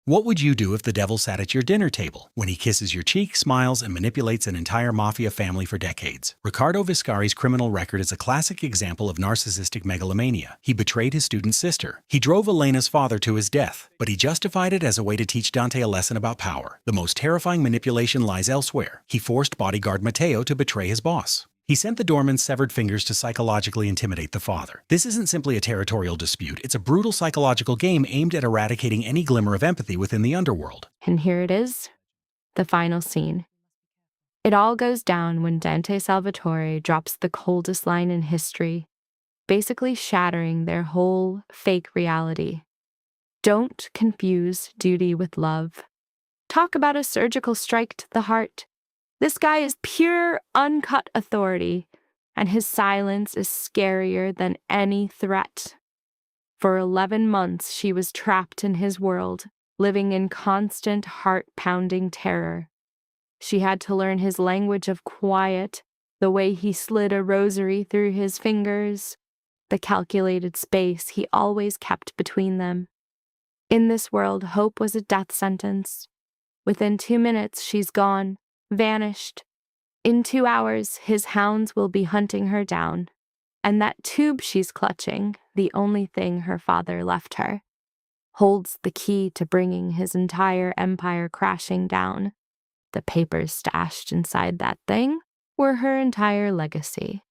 What would you do if the devil sat at your dinner table? When he kisses your cheek, smiles, and manipulates an entire mafia family for decades. Riccardo Viscari's criminal record is a classic example of narcissistic megalomania. He betrayed his student sister. He drove Elena's father to his death, but he justified it as a way to teach Dante a lesson about power. The most terrifying manipulation lies elsewhere. He forced bodyguard Matteo to betray his boss. He sent the doorman's severed fingers to psychologically intimidate the father. This isn't simply a territorial dispute, it's a brutal psychological game aimed at eradicating any glimmer of empathy within the underworld. And here it is, the final scene. It all goes down when Dante Salvatore drops the coldest line in history, basically shattering their whole fake reality. Don't confuse duty with love. Talk about a surgical strike to the heart. This guy is pure, uncut authority, and his silence is scarier than any threat. For 11 months, she was trapped in his world, living in constant heart-pounding terror. She had to learn his language of quiet, the way he slid a rosary through his fingers, the calculated space he always kept between them. In this world, hope was a death sentence. Within 2 minutes, she's gone. Vanished. In 2 hours, his hounds will be hunting her down. And that tube she's clutching, the only thing her father left her, holds the key to bringing his entire empire crashing down. The papers stashed inside that thing were her entire legacy.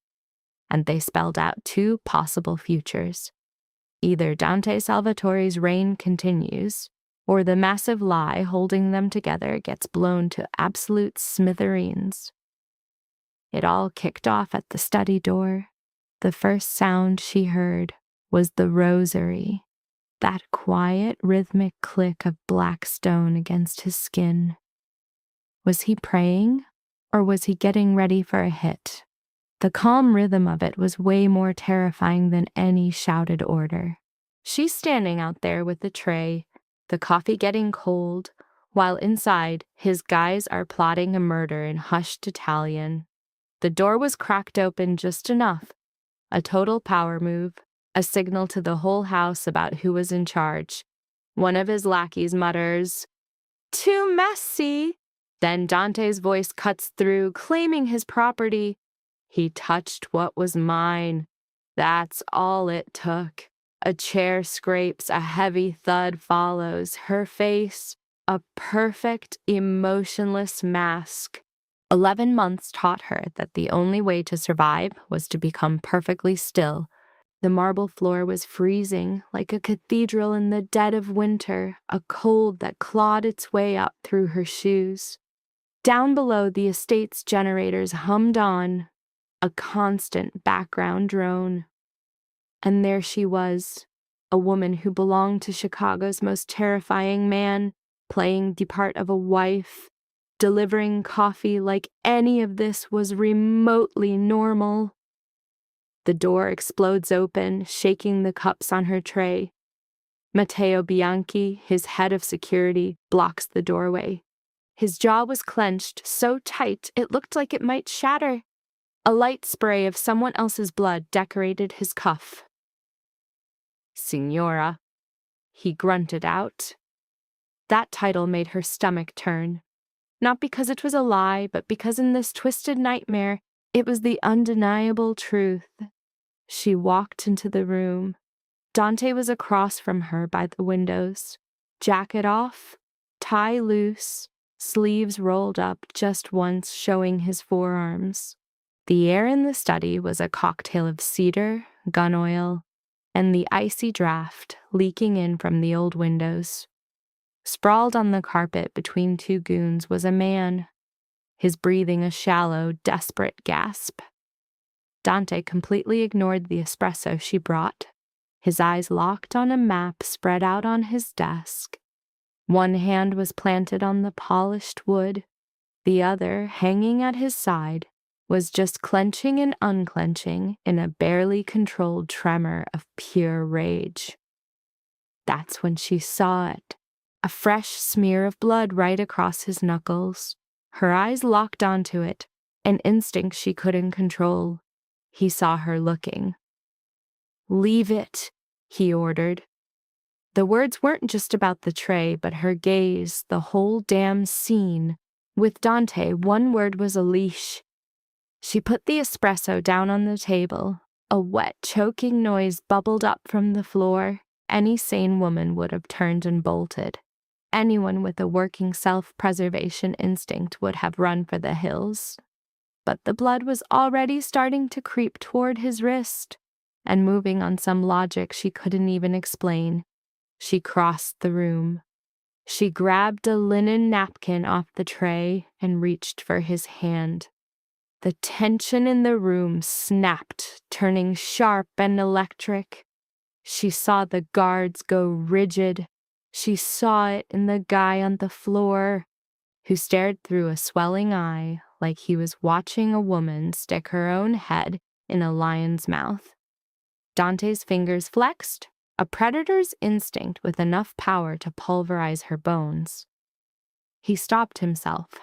And they spelled out 2 possible futures. Either Dante Salvatore's reign continues, or the massive lie holding them together gets blown to absolute smithereens. It all kicked off at the study door. The first sound she heard was the rosary, that quiet, rhythmic click of black stone against his skin. Was he praying, or was he getting ready for a hit? The calm rhythm of it was way more terrifying than any shouted order. She's standing out there with the tray, the coffee getting cold, while inside, his guys are plotting a murder in hushed Italian. The door was cracked open just enough, a total power move, a signal to the whole house about who was in charge. One of his lackeys mutters, "Too messy." Then Dante's voice cuts through, claiming his property. "He touched what was mine. That's all it took." A chair scrapes, a heavy thud follows. Her face, a perfect, emotionless mask. 11 months taught her that the only way to survive was to become perfectly still. The marble floor was freezing, like a cathedral in the dead of winter, a cold that clawed its way up through her shoes. Down below, the estate's generators hummed on, a constant background drone. And there she was, a woman who belonged to Chicago's most terrifying man, playing the part of a wife, delivering coffee like any of this was remotely normal. The door explodes open, shaking the cups on her tray. Matteo Bianchi, his head of security, blocks the doorway. His jaw was clenched so tight it looked like it might shatter. A light spray of someone else's blood decorated his cuff. "Signora," he grunted out. That title made her stomach turn. Not because it was a lie, but because in this twisted nightmare, it was the undeniable truth. She walked into the room. Dante was across from her by the windows. Jacket off, tie loose, sleeves rolled up just once, showing his forearms. The air in the study was a cocktail of cedar, gun oil, and the icy draft leaking in from the old windows. Sprawled on the carpet between 2 goons was a man, his breathing a shallow, desperate gasp. Dante completely ignored the espresso she brought, his eyes locked on a map spread out on his desk. One hand was planted on the polished wood, the other, hanging at his side, was just clenching and unclenching in a barely controlled tremor of pure rage. That's when she saw it. A fresh smear of blood right across his knuckles. Her eyes locked onto it, an instinct she couldn't control. He saw her looking. "Leave it," he ordered. The words weren't just about the tray, but her gaze, the whole damn scene. With Dante, one word was a leash. She put the espresso down on the table. A wet, choking noise bubbled up from the floor. Any sane woman would have turned and bolted. Anyone with a working self-preservation instinct would have run for the hills. But the blood was already starting to creep toward his wrist, and moving on some logic she couldn't even explain. She crossed the room. She grabbed a linen napkin off the tray and reached for his hand. The tension in the room snapped, turning sharp and electric. She saw the guards go rigid. She saw it in the guy on the floor, who stared through a swelling eye like he was watching a woman stick her own head in a lion's mouth. Dante's fingers flexed, a predator's instinct with enough power to pulverize her bones. He stopped himself.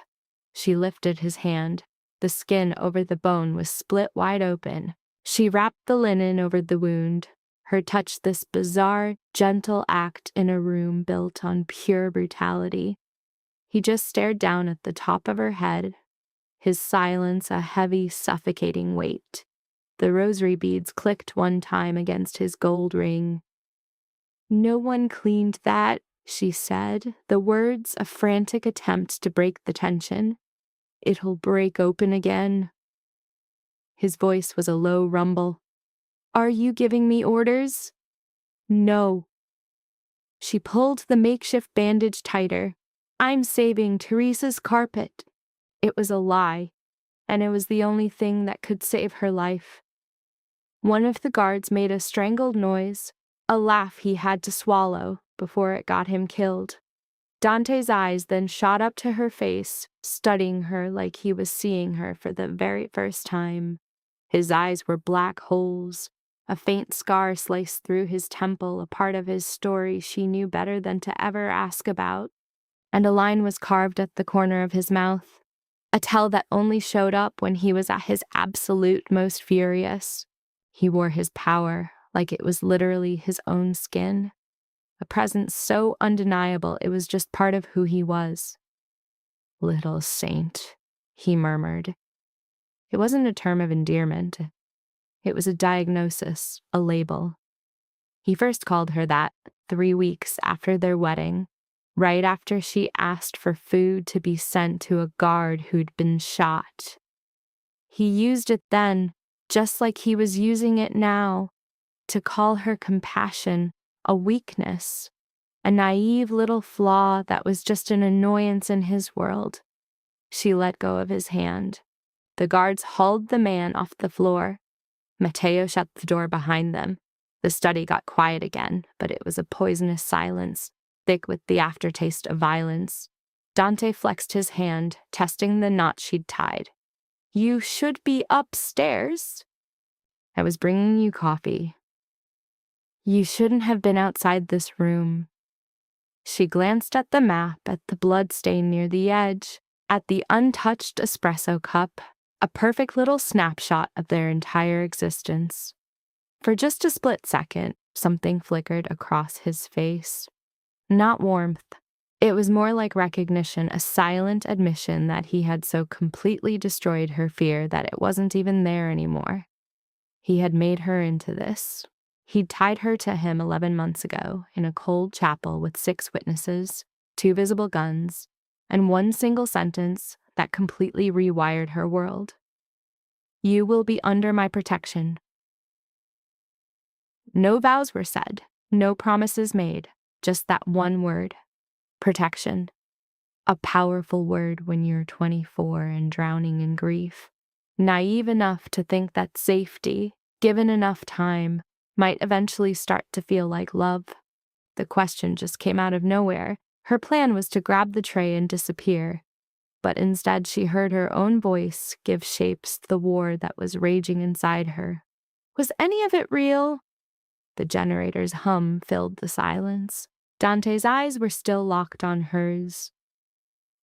She lifted his hand. The skin over the bone was split wide open. She wrapped the linen over the wound. Her touch this bizarre, gentle act in a room built on pure brutality. He just stared down at the top of her head, his silence a heavy, suffocating weight. The rosary beads clicked one time against his gold ring. "No one cleaned that," she said, the words a frantic attempt to break the tension. "It'll break open again." His voice was a low rumble. "Are you giving me orders?" "No." She pulled the makeshift bandage tighter. "I'm saving Teresa's carpet." It was a lie, and it was the only thing that could save her life. One of the guards made a strangled noise, a laugh he had to swallow before it got him killed. Dante's eyes then shot up to her face, studying her like he was seeing her for the very first time. His eyes were black holes. A faint scar sliced through his temple, a part of his story she knew better than to ever ask about. And a line was carved at the corner of his mouth, a tell that only showed up when he was at his absolute most furious. He wore his power like it was literally his own skin, a presence so undeniable it was just part of who he was. "Little saint," he murmured. It wasn't a term of endearment. It was a diagnosis, a label. He first called her that 3 weeks after their wedding, right after she asked for food to be sent to a guard who'd been shot. He used it then, just like he was using it now, to call her compassion a weakness, a naive little flaw that was just an annoyance in his world. She let go of his hand. The guards hauled the man off the floor. Matteo shut the door behind them. The study got quiet again, but it was a poisonous silence, thick with the aftertaste of violence. Dante flexed his hand, testing the knot she'd tied. "You should be upstairs." "I was bringing you coffee." "You shouldn't have been outside this room." She glanced at the map, at the blood stain near the edge, at the untouched espresso cup, a perfect little snapshot of their entire existence. For just a split second, something flickered across his face. Not warmth. It was more like recognition, a silent admission that he had so completely destroyed her fear that it wasn't even there anymore. He had made her into this. He'd tied her to him 11 months ago in a cold chapel with 6 witnesses, 2 visible guns, and one single sentence that completely rewired her world. "You will be under my protection." No vows were said, no promises made, just that one word, protection. A powerful word when you're 24 and drowning in grief. Naive enough to think that safety, given enough time, might eventually start to feel like love. The question just came out of nowhere. Her plan was to grab the tray and disappear. But instead she heard her own voice give shapes to the war that was raging inside her. Was any of it real? The generator's hum filled the silence. Dante's eyes were still locked on hers.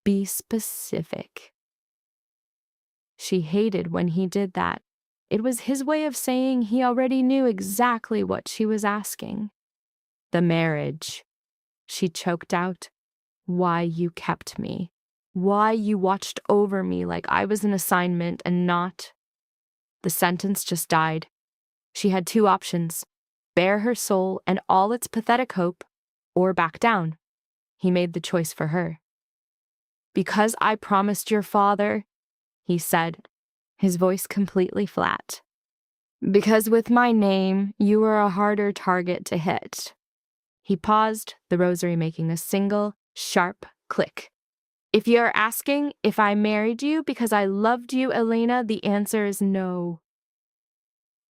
Be specific. She hated when he did that. It was his way of saying he already knew exactly what she was asking. The marriage. She choked out. Why you kept me. Why you watched over me like I was an assignment and not. The sentence just died. She had two options: bare her soul and all its pathetic hope, or back down. He made the choice for her. Because I promised your father, he said, his voice completely flat. Because with my name, you were a harder target to hit. He paused, the rosary making a single, sharp click. If you're asking if I married you because I loved you, Elena, the answer is no.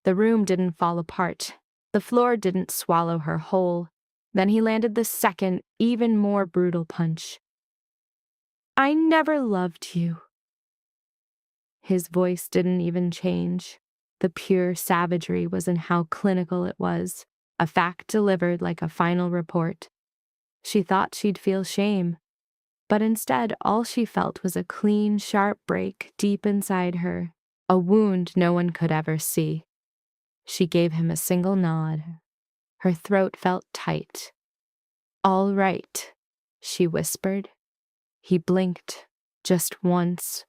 The room didn't fall apart. The floor didn't swallow her whole. Then he landed the second, even more brutal punch. I never loved you. His voice didn't even change. The pure savagery was in how clinical it was, a fact delivered like a final report. She thought she'd feel shame, but instead all she felt was a clean, sharp break deep inside her, a wound no one could ever see. She gave him a single nod. Her throat felt tight. All right, she whispered. He blinked, just once.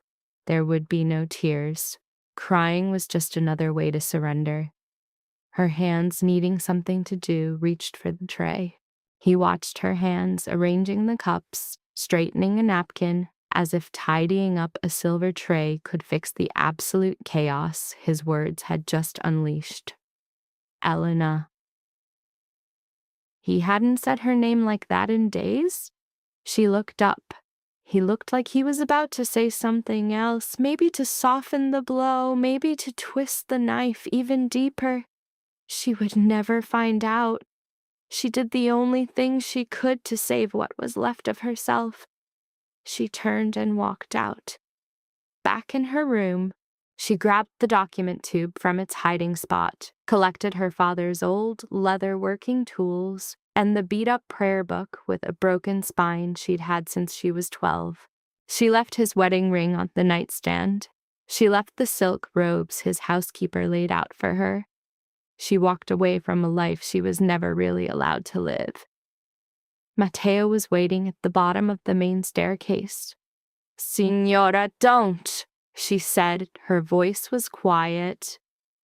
There would be no tears. Crying was just another way to surrender. Her hands, needing something to do, reached for the tray. He watched her hands arranging the cups, straightening a napkin, as if tidying up a silver tray could fix the absolute chaos his words had just unleashed. Elena. He hadn't said her name like that in days. She looked up. He looked like he was about to say something else, maybe to soften the blow, maybe to twist the knife even deeper. She would never find out. She did the only thing she could to save what was left of herself. She turned and walked out. Back in her room, she grabbed the document tube from its hiding spot, collected her father's old leather working tools, and the beat-up prayer book with a broken spine she'd had since she was 12. She left his wedding ring on the nightstand. She left the silk robes his housekeeper laid out for her. She walked away from a life she was never really allowed to live. Matteo was waiting at the bottom of the main staircase. Signora, don't, she said. Her voice was quiet.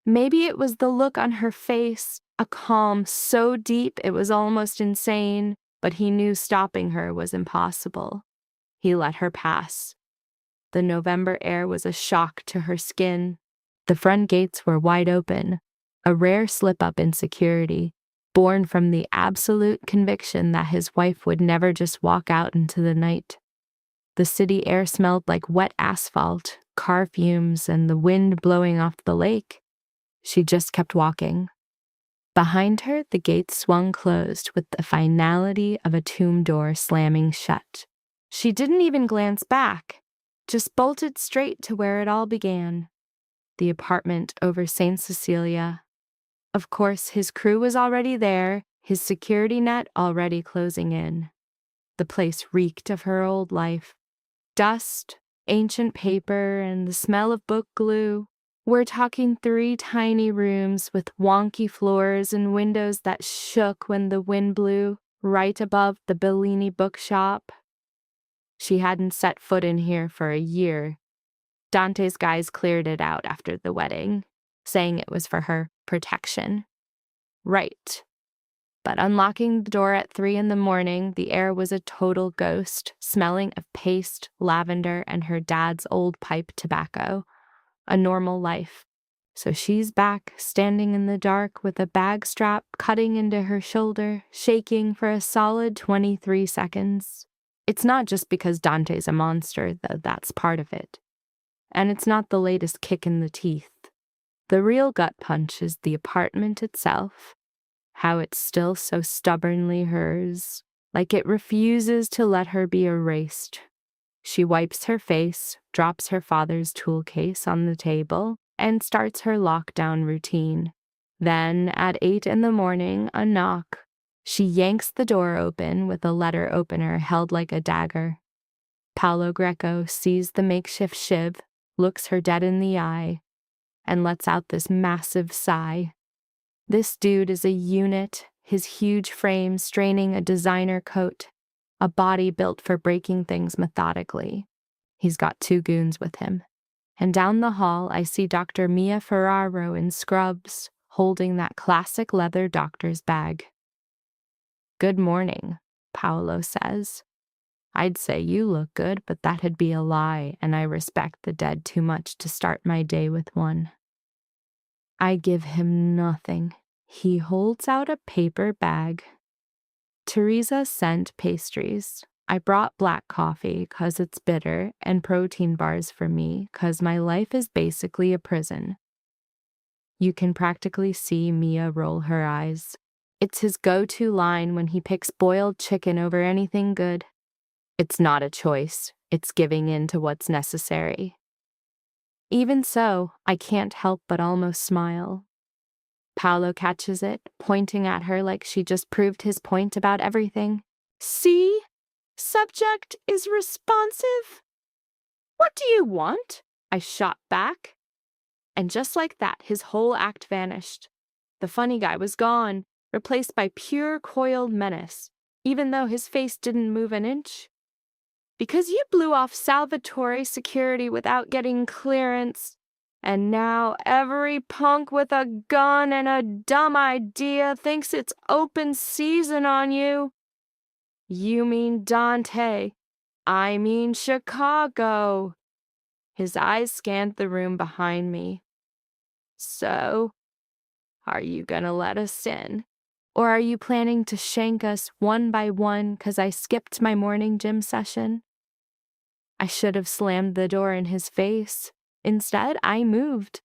Maybe it was the look on her face, a calm so deep it was almost insane, but he knew stopping her was impossible. He let her pass. The November air was a shock to her skin. The front gates were wide open, a rare slip-up in security, born from the absolute conviction that his wife would never just walk out into the night. The city air smelled like wet asphalt, car fumes, and the wind blowing off the lake. She just kept walking. Behind her, the gates swung closed with the finality of a tomb door slamming shut. She didn't even glance back, just bolted straight to where it all began, the apartment over St. Cecilia. Of course, his crew was already there, his security net already closing in. The place reeked of her old life. Dust, ancient paper, and the smell of book glue. We're talking 3 tiny rooms with wonky floors and windows that shook when the wind blew, right above the Bellini bookshop. She hadn't set foot in here for a year. Dante's guys cleared it out after the wedding, saying it was for her protection. Right. But unlocking the door at 3 a.m, the air was a total ghost, smelling of paste, lavender, and her dad's old pipe tobacco. A normal life. So she's back, standing in the dark with a bag strap cutting into her shoulder, shaking for a solid 23 seconds. It's not just because Dante's a monster, though that's part of it. And it's not the latest kick in the teeth. The real gut punch is the apartment itself. How it's still so stubbornly hers, like it refuses to let her be erased. She wipes her face, drops her father's tool case on the table, and starts her lockdown routine. Then, at 8 a.m, a knock. She yanks the door open with a letter opener held like a dagger. Paolo Greco sees the makeshift shiv, looks her dead in the eye, and lets out this massive sigh. This dude is a unit. his huge frame straining a designer coat, a body built for breaking things methodically. He's got 2 goons with him. And down the hall, I see Dr. Mia Ferraro in scrubs, holding that classic leather doctor's bag. "Good morning," Paolo says. "I'd say you look good, but that'd be a lie, and I respect the dead too much to start my day with one." I give him nothing. He holds out a paper bag. "Teresa sent pastries. I brought black coffee 'cause it's bitter and protein bars for me 'cause my life is basically a prison." You can practically see Mia roll her eyes. It's his go-to line when he picks boiled chicken over anything good. It's not a choice. It's giving in to what's necessary. Even so, I can't help but almost smile. Paolo catches it, pointing at her like she just proved his point about everything. "See? Subject is responsive." "What do you want?" I shot back. And just like that, his whole act vanished. The funny guy was gone, replaced by pure coiled menace, even though his face didn't move an inch. "Because you blew off Salvatore security without getting clearance, and now every punk with a gun and a dumb idea thinks it's open season on you." "You mean Dante. I mean Chicago." His eyes scanned the room behind me. "So, are you gonna let us in? Or are you planning to shank us one by one 'cause I skipped my morning gym session?" I should have slammed the door in his face. Instead, I moved.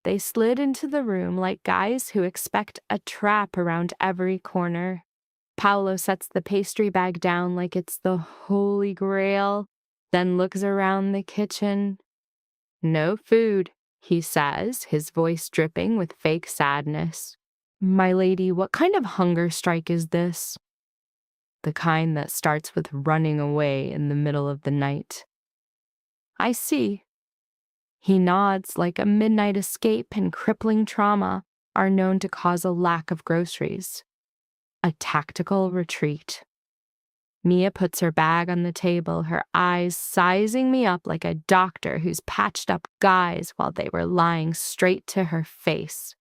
They slid into the room like guys who expect a trap around every corner. Paolo sets the pastry bag down like it's the Holy Grail, then looks around the kitchen. "No food," he says, his voice dripping with fake sadness. "My lady, what kind of hunger strike is this?" "The kind that starts with running away in the middle of the night." "I see." He nods like a midnight escape and crippling trauma are known to cause a lack of groceries. A tactical retreat. Mia puts her bag on the table, her eyes sizing me up like a doctor who's patched up guys while they were lying straight to her face.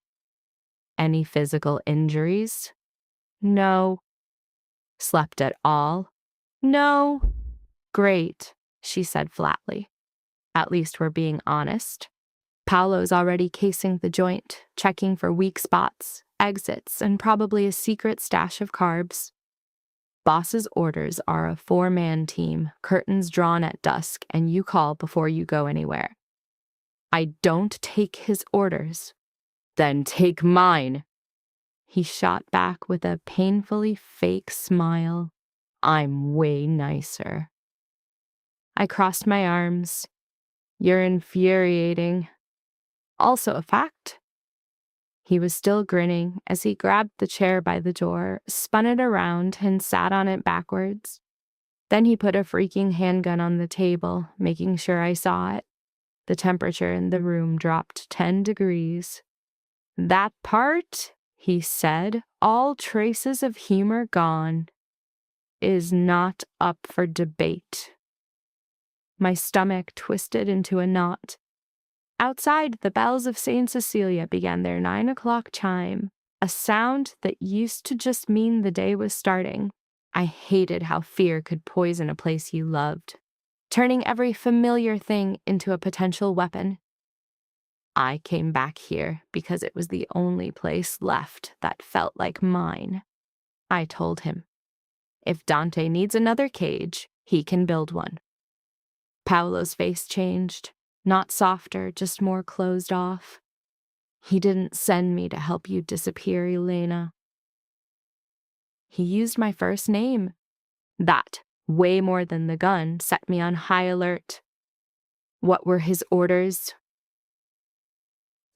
"Any physical injuries?" "No." "Slept at all?" "No." "Great," she said flatly. "At least we're being honest." Paolo's already casing the joint, checking for weak spots, exits, and probably a secret stash of carbs. Boss's orders are a 4-man team, curtains drawn at dusk, and you call before you go anywhere. I don't take his orders. "Then take mine." He shot back with a painfully fake smile. "I'm way nicer." I crossed my arms. "You're infuriating." "Also a fact." He was still grinning as he grabbed the chair by the door, spun it around, and sat on it backwards. Then he put a freaking handgun on the table, making sure I saw it. The temperature in the room dropped 10 degrees. "That part," he said, all traces of humor gone, "is not up for debate." My stomach twisted into a knot. Outside, the bells of St. Cecilia began their 9 o'clock chime, a sound that used to just mean the day was starting. I hated how fear could poison a place you loved, turning every familiar thing into a potential weapon. I came back here because it was the only place left that felt like mine. I told him, if Dante needs another cage, he can build one. Paolo's face changed, not softer, just more closed off. "He didn't send me to help you disappear, Elena." He used my first name. That, way more than the gun, set me on high alert. What were his orders?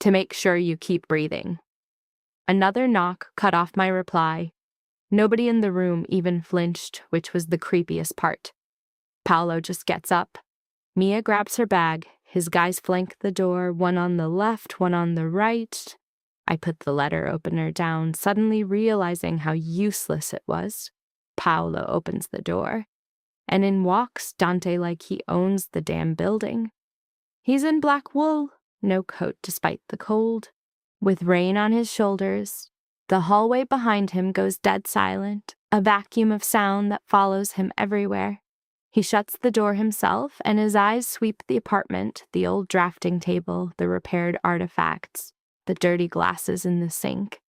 "To make sure you keep breathing." Another knock cut off my reply. Nobody in the room even flinched, which was the creepiest part. Paolo just gets up. Mia grabs her bag. His guys flank the door, one on the left, one on the right. I put the letter opener down, suddenly realizing how useless it was. Paolo opens the door, and in walks Dante like he owns the damn building. He's in black wool, no coat despite the cold. With rain on his shoulders, the hallway behind him goes dead silent, a vacuum of sound that follows him everywhere. He shuts the door himself, and his eyes sweep the apartment, the old drafting table, the repaired artifacts, the dirty glasses in the sink.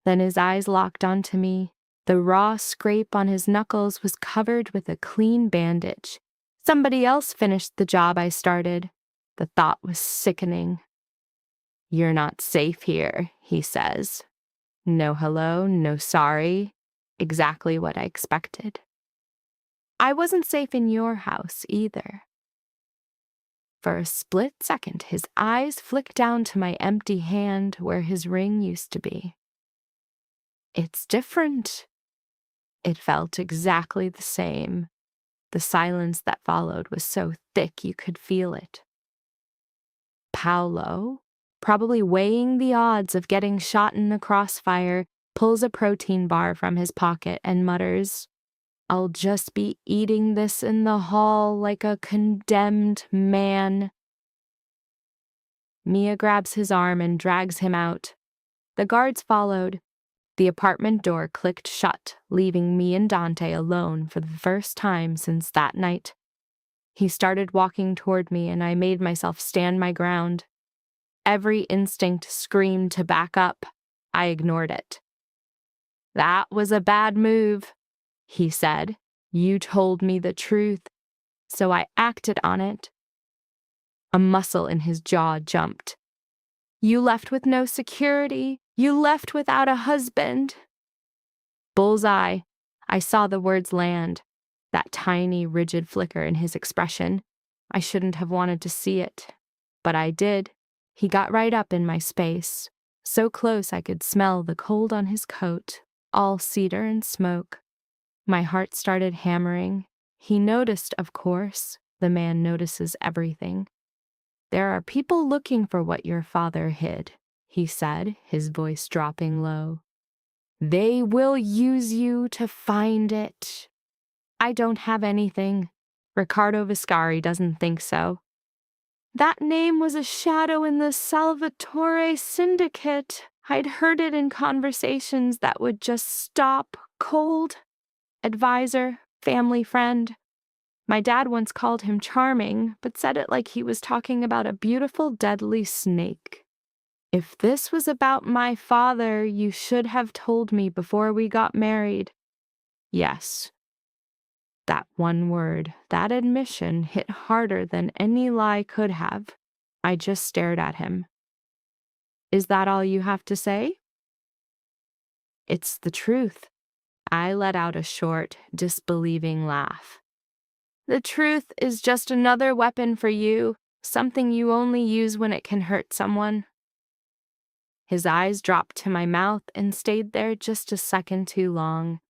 Then his eyes locked onto me. The raw scrape on his knuckles was covered with a clean bandage. Somebody else finished the job I started. The thought was sickening. "You're not safe here," he says. No hello, no sorry. Exactly what I expected. I wasn't safe in your house either. For a split second, his eyes flicked down to my empty hand where his ring used to be. It's different. It felt exactly the same. The silence that followed was so thick you could feel it. Paolo, probably weighing the odds of getting shot in the crossfire, pulls a protein bar from his pocket and mutters, "I'll just be eating this in the hall like a condemned man." Mia grabs his arm and drags him out. The guards followed. The apartment door clicked shut, leaving me and Dante alone for the first time since that night. He started walking toward me, and I made myself stand my ground. Every instinct screamed to back up. I ignored it. "That was a bad move," he said. "You told me the truth, so I acted on it." A muscle in his jaw jumped. "You left with no security. You left without a husband." Bullseye. I saw the words land, that tiny, rigid flicker in his expression. I shouldn't have wanted to see it, but I did. He got right up in my space, so close I could smell the cold on his coat, all cedar and smoke. My heart started hammering. He noticed, of course. The man notices everything. "There are people looking for what your father hid," he said, his voice dropping low. "They will use you to find it." "I don't have anything. Riccardo Viscari doesn't think so." That name was a shadow in the Salvatore Syndicate. I'd heard it in conversations that would just stop cold. Advisor, family friend. My dad once called him charming, but said it like he was talking about a beautiful, deadly snake. "If this was about my father, you should have told me before we got married." Yes. That one word, that admission, hit harder than any lie could have. I just stared at him. "Is that all you have to say?" "It's the truth." I let out a short, disbelieving laugh. "The truth is just another weapon for you, something you only use when it can hurt someone." His eyes dropped to my mouth and stayed there just a second too long.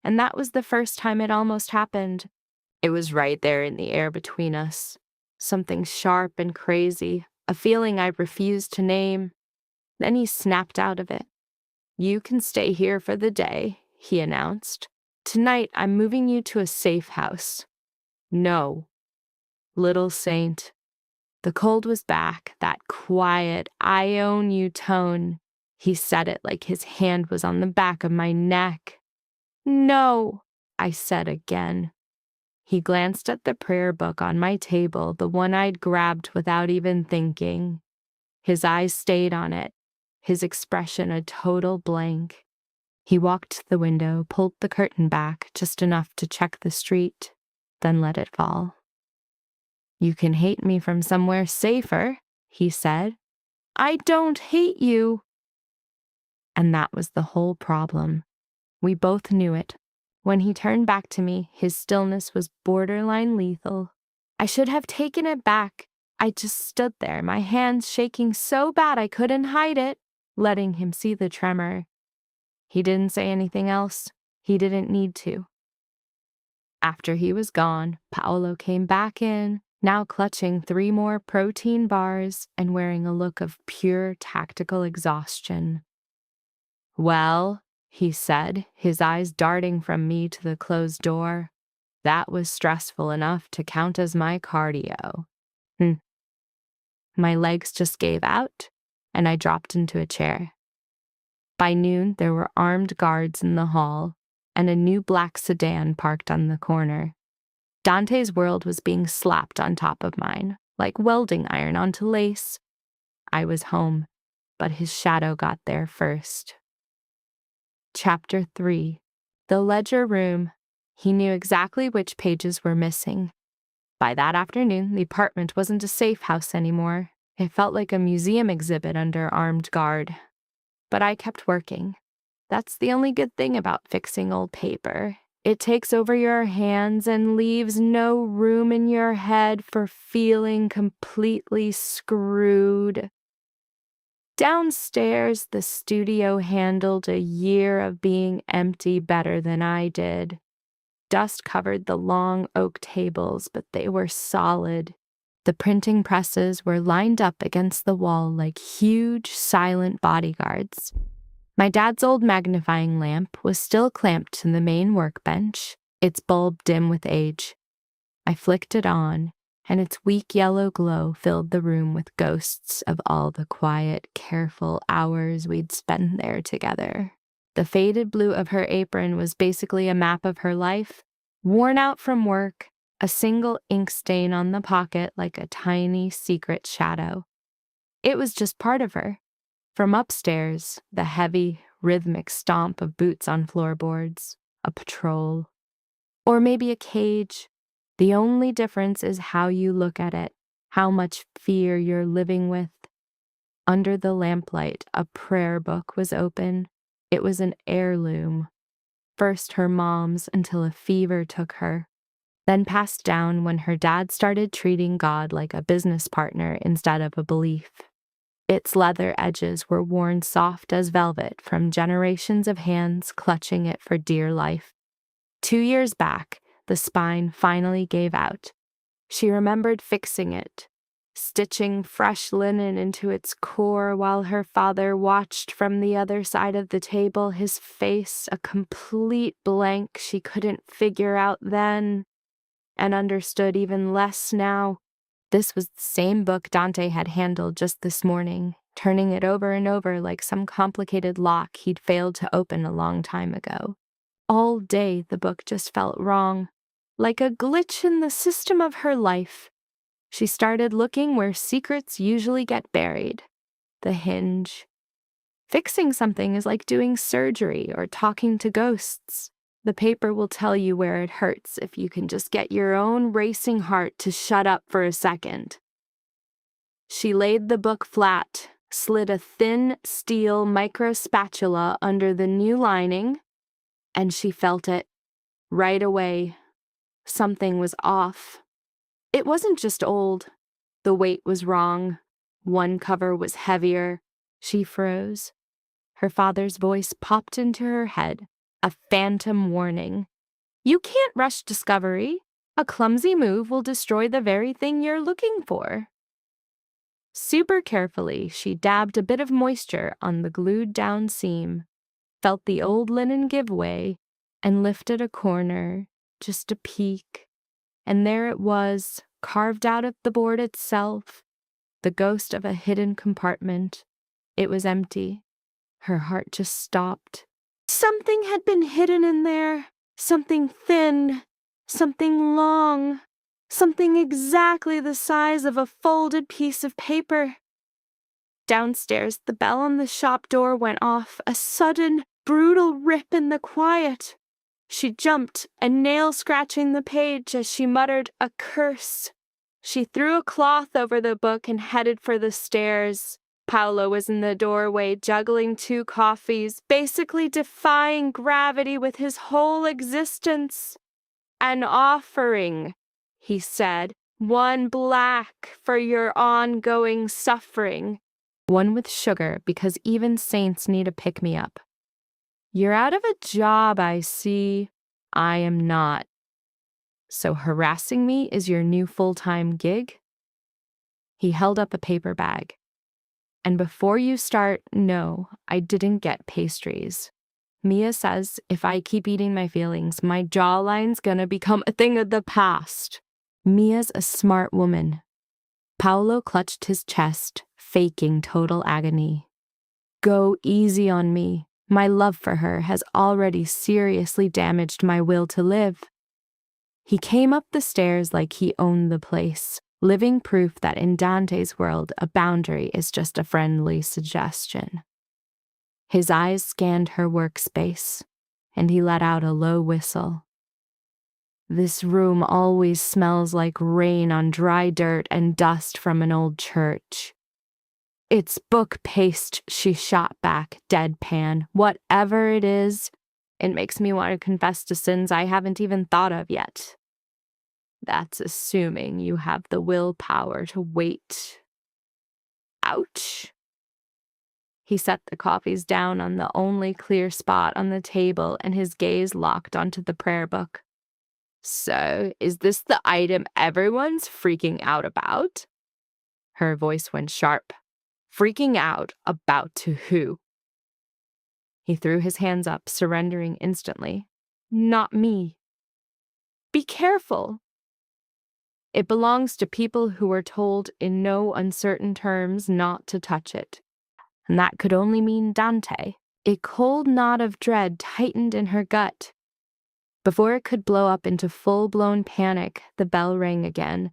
And that was the first time it almost happened. It was right there in the air between us. Something sharp and crazy, a feeling I refused to name. Then he snapped out of it. "You can stay here for the day," he announced. "Tonight I'm moving you to a safe house." "No." Little saint. The cold was back, that quiet, "I own you" tone. He said it like his hand was on the back of my neck. "No," I said again. He glanced at the prayer book on my table, the one I'd grabbed without even thinking. His eyes stayed on it, his expression a total blank. He walked to the window, pulled the curtain back just enough to check the street, then let it fall. "You can hate me from somewhere safer," he said. "I don't hate you." And that was the whole problem. We both knew it. When he turned back to me, his stillness was borderline lethal. I should have taken it back. I just stood there, my hands shaking so bad I couldn't hide it, letting him see the tremor. He didn't say anything else. He didn't need to. After he was gone, Paolo came back in, now clutching 3 more protein bars and wearing a look of pure tactical exhaustion. "Well," he said, his eyes darting from me to the closed door, "that was stressful enough to count as my cardio." My legs just gave out, and I dropped into a chair. By noon, there were armed guards in the hall, and a new black sedan parked on the corner. Dante's world was being slapped on top of mine, like welding iron onto lace. I was home, but his shadow got there first. Chapter 3. The ledger room. He knew exactly which pages were missing. By that afternoon, the apartment wasn't a safe house anymore. It felt like a museum exhibit under armed guard. But I kept working. That's the only good thing about fixing old paper. It takes over your hands and leaves no room in your head for feeling completely screwed. Downstairs, the studio handled a year of being empty better than I did. Dust covered the long oak tables, but they were solid. The printing presses were lined up against the wall like huge, silent bodyguards. My dad's old magnifying lamp was still clamped to the main workbench, its bulb dim with age. I flicked it on, and its weak yellow glow filled the room with ghosts of all the quiet, careful hours we'd spent there together. The faded blue of her apron was basically a map of her life, worn out from work, a single ink stain on the pocket like a tiny secret shadow. It was just part of her. From upstairs, the heavy, rhythmic stomp of boots on floorboards, a patrol, or maybe a cage. The only difference is how you look at it, how much fear you're living with. Under the lamplight, a prayer book was open. It was an heirloom. First her mom's until a fever took her, then passed down when her dad started treating God like a business partner instead of a belief. Its leather edges were worn soft as velvet from generations of hands clutching it for dear life. 2 years back, the spine finally gave out. She remembered fixing it, stitching fresh linen into its core while her father watched from the other side of the table, his face a complete blank she couldn't figure out then, and understood even less now. This was the same book Dante had handled just this morning, turning it over and over like some complicated lock he'd failed to open a long time ago. All day the book just felt wrong, like a glitch in the system of her life. She started looking where secrets usually get buried. The hinge. Fixing something is like doing surgery or talking to ghosts. The paper will tell you where it hurts if you can just get your own racing heart to shut up for a second. She laid the book flat, slid a thin steel micro spatula under the new lining, and she felt it. Right away. Something was off. It wasn't just old. The weight was wrong. One cover was heavier. She froze. Her father's voice popped into her head, a phantom warning. You can't rush discovery. A clumsy move will destroy the very thing you're looking for. Super carefully, she dabbed a bit of moisture on the glued-down seam, felt the old linen give way, and lifted a corner, just a peek. And there it was, carved out of the board itself, the ghost of a hidden compartment. It was empty. Her heart just stopped. Something had been hidden in there. Something thin. Something long. Something exactly the size of a folded piece of paper. Downstairs, the bell on the shop door went off, a sudden, brutal rip in the quiet. She jumped, a nail scratching the page as she muttered a curse. She threw a cloth over the book and headed for the stairs. Paolo was in the doorway, juggling 2 coffees, basically defying gravity with his whole existence. An offering, he said, 1 black for your ongoing suffering. 1 with sugar, because even saints need a pick-me-up. You're out of a job, I see. I am not. So harassing me is your new full-time gig? He held up a paper bag. And before you start, no, I didn't get pastries. Mia says if I keep eating my feelings, my jawline's gonna become a thing of the past. Mia's a smart woman. Paolo clutched his chest, faking total agony. Go easy on me. My love for her has already seriously damaged my will to live. He came up the stairs like he owned the place, living proof that in Dante's world, a boundary is just a friendly suggestion. His eyes scanned her workspace, and he let out a low whistle. This room always smells like rain on dry dirt and dust from an old church. It's book paste, she shot back, deadpan. Whatever it is, it makes me want to confess to sins I haven't even thought of yet. That's assuming you have the willpower to wait. Ouch. He set the coffees down on the only clear spot on the table, and his gaze locked onto the prayer book. So, is this the item everyone's freaking out about? Her voice went sharp. Freaking out about to who? He threw his hands up, surrendering instantly. Not me. Be careful. It belongs to people who were told in no uncertain terms not to touch it. And that could only mean Dante. A cold knot of dread tightened in her gut. Before it could blow up into full-blown panic, the bell rang again.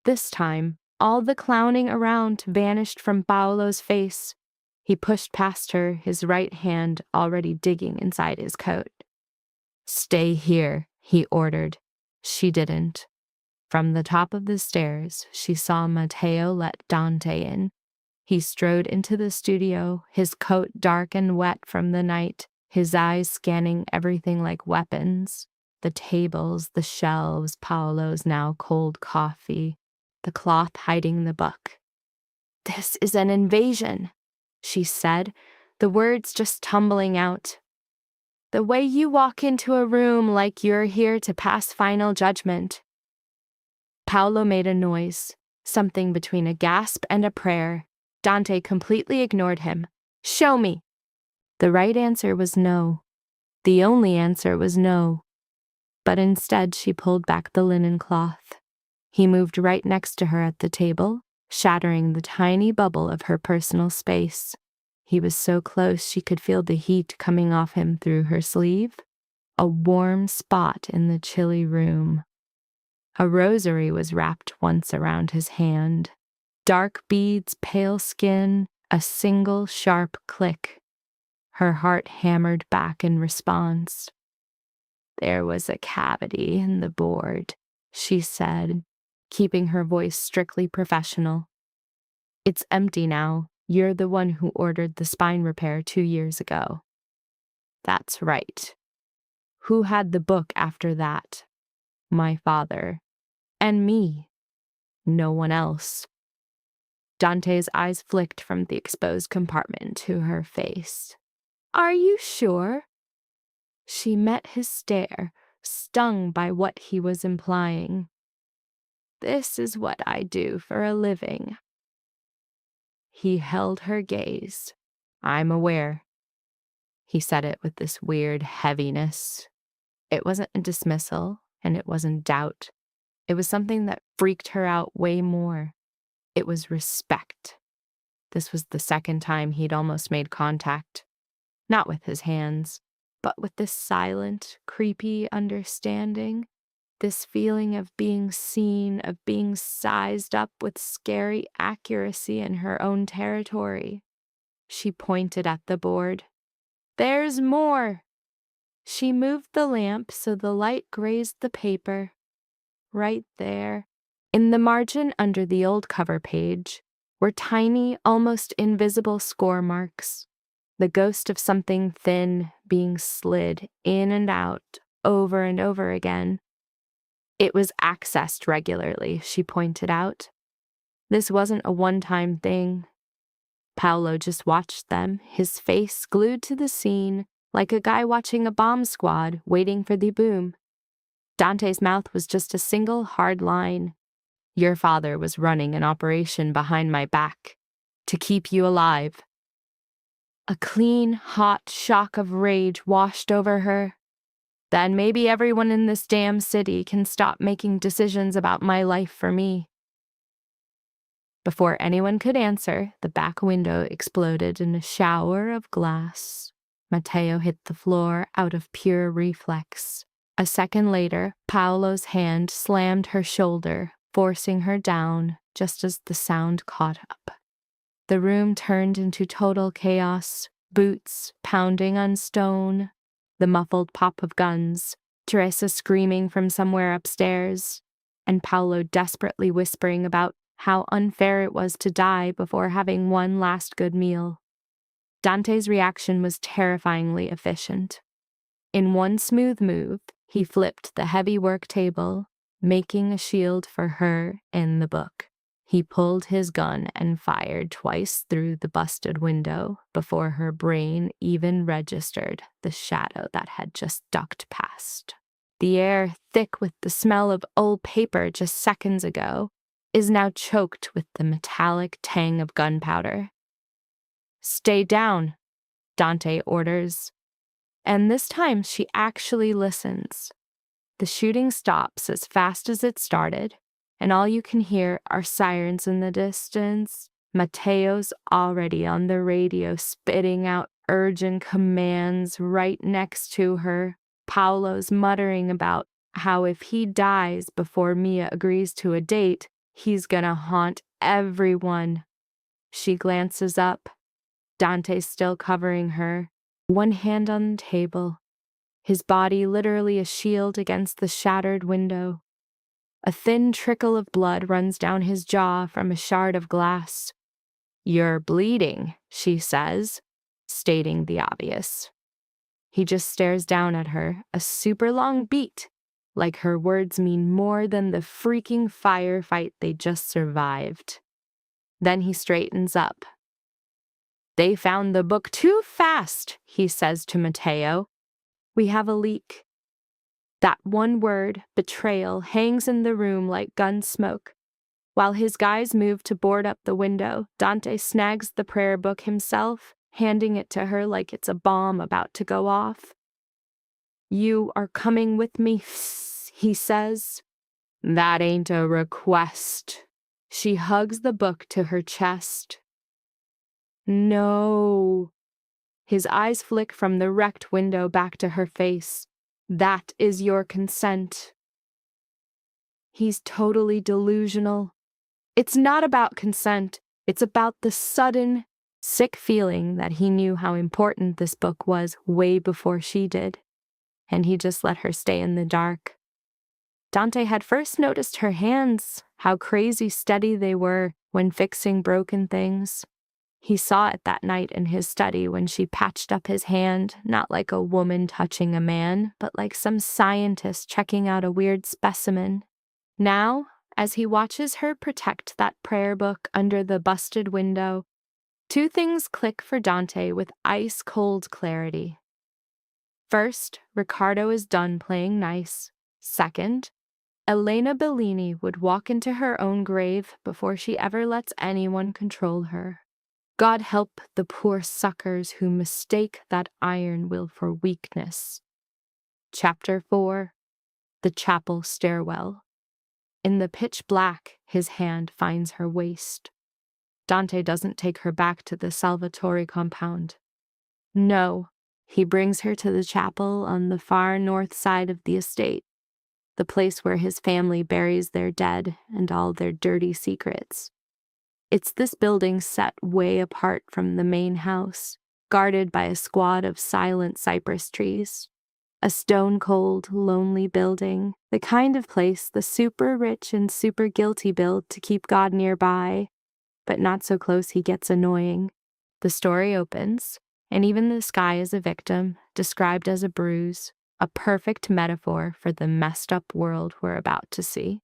This time, all the clowning around vanished from Paolo's face. He pushed past her, his right hand already digging inside his coat. Stay here, he ordered. She didn't. From the top of the stairs, she saw Matteo let Dante in. He strode into the studio, his coat dark and wet from the night, his eyes scanning everything like weapons. The tables, the shelves, Paolo's now cold coffee, the cloth hiding the book. This is an invasion, she said, the words just tumbling out. The way you walk into a room like you're here to pass final judgment. Paolo made a noise, something between a gasp and a prayer. Dante completely ignored him. Show me. The right answer was no. The only answer was no. But instead she pulled back the linen cloth. He moved right next to her at the table, shattering the tiny bubble of her personal space. He was so close she could feel the heat coming off him through her sleeve, a warm spot in the chilly room. A rosary was wrapped once around his hand. Dark beads, pale skin, a single sharp click. Her heart hammered back in response. There was a cavity in the board, she said, keeping her voice strictly professional. It's empty now. You're the one who ordered the spine repair 2 years ago. That's right. Who had the book after that? My father. And me. No one else. Dante's eyes flicked from the exposed compartment to her face. Are you sure? She met his stare, stung by what he was implying. This is what I do for a living. He held her gaze. I'm aware. He said it with this weird heaviness. It wasn't a dismissal, and it wasn't doubt. It was something that freaked her out way more. It was respect. This was the second time he'd almost made contact. Not with his hands, but with this silent, creepy understanding. This feeling of being seen, of being sized up with scary accuracy in her own territory. She pointed at the board. There's more! She moved the lamp so the light grazed the paper. Right there, in the margin under the old cover page, were tiny, almost invisible score marks. The ghost of something thin being slid in and out over and over again. It was accessed regularly, she pointed out. This wasn't a one-time thing. Paolo just watched them, his face glued to the scene, like a guy watching a bomb squad waiting for the boom. Dante's mouth was just a single hard line. Your father was running an operation behind my back to keep you alive. A clean, hot shock of rage washed over her. Then maybe everyone in this damn city can stop making decisions about my life for me. Before anyone could answer, the back window exploded in a shower of glass. Matteo hit the floor out of pure reflex. A second later, Paolo's hand slammed her shoulder, forcing her down just as the sound caught up. The room turned into total chaos, boots pounding on stone, the muffled pop of guns, Teresa screaming from somewhere upstairs, and Paolo desperately whispering about how unfair it was to die before having one last good meal. Dante's reaction was terrifyingly efficient. In one smooth move, he flipped the heavy work table, making a shield for her and the book. He pulled his gun and fired twice through the busted window before her brain even registered the shadow that had just ducked past. The air, thick with the smell of old paper just seconds ago, is now choked with the metallic tang of gunpowder. "Stay down," Dante orders. And this time she actually listens. The shooting stops as fast as it started, and all you can hear are sirens in the distance. Matteo's already on the radio spitting out urgent commands right next to her. Paolo's muttering about how if he dies before Mia agrees to a date, he's gonna haunt everyone. She glances up. Dante's still covering her, one hand on the table, his body literally a shield against the shattered window. A thin trickle of blood runs down his jaw from a shard of glass. "You're bleeding," she says, stating the obvious. He just stares down at her, a super long beat, like her words mean more than the freaking firefight they just survived. Then he straightens up. "They found the book too fast," he says to Matteo. "We have a leak." That one word, betrayal, hangs in the room like gun smoke. While his guys move to board up the window, Dante snags the prayer book himself, handing it to her like it's a bomb about to go off. "You are coming with me," he says. "That ain't a request." She hugs the book to her chest. "No." His eyes flick from the wrecked window back to her face. "That is your consent." He's totally delusional. It's not about consent. It's about the sudden, sick feeling that he knew how important this book was way before she did, and he just let her stay in the dark. Dante had first noticed her hands, how crazy steady they were when fixing broken things. He saw it that night in his study when she patched up his hand, not like a woman touching a man, but like some scientist checking out a weird specimen. Now, as he watches her protect that prayer book under the busted window, two things click for Dante with ice-cold clarity. First, Riccardo is done playing nice. Second, Elena Bellini would walk into her own grave before she ever lets anyone control her. God help the poor suckers who mistake that iron will for weakness. Chapter 4. The Chapel Stairwell. In the pitch black, his hand finds her waist. Dante doesn't take her back to the Salvatore compound. No, he brings her to the chapel on the far north side of the estate, the place where his family buries their dead and all their dirty secrets. It's this building set way apart from the main house, guarded by a squad of silent cypress trees. A stone-cold, lonely building, the kind of place the super rich and super guilty build to keep God nearby, but not so close he gets annoying. The story opens, and even the sky is a victim, described as a bruise, a perfect metaphor for the messed up world we're about to see.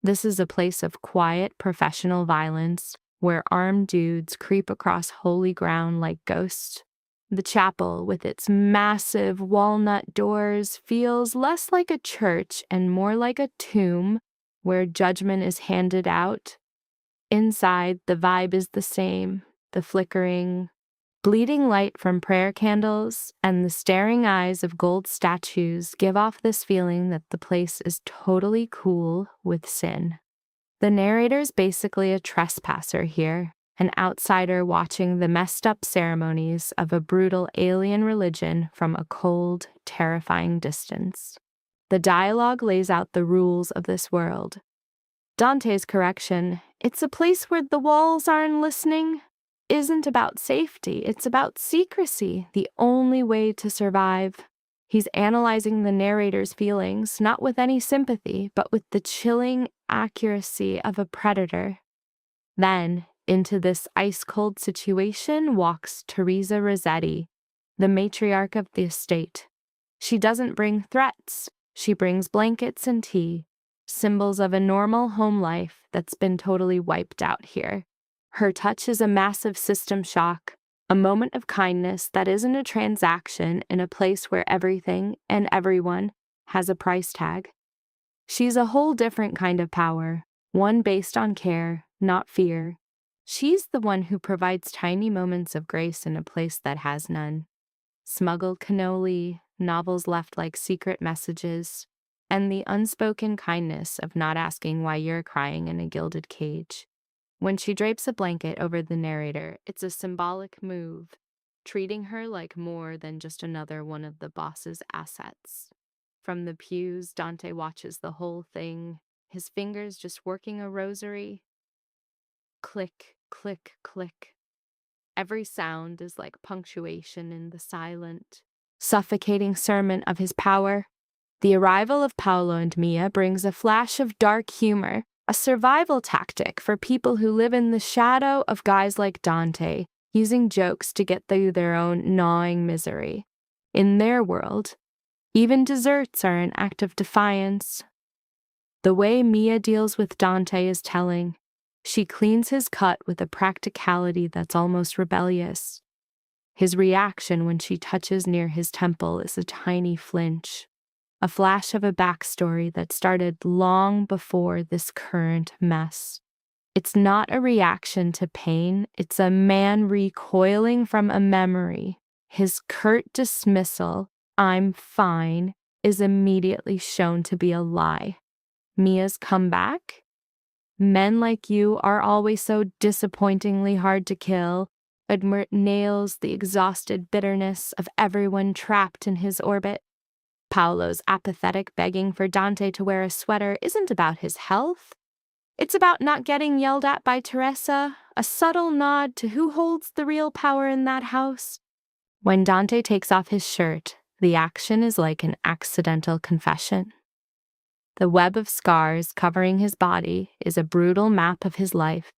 This is a place of quiet, professional violence, where armed dudes creep across holy ground like ghosts. The chapel, with its massive walnut doors, feels less like a church and more like a tomb where judgment is handed out. Inside, the vibe is the same, the flickering, bleeding light from prayer candles and the staring eyes of gold statues give off this feeling that the place is totally cool with sin. The narrator's basically a trespasser here, an outsider watching the messed up ceremonies of a brutal alien religion from a cold, terrifying distance. The dialogue lays out the rules of this world. Dante's correction, "It's a place where the walls aren't listening," isn't about safety, it's about secrecy, the only way to survive. He's analyzing the narrator's feelings, not with any sympathy, but with the chilling accuracy of a predator. Then, into this ice-cold situation walks Teresa Rossetti, the matriarch of the estate. She doesn't bring threats, she brings blankets and tea, symbols of a normal home life that's been totally wiped out here. Her touch is a massive system shock, a moment of kindness that isn't a transaction in a place where everything and everyone has a price tag. She's a whole different kind of power, one based on care, not fear. She's the one who provides tiny moments of grace in a place that has none. Smuggled cannoli, novels left like secret messages, and the unspoken kindness of not asking why you're crying in a gilded cage. When she drapes a blanket over the narrator, it's a symbolic move, treating her like more than just another one of the boss's assets. From the pews, Dante watches the whole thing, his fingers just working a rosary. Click, click, click. Every sound is like punctuation in the silent, suffocating sermon of his power. The arrival of Paolo and Mia brings a flash of dark humor, a survival tactic for people who live in the shadow of guys like Dante, using jokes to get through their own gnawing misery. In their world, even desserts are an act of defiance. The way Mia deals with Dante is telling. She cleans his cut with a practicality that's almost rebellious. His reaction when she touches near his temple is a tiny flinch, a flash of a backstory that started long before this current mess. It's not a reaction to pain, it's a man recoiling from a memory. His curt dismissal, "I'm fine," is immediately shown to be a lie. Mia's comeback? "Men like you are always so disappointingly hard to kill," nails the exhausted bitterness of everyone trapped in his orbit. Paolo's apathetic begging for Dante to wear a sweater isn't about his health. It's about not getting yelled at by Teresa, a subtle nod to who holds the real power in that house. When Dante takes off his shirt, the action is like an accidental confession. The web of scars covering his body is a brutal map of his life,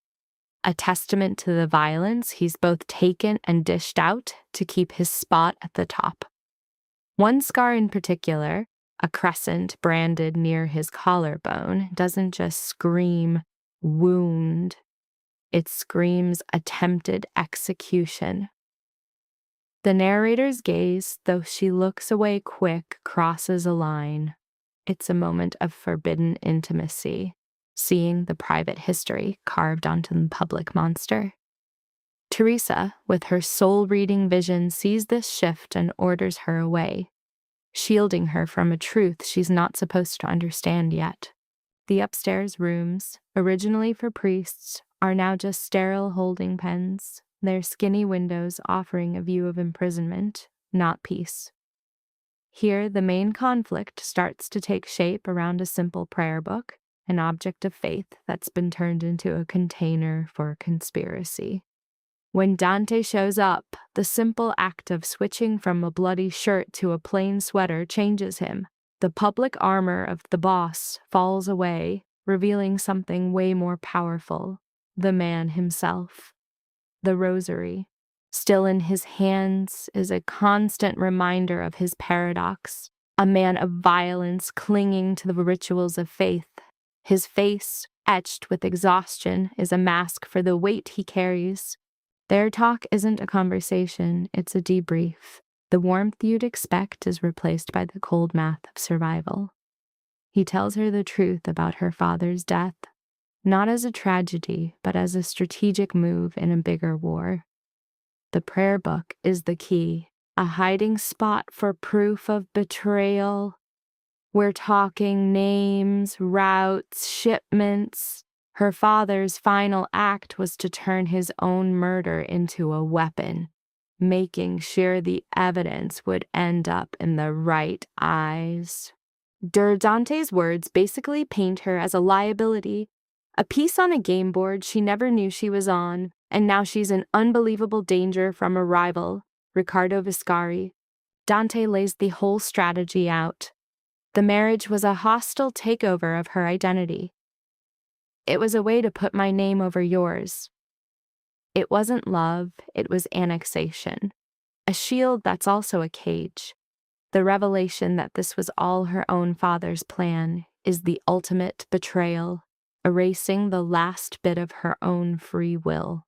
a testament to the violence he's both taken and dished out to keep his spot at the top. One scar in particular, a crescent branded near his collarbone, doesn't just scream wound. It screams attempted execution. The narrator's gaze, though she looks away quick, crosses a line. It's a moment of forbidden intimacy, seeing the private history carved onto the public monster. Teresa, with her soul-reading vision, sees this shift and orders her away, shielding her from a truth she's not supposed to understand yet. The upstairs rooms, originally for priests, are now just sterile holding pens, their skinny windows offering a view of imprisonment, not peace. Here, the main conflict starts to take shape around a simple prayer book, an object of faith that's been turned into a container for conspiracy. When Dante shows up, the simple act of switching from a bloody shirt to a plain sweater changes him. The public armor of the boss falls away, revealing something way more powerful, the man himself. The rosary, still in his hands, is a constant reminder of his paradox, a man of violence clinging to the rituals of faith. His face, etched with exhaustion, is a mask for the weight he carries. Their talk isn't a conversation, it's a debrief. The warmth you'd expect is replaced by the cold math of survival. He tells her the truth about her father's death, not as a tragedy, but as a strategic move in a bigger war. The prayer book is the key, a hiding spot for proof of betrayal. We're talking names, routes, shipments. Her father's final act was to turn his own murder into a weapon, making sure the evidence would end up in the right eyes. Dante's words basically paint her as a liability, a piece on a game board she never knew she was on, and now she's in unbelievable danger from a rival, Riccardo Viscari. Dante lays the whole strategy out. The marriage was a hostile takeover of her identity. It was a way to put my name over yours. It wasn't love, it was annexation. A shield that's also a cage. The revelation that this was all her own father's plan is the ultimate betrayal, erasing the last bit of her own free will.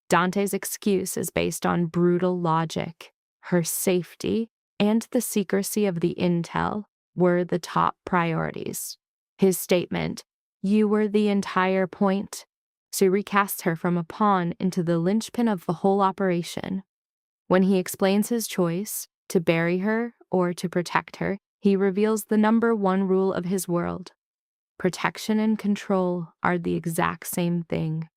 Dante's excuse is based on brutal logic. Her safety and the secrecy of the intel were the top priorities. His statement, "You were the entire point," so recasts her from a pawn into the linchpin of the whole operation. When he explains his choice, to bury her or to protect her, he reveals the number one rule of his world. Protection and control are the exact same thing.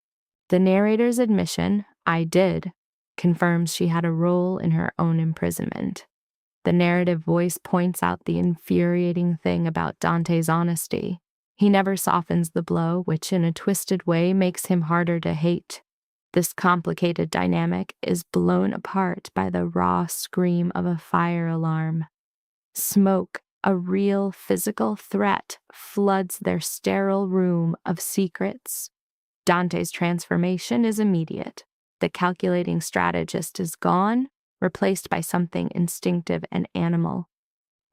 The narrator's admission, "I did," confirms she had a role in her own imprisonment. The narrative voice points out the infuriating thing about Dante's honesty. He never softens the blow, which in a twisted way makes him harder to hate. This complicated dynamic is blown apart by the raw scream of a fire alarm. Smoke, a real physical threat, floods their sterile room of secrets. Dante's transformation is immediate. The calculating strategist is gone, replaced by something instinctive and animal.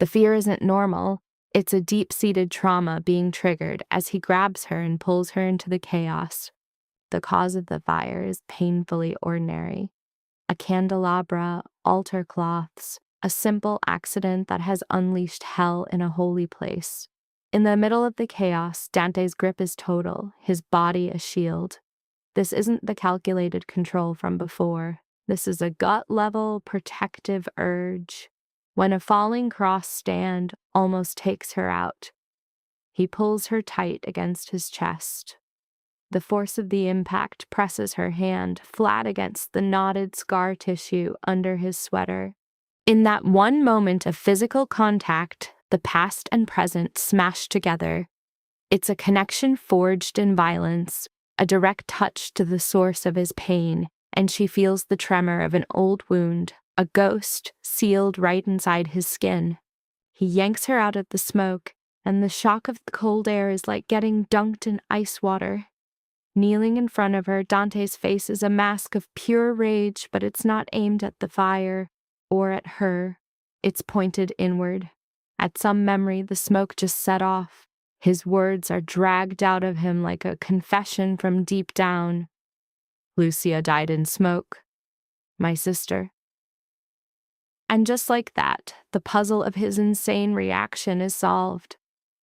The fear isn't normal, it's a deep-seated trauma being triggered as he grabs her and pulls her into the chaos. The cause of the fire is painfully ordinary. A candelabra, altar cloths, a simple accident that has unleashed hell in a holy place. In the middle of the chaos, Dante's grip is total, his body a shield. This isn't the calculated control from before. This is a gut-level, protective urge. When a falling cross stand almost takes her out, he pulls her tight against his chest. The force of the impact presses her hand flat against the knotted scar tissue under his sweater. In that one moment of physical contact, the past and present smash together. It's a connection forged in violence, a direct touch to the source of his pain, and she feels the tremor of an old wound, a ghost sealed right inside his skin. He yanks her out of the smoke, and the shock of the cold air is like getting dunked in ice water. Kneeling in front of her, Dante's face is a mask of pure rage, but it's not aimed at the fire or at her. It's pointed inward. At some memory the smoke just set off. His words are dragged out of him like a confession from deep down. Lucia died in smoke. My sister. And just like that, the puzzle of his insane reaction is solved.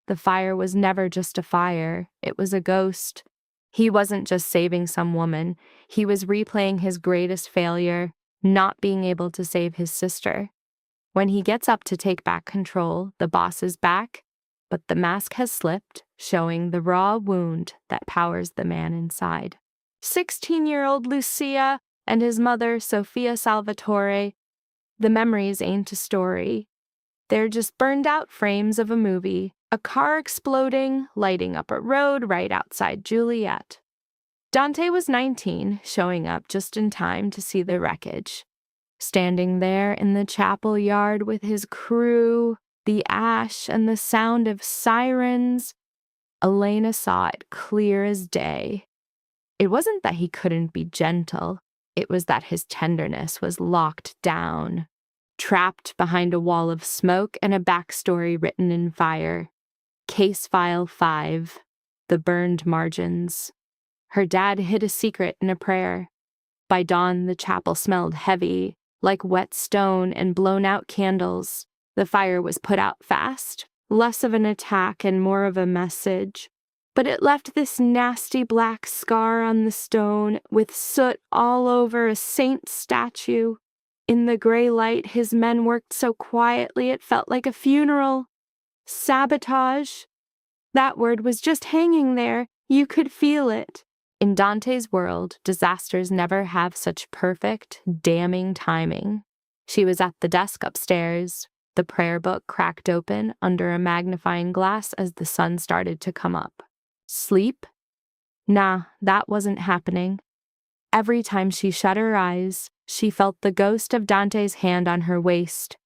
The fire was never just a fire, it was a ghost. He wasn't just saving some woman, he was replaying his greatest failure, not being able to save his sister. When he gets up to take back control, the boss is back, but the mask has slipped, showing the raw wound that powers the man inside. 16-year-old Lucia and his mother, Sofia Salvatore. The memories ain't a story. They're just burned-out frames of a movie, a car exploding, lighting up a road right outside Juliet. Dante was 19, showing up just in time to see the wreckage. Standing there in the chapel yard with his crew, the ash and the sound of sirens, Elena saw it clear as day. It wasn't that he couldn't be gentle, it was that his tenderness was locked down, trapped behind a wall of smoke and a backstory written in fire. Case File 5, The Burned Margins. Her dad hid a secret in a prayer. By dawn, the chapel smelled heavy, like wet stone and blown-out candles. The fire was put out fast, less of an attack and more of a message. But it left this nasty black scar on the stone, with soot all over a saint statue. In the gray light, his men worked so quietly it felt like a funeral. Sabotage. That word was just hanging there. You could feel it. In Dante's world, disasters never have such perfect, damning timing. She was at the desk upstairs, the prayer book cracked open under a magnifying glass as the sun started to come up. Sleep? Nah, that wasn't happening. Every time she shut her eyes, she felt the ghost of Dante's hand on her waist,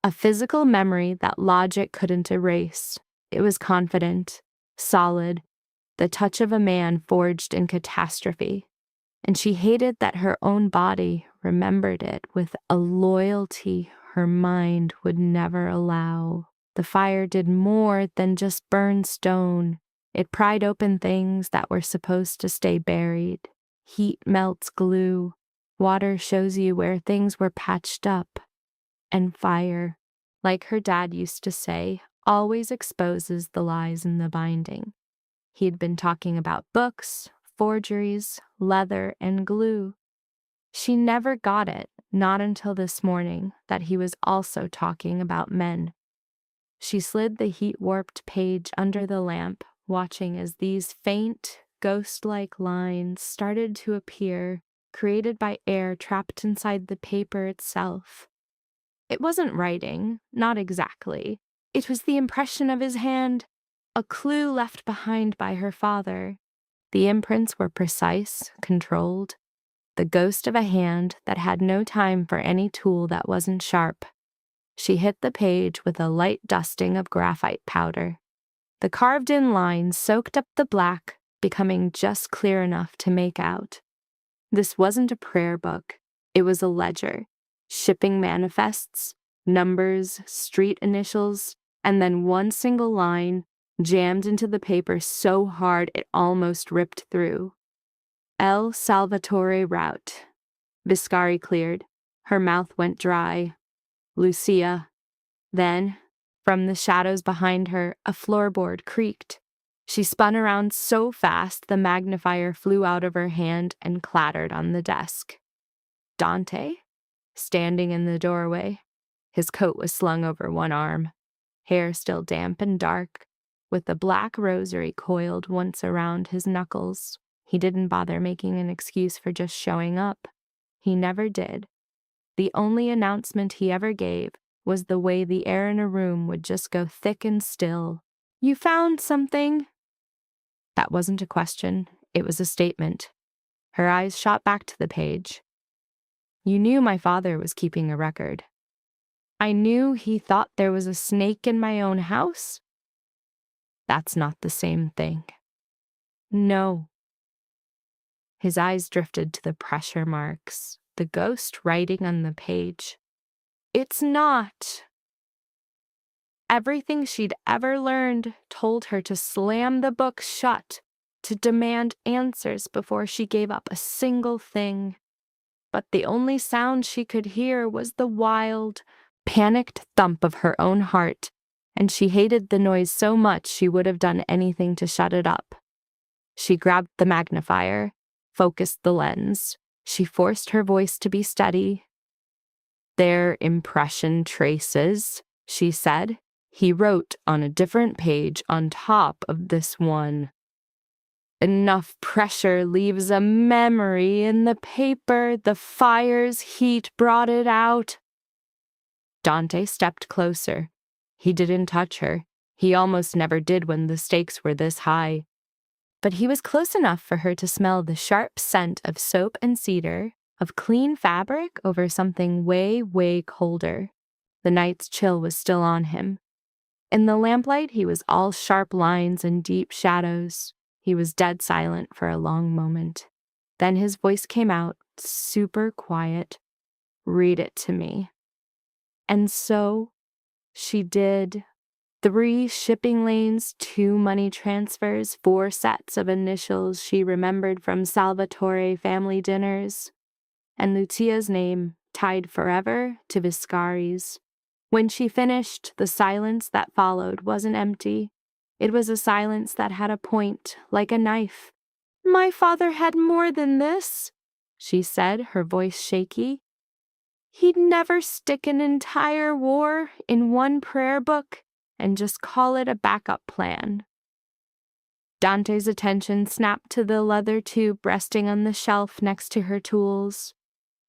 a physical memory that logic couldn't erase. It was confident, solid, the touch of a man forged in catastrophe. And she hated that her own body remembered it with a loyalty her mind would never allow. The fire did more than just burn stone. It pried open things that were supposed to stay buried. Heat melts glue. Water shows you where things were patched up. And fire, like her dad used to say, always exposes the lies in the binding. He'd been talking about books, forgeries, leather, and glue. She never got it, not until this morning, that he was also talking about men. She slid the heat-warped page under the lamp, watching as these faint, ghost-like lines started to appear, created by air trapped inside the paper itself. It wasn't writing, not exactly. It was the impression of his hand, a clue left behind by her father. The imprints were precise, controlled, the ghost of a hand that had no time for any tool that wasn't sharp. She hit the page with a light dusting of graphite powder. The carved-in lines soaked up the black, becoming just clear enough to make out. This wasn't a prayer book. It was a ledger. Shipping manifests, numbers, street initials, and then one single line jammed into the paper so hard it almost ripped through. El Salvatore Route. Viscari cleared. Her mouth went dry. Lucia. Then, from the shadows behind her, a floorboard creaked. She spun around so fast the magnifier flew out of her hand and clattered on the desk. Dante? Standing in the doorway. His coat was slung over one arm, hair still damp and dark, with the black rosary coiled once around his knuckles. He didn't bother making an excuse for just showing up. He never did. The only announcement he ever gave was the way the air in a room would just go thick and still. "You found something?" That wasn't a question. It was a statement. Her eyes shot back to the page. "You knew my father was keeping a record." "I knew he thought there was a snake in my own house?" "That's not the same thing." "No." His eyes drifted to the pressure marks, the ghost writing on the page. "It's not." Everything she'd ever learned told her to slam the book shut, to demand answers before she gave up a single thing. But the only sound she could hear was the wild, panicked thump of her own heart, and she hated the noise so much she would have done anything to shut it up. She grabbed the magnifier, focused the lens. She forced her voice to be steady. "They're impression traces," she said. "He wrote on a different page on top of this one. Enough pressure leaves a memory in the paper. The fire's heat brought it out." Dante stepped closer. He didn't touch her. He almost never did when the stakes were this high. But he was close enough for her to smell the sharp scent of soap and cedar, of clean fabric over something way, way colder. The night's chill was still on him. In the lamplight, he was all sharp lines and deep shadows. He was dead silent for a long moment. Then his voice came out, super quiet. "Read it to me." And so she did. 3 shipping lanes, 2 money transfers, 4 sets of initials she remembered from Salvatore family dinners. and Lucia's name tied forever to Viscari's. When she finished, the silence that followed wasn't empty. It was a silence that had a point, like a knife. "My father had more than this," she said, her voice shaky. "He'd never stick an entire war in one prayer book and just call it a backup plan." Dante's attention snapped to the leather tube resting on the shelf next to her tools.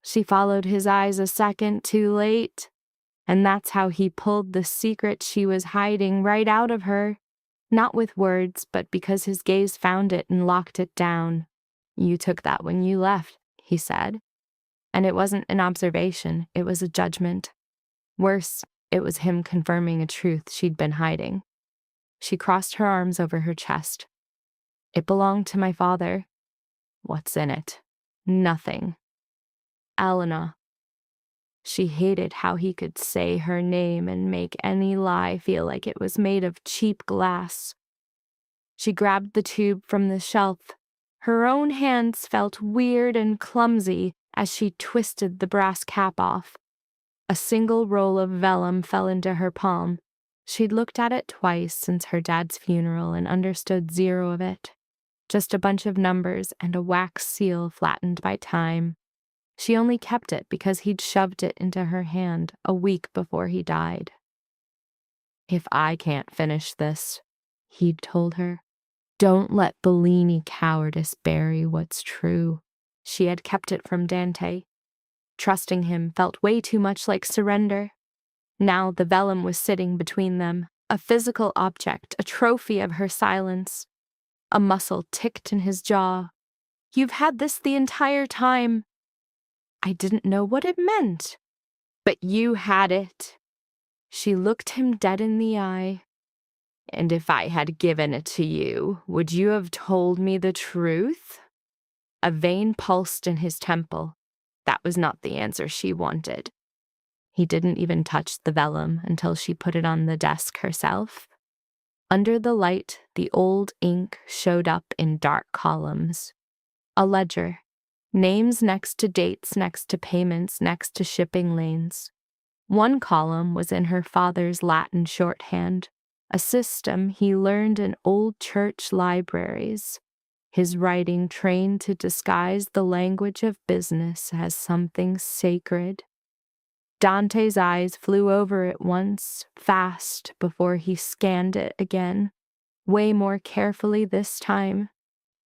She followed his eyes a second too late, and that's how he pulled the secret she was hiding right out of her. Not with words, but because his gaze found it and locked it down. "You took that when you left," he said. And it wasn't an observation, it was a judgment. Worse, it was him confirming a truth she'd been hiding. She crossed her arms over her chest. "It belonged to my father." "What's in it?" "Nothing." "Elena." She hated how he could say her name and make any lie feel like it was made of cheap glass. She grabbed the tube from the shelf. Her own hands felt weird and clumsy as she twisted the brass cap off. A single roll of vellum fell into her palm. She'd looked at it twice since her dad's funeral and understood zero of it. Just a bunch of numbers and a wax seal flattened by time. She only kept it because he'd shoved it into her hand a week before he died. "If I can't finish this," he'd told her, "don't let Bellini cowardice bury what's true." She had kept it from Dante. Trusting him felt way too much like surrender. Now the vellum was sitting between them, a physical object, a trophy of her silence. A muscle ticked in his jaw. "You've had this the entire time." "I didn't know what it meant." "But you had it." She looked him dead in the eye. "And if I had given it to you, would you have told me the truth?" A vein pulsed in his temple. That was not the answer she wanted. He didn't even touch the vellum until she put it on the desk herself. Under the light, the old ink showed up in dark columns. A ledger. Names next to dates, next to payments, next to shipping lanes. One column was in her father's Latin shorthand, a system he learned in old church libraries. His writing trained to disguise the language of business as something sacred. Dante's eyes flew over it once, fast, before he scanned it again, way more carefully this time.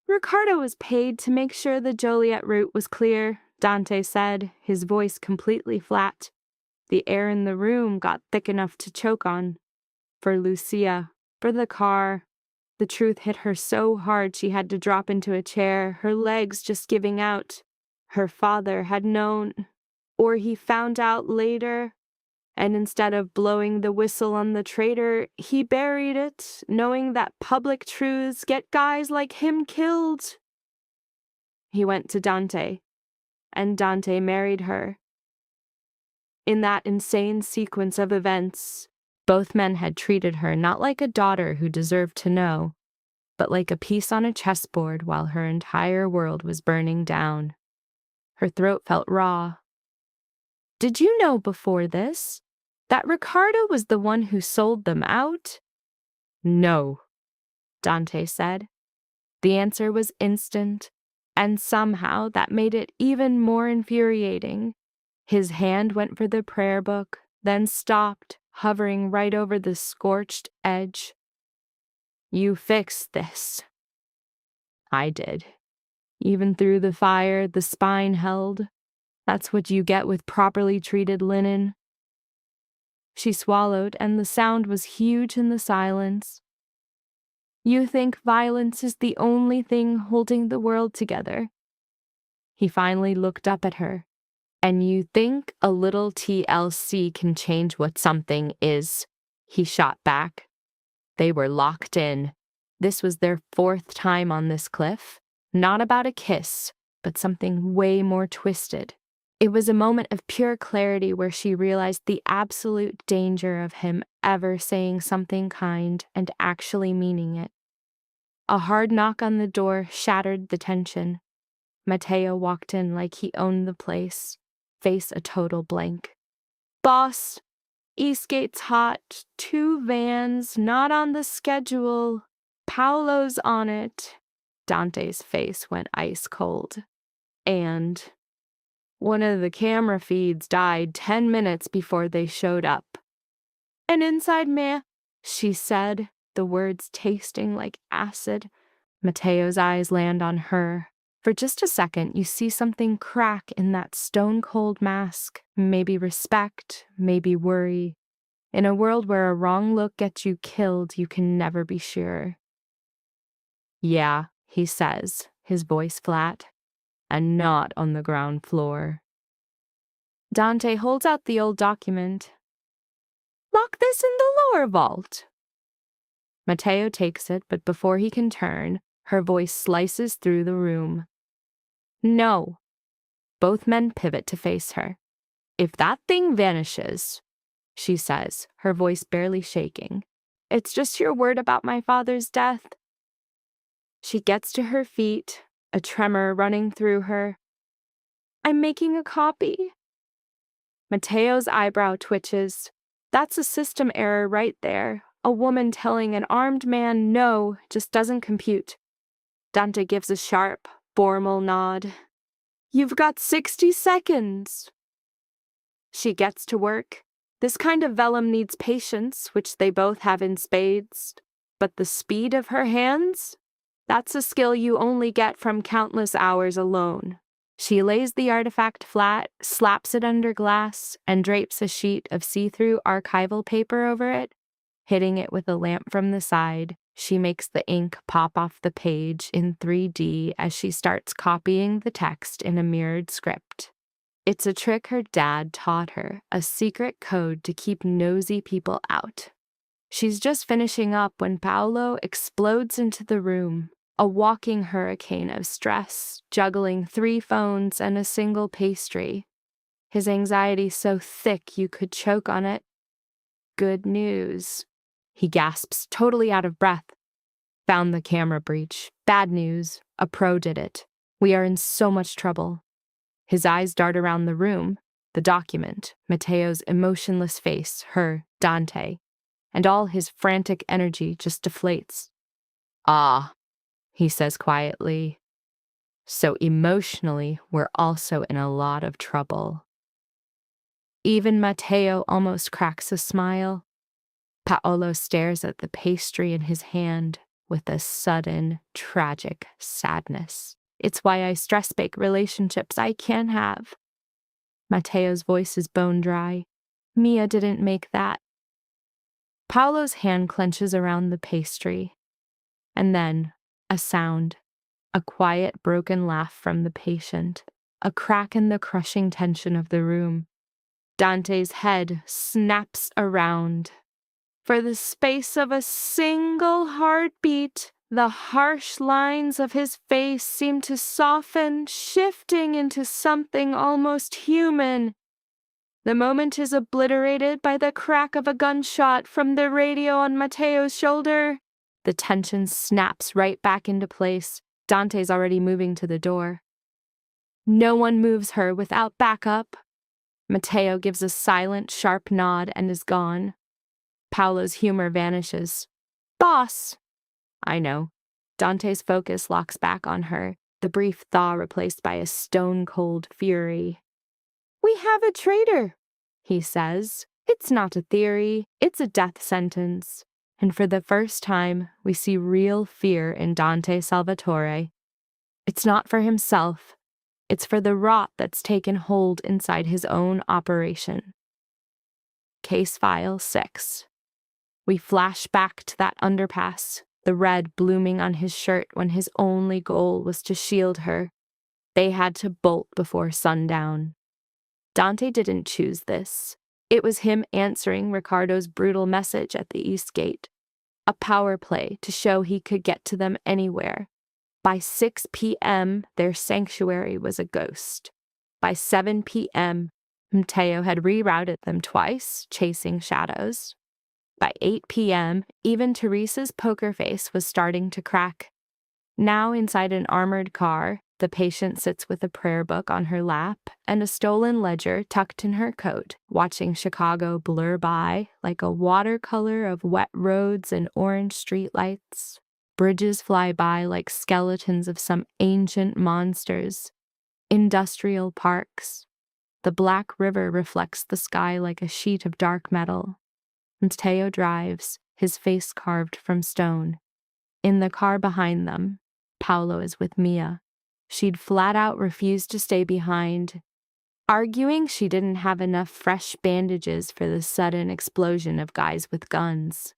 "Ricardo was paid to make sure the Joliet route was clear," Dante said, his voice completely flat. The air in the room got thick enough to choke on. For Lucia, for the car. The truth hit her so hard she had to drop into a chair, her legs just giving out. Her father had known, or he found out later, and instead of blowing the whistle on the traitor, he buried it, knowing that public truths get guys like him killed. He went to Dante, and Dante married her. In that insane sequence of events, both men had treated her not like a daughter who deserved to know, but like a piece on a chessboard while her entire world was burning down. Her throat felt raw. "Did you know before this that Ricardo was the one who sold them out?" "No," Dante said. The answer was instant, and somehow that made it even more infuriating. His hand went for the prayer book, then stopped, hovering right over the scorched edge. "You fixed this." "I did. Even through the fire, the spine held. That's what you get with properly treated linen." She swallowed, and the sound was huge in the silence. "You think violence is the only thing holding the world together?" He finally looked up at her. "And you think a little TLC can change what something is?" he shot back. They were locked in. This was their 4th time on this cliff. Not about a kiss, but something way more twisted. It was a moment of pure clarity where she realized the absolute danger of him ever saying something kind and actually meaning it. A hard knock on the door shattered the tension. Mateo walked in like he owned the place, face a total blank. "Boss, Eastgate's hot. 2 vans, not on the schedule. Paolo's on it." Dante's face went ice cold. "And one of the camera feeds died 10 minutes before they showed up." "And inside me," she said, the words tasting like acid. Mateo's eyes land on her. For just a second, you see something crack in that stone-cold mask. Maybe respect, maybe worry. In a world where a wrong look gets you killed, you can never be sure. "Yeah," he says, his voice flat, "and not on the ground floor." Dante holds out the old document. "Lock this in the lower vault." Mateo takes it, but before he can turn, her voice slices through the room. "No." Both men pivot to face her. "If that thing vanishes," she says, her voice barely shaking, "it's just your word about my father's death." She gets to her feet, a tremor running through her. "I'm making a copy." Mateo's eyebrow twitches. That's a system error right there. A woman telling an armed man no just doesn't compute. Dante gives a sharp, formal nod. "You've got 60 seconds. She gets to work. This kind of vellum needs patience, which they both have in spades. But the speed of her hands? That's a skill you only get from countless hours alone. She lays the artifact flat, slaps it under glass, and drapes a sheet of see-through archival paper over it. Hitting it with a lamp from the side, she makes the ink pop off the page in 3D as she starts copying the text in a mirrored script. It's a trick her dad taught her, a secret code to keep nosy people out. She's just finishing up when Paolo explodes into the room, a walking hurricane of stress, juggling 3 phones and a single pastry. His anxiety so thick you could choke on it. "Good news," he gasps, totally out of breath. "Found the camera breach. Bad news. A pro did it. We are in so much trouble." His eyes dart around the room, the document, Mateo's emotionless face, her, Dante, and all his frantic energy just deflates. "Ah," he says quietly. "So emotionally, we're also in a lot of trouble." Even Mateo almost cracks a smile. Paolo stares at the pastry in his hand with a sudden, tragic sadness. "It's why I stress bake relationships I can have." Mateo's voice is bone dry. "Mia didn't make that." Paolo's hand clenches around the pastry. And then, a sound. A quiet, broken laugh from the patient. A crack in the crushing tension of the room. Dante's head snaps around. For the space of a single heartbeat, the harsh lines of his face seem to soften, shifting into something almost human. The moment is obliterated by the crack of a gunshot from the radio on Mateo's shoulder. The tension snaps right back into place. Dante's already moving to the door. No one moves her without backup. Mateo gives a silent, sharp nod and is gone. Paolo's humor vanishes. "Boss!" "I know." Dante's focus locks back on her, the brief thaw replaced by a stone-cold fury. "We have a traitor," he says. "It's not a theory, it's a death sentence." And for the first time, we see real fear in Dante Salvatore. It's not for himself. It's for the rot that's taken hold inside his own operation. Case File 6. We flash back to that underpass, the red blooming on his shirt when his only goal was to shield her. They had to bolt before sundown. Dante didn't choose this. It was him answering Ricardo's brutal message at the East Gate. A power play to show he could get to them anywhere. By 6 p.m., their sanctuary was a ghost. By 7 p.m., Mateo had rerouted them twice, chasing shadows. By 8 p.m., even Teresa's poker face was starting to crack. Now inside an armored car, The patient sits with a prayer book on her lap and a stolen ledger tucked in her coat, watching Chicago blur by like a watercolor of wet roads and orange streetlights. Bridges fly by like skeletons of some ancient monsters. Industrial parks. The Black River reflects the sky like a sheet of dark metal. Mateo drives, his face carved from stone. In the car behind them, Paolo is with Mia. She'd flat out refused to stay behind, arguing she didn't have enough fresh bandages for the sudden explosion of guys with guns.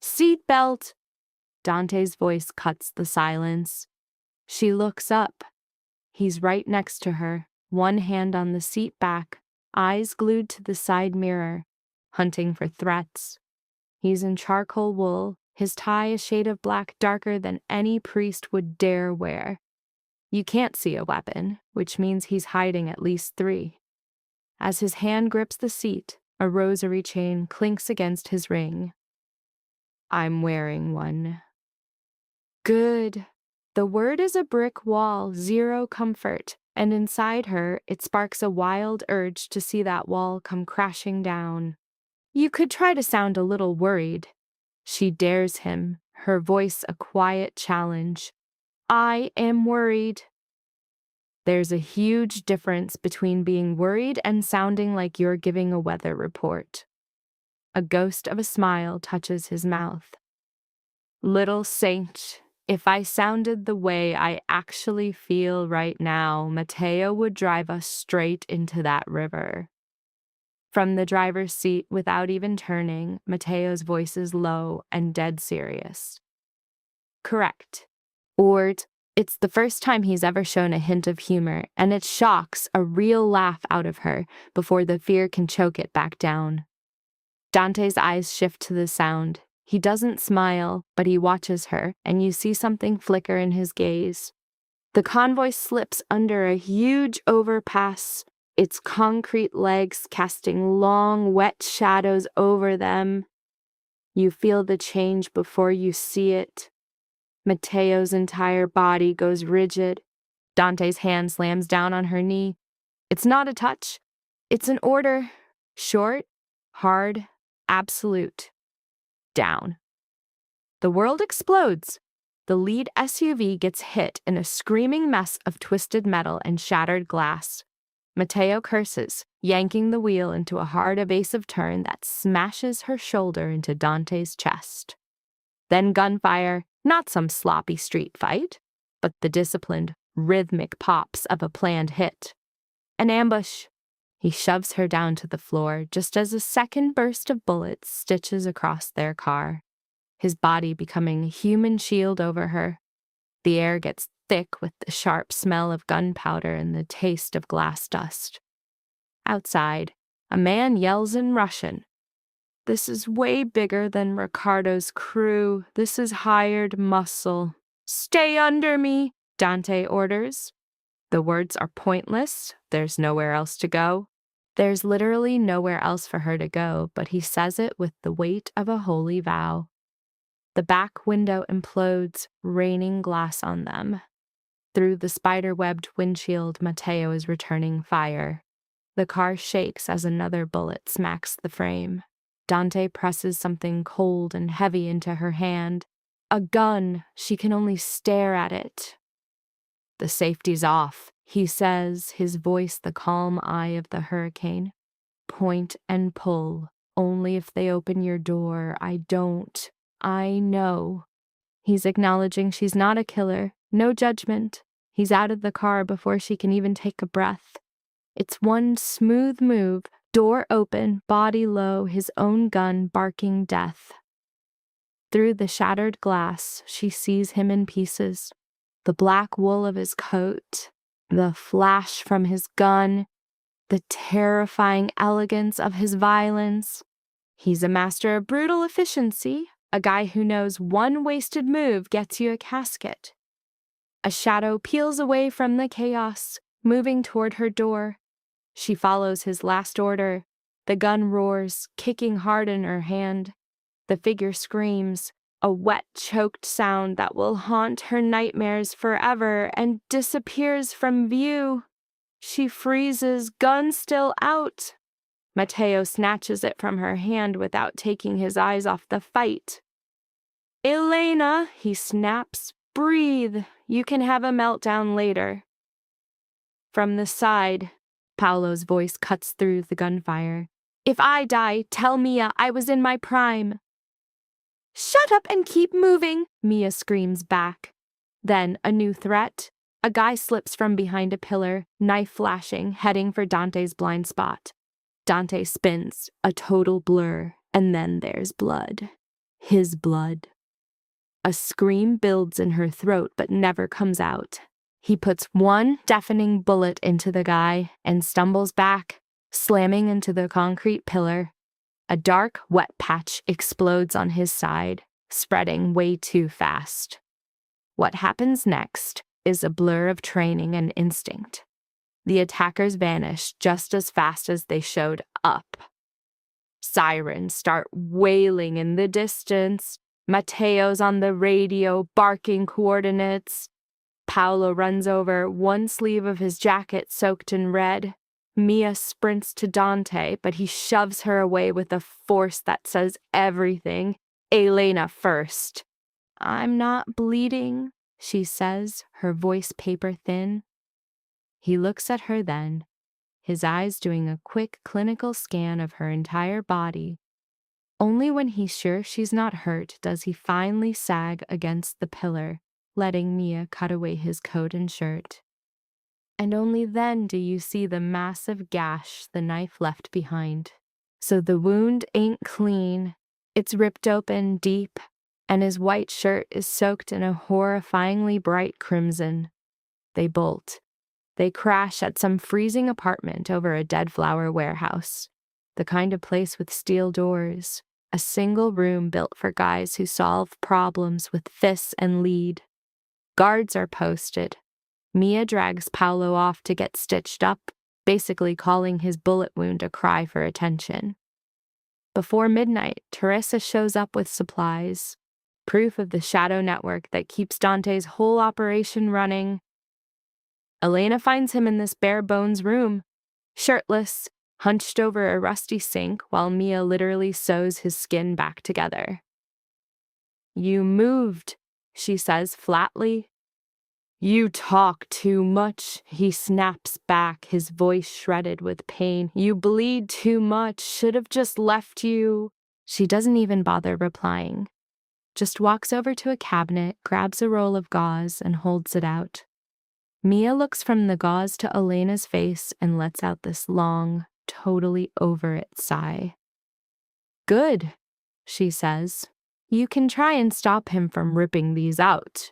"Seatbelt!" Dante's voice cuts the silence. She looks up. He's right next to her, one hand on the seat back, eyes glued to the side mirror, hunting for threats. He's in charcoal wool, his tie a shade of black darker than any priest would dare wear. You can't see a weapon, which means he's hiding at least 3. As his hand grips the seat, a rosary chain clinks against his ring. "I'm wearing one." Good. The word is a brick wall, zero comfort, and inside her, it sparks a wild urge to see that wall come crashing down. You could try to sound a little worried. She dares him, her voice a quiet challenge. "I am worried." There's a huge difference between being worried and sounding like you're giving a weather report. A ghost of a smile touches his mouth. "Little saint, if I sounded the way I actually feel right now, Mateo would drive us straight into that river." From the driver's seat, without even turning, Mateo's voice is low and dead serious. "Correct." Or it's the first time he's ever shown a hint of humor, and it shocks a real laugh out of her before the fear can choke it back down. Dante's eyes shift to the sound. He doesn't smile, but he watches her, and you see something flicker in his gaze. The convoy slips under a huge overpass, its concrete legs casting long, wet shadows over them. You feel the change before you see it. Mateo's entire body goes rigid. Dante's hand slams down on her knee. It's not a touch. It's an order. Short, hard, absolute. Down. The world explodes. The lead SUV gets hit in a screaming mess of twisted metal and shattered glass. Mateo curses, yanking the wheel into a hard evasive turn that smashes her shoulder into Dante's chest. Then gunfire, not some sloppy street fight, but the disciplined, rhythmic pops of a planned hit. An ambush. He shoves her down to the floor just as a second burst of bullets stitches across their car, his body becoming a human shield over her. The air gets thick with the sharp smell of gunpowder and the taste of glass dust. Outside, a man yells in Russian. "This is way bigger than Ricardo's crew. This is hired muscle." "Stay under me," Dante orders. The words are pointless. There's nowhere else to go. There's literally nowhere else for her to go, but he says it with the weight of a holy vow. The back window implodes, raining glass on them. Through the spider-webbed windshield, Mateo is returning fire. The car shakes as another bullet smacks the frame. Dante presses something cold and heavy into her hand. A gun. She can only stare at it. "The safety's off," he says, his voice the calm eye of the hurricane. "Point and pull. Only if they open your door. I don't. I know." He's acknowledging she's not a killer. No judgment. He's out of the car before she can even take a breath. It's one smooth move, door open, body low, his own gun barking death. Through the shattered glass, she sees him in pieces. The black wool of his coat, the flash from his gun, the terrifying elegance of his violence. He's a master of brutal efficiency, a guy who knows one wasted move gets you a casket. A shadow peels away from the chaos, moving toward her door. She follows his last order. The gun roars, kicking hard in her hand. The figure screams. A wet, choked sound that will haunt her nightmares forever and disappears from view. She freezes, gun still out. Mateo snatches it from her hand without taking his eyes off the fight. Elena, he snaps, breathe. You can have a meltdown later. From the side, Paolo's voice cuts through the gunfire. If I die, tell Mia I was in my prime. Shut up and keep moving, Mia screams back. Then, a new threat. A guy slips from behind a pillar, knife flashing, heading for Dante's blind spot. Dante spins, a total blur, and then there's blood. His blood. A scream builds in her throat but never comes out. He puts one deafening bullet into the guy and stumbles back, slamming into the concrete pillar. A dark, wet patch explodes on his side, spreading way too fast. What happens next is a blur of training and instinct. The attackers vanish just as fast as they showed up. Sirens start wailing in the distance. Mateo's on the radio, barking coordinates. Paolo runs over, one sleeve of his jacket soaked in red. Mia sprints to Dante, but he shoves her away with a force that says everything. Elena first. I'm not bleeding, she says, her voice paper thin. He looks at her then, his eyes doing a quick clinical scan of her entire body. Only when he's sure she's not hurt does he finally sag against the pillar, letting Mia cut away his coat and shirt. And only then do you see the massive gash the knife left behind. So the wound ain't clean. It's ripped open deep, and his white shirt is soaked in a horrifyingly bright crimson. They bolt. They crash at some freezing apartment over a dead flower warehouse, the kind of place with steel doors, a single room built for guys who solve problems with fists and lead. Guards are posted. Mia drags Paolo off to get stitched up, basically calling his bullet wound a cry for attention. Before midnight, Teresa shows up with supplies, proof of the shadow network that keeps Dante's whole operation running. Elena finds him in this bare-bones room, shirtless, hunched over a rusty sink while Mia literally sews his skin back together. You moved, she says flatly. You talk too much, he snaps back, his voice shredded with pain. You bleed too much, should have just left you. She doesn't even bother replying, just walks over to a cabinet, grabs a roll of gauze, and holds it out. Mia looks from the gauze to Elena's face and lets out this long, totally over it sigh. Good, she says. You can try and stop him from ripping these out.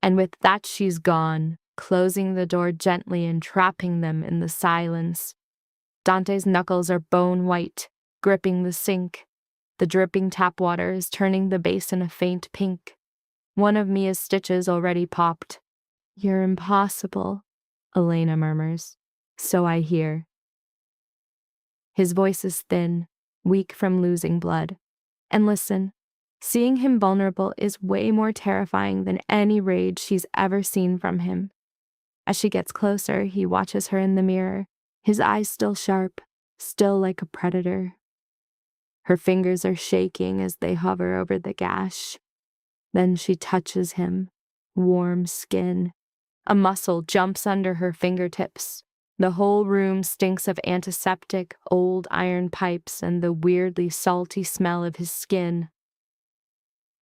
And with that she's gone, closing the door gently and trapping them in the silence. Dante's knuckles are bone white, gripping the sink. The dripping tap water is turning the basin a faint pink. One of Mia's stitches already popped. You're impossible, Elena murmurs. So I hear. His voice is thin, weak from losing blood. And listen, seeing him vulnerable is way more terrifying than any rage she's ever seen from him. As she gets closer, he watches her in the mirror, his eyes still sharp, still like a predator. Her fingers are shaking as they hover over the gash. Then she touches him, warm skin. A muscle jumps under her fingertips. The whole room stinks of antiseptic, old iron pipes, and the weirdly salty smell of his skin.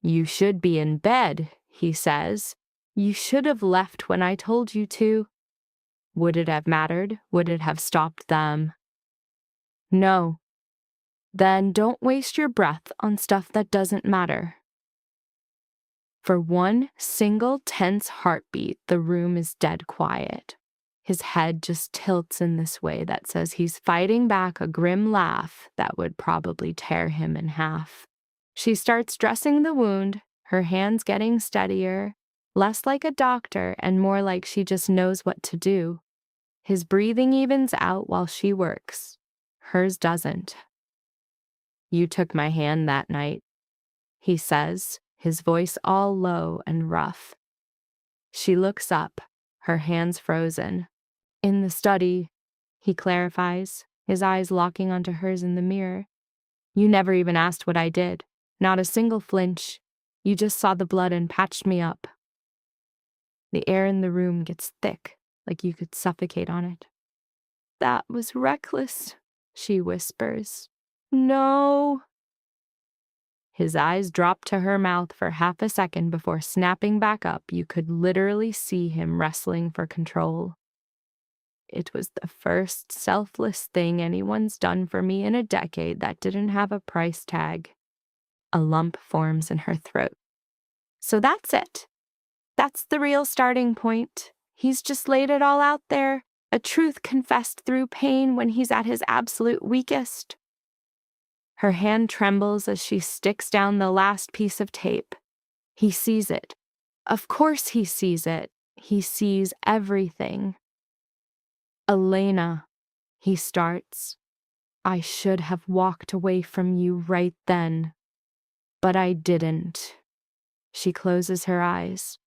You should be in bed, he says. You should have left when I told you to. Would it have mattered? Would it have stopped them? No. Then don't waste your breath on stuff that doesn't matter. For one single tense heartbeat, the room is dead quiet. His head just tilts in this way that says he's fighting back a grim laugh that would probably tear him in half. She starts dressing the wound, her hands getting steadier, less like a doctor and more like she just knows what to do. His breathing evens out while she works. Hers doesn't. You took my hand that night. he says, his voice all low and rough. She looks up, her hands frozen. In the study, he clarifies, his eyes locking onto hers in the mirror. You never even asked what I did. Not a single flinch. You just saw the blood and patched me up. The air in the room gets thick, like you could suffocate on it. That was reckless, she whispers. No. His eyes drop to her mouth for half a second before snapping back up. You could literally see him wrestling for control. It was the first selfless thing anyone's done for me in a decade that didn't have a price tag. A lump forms in her throat. So that's it. That's the real starting point. He's just laid it all out there. A truth confessed through pain when he's at his absolute weakest. Her hand trembles as she sticks down the last piece of tape. He sees it. Of course he sees it. He sees everything. Elena, he starts. I should have walked away from you right then. But I didn't. She closes her eyes.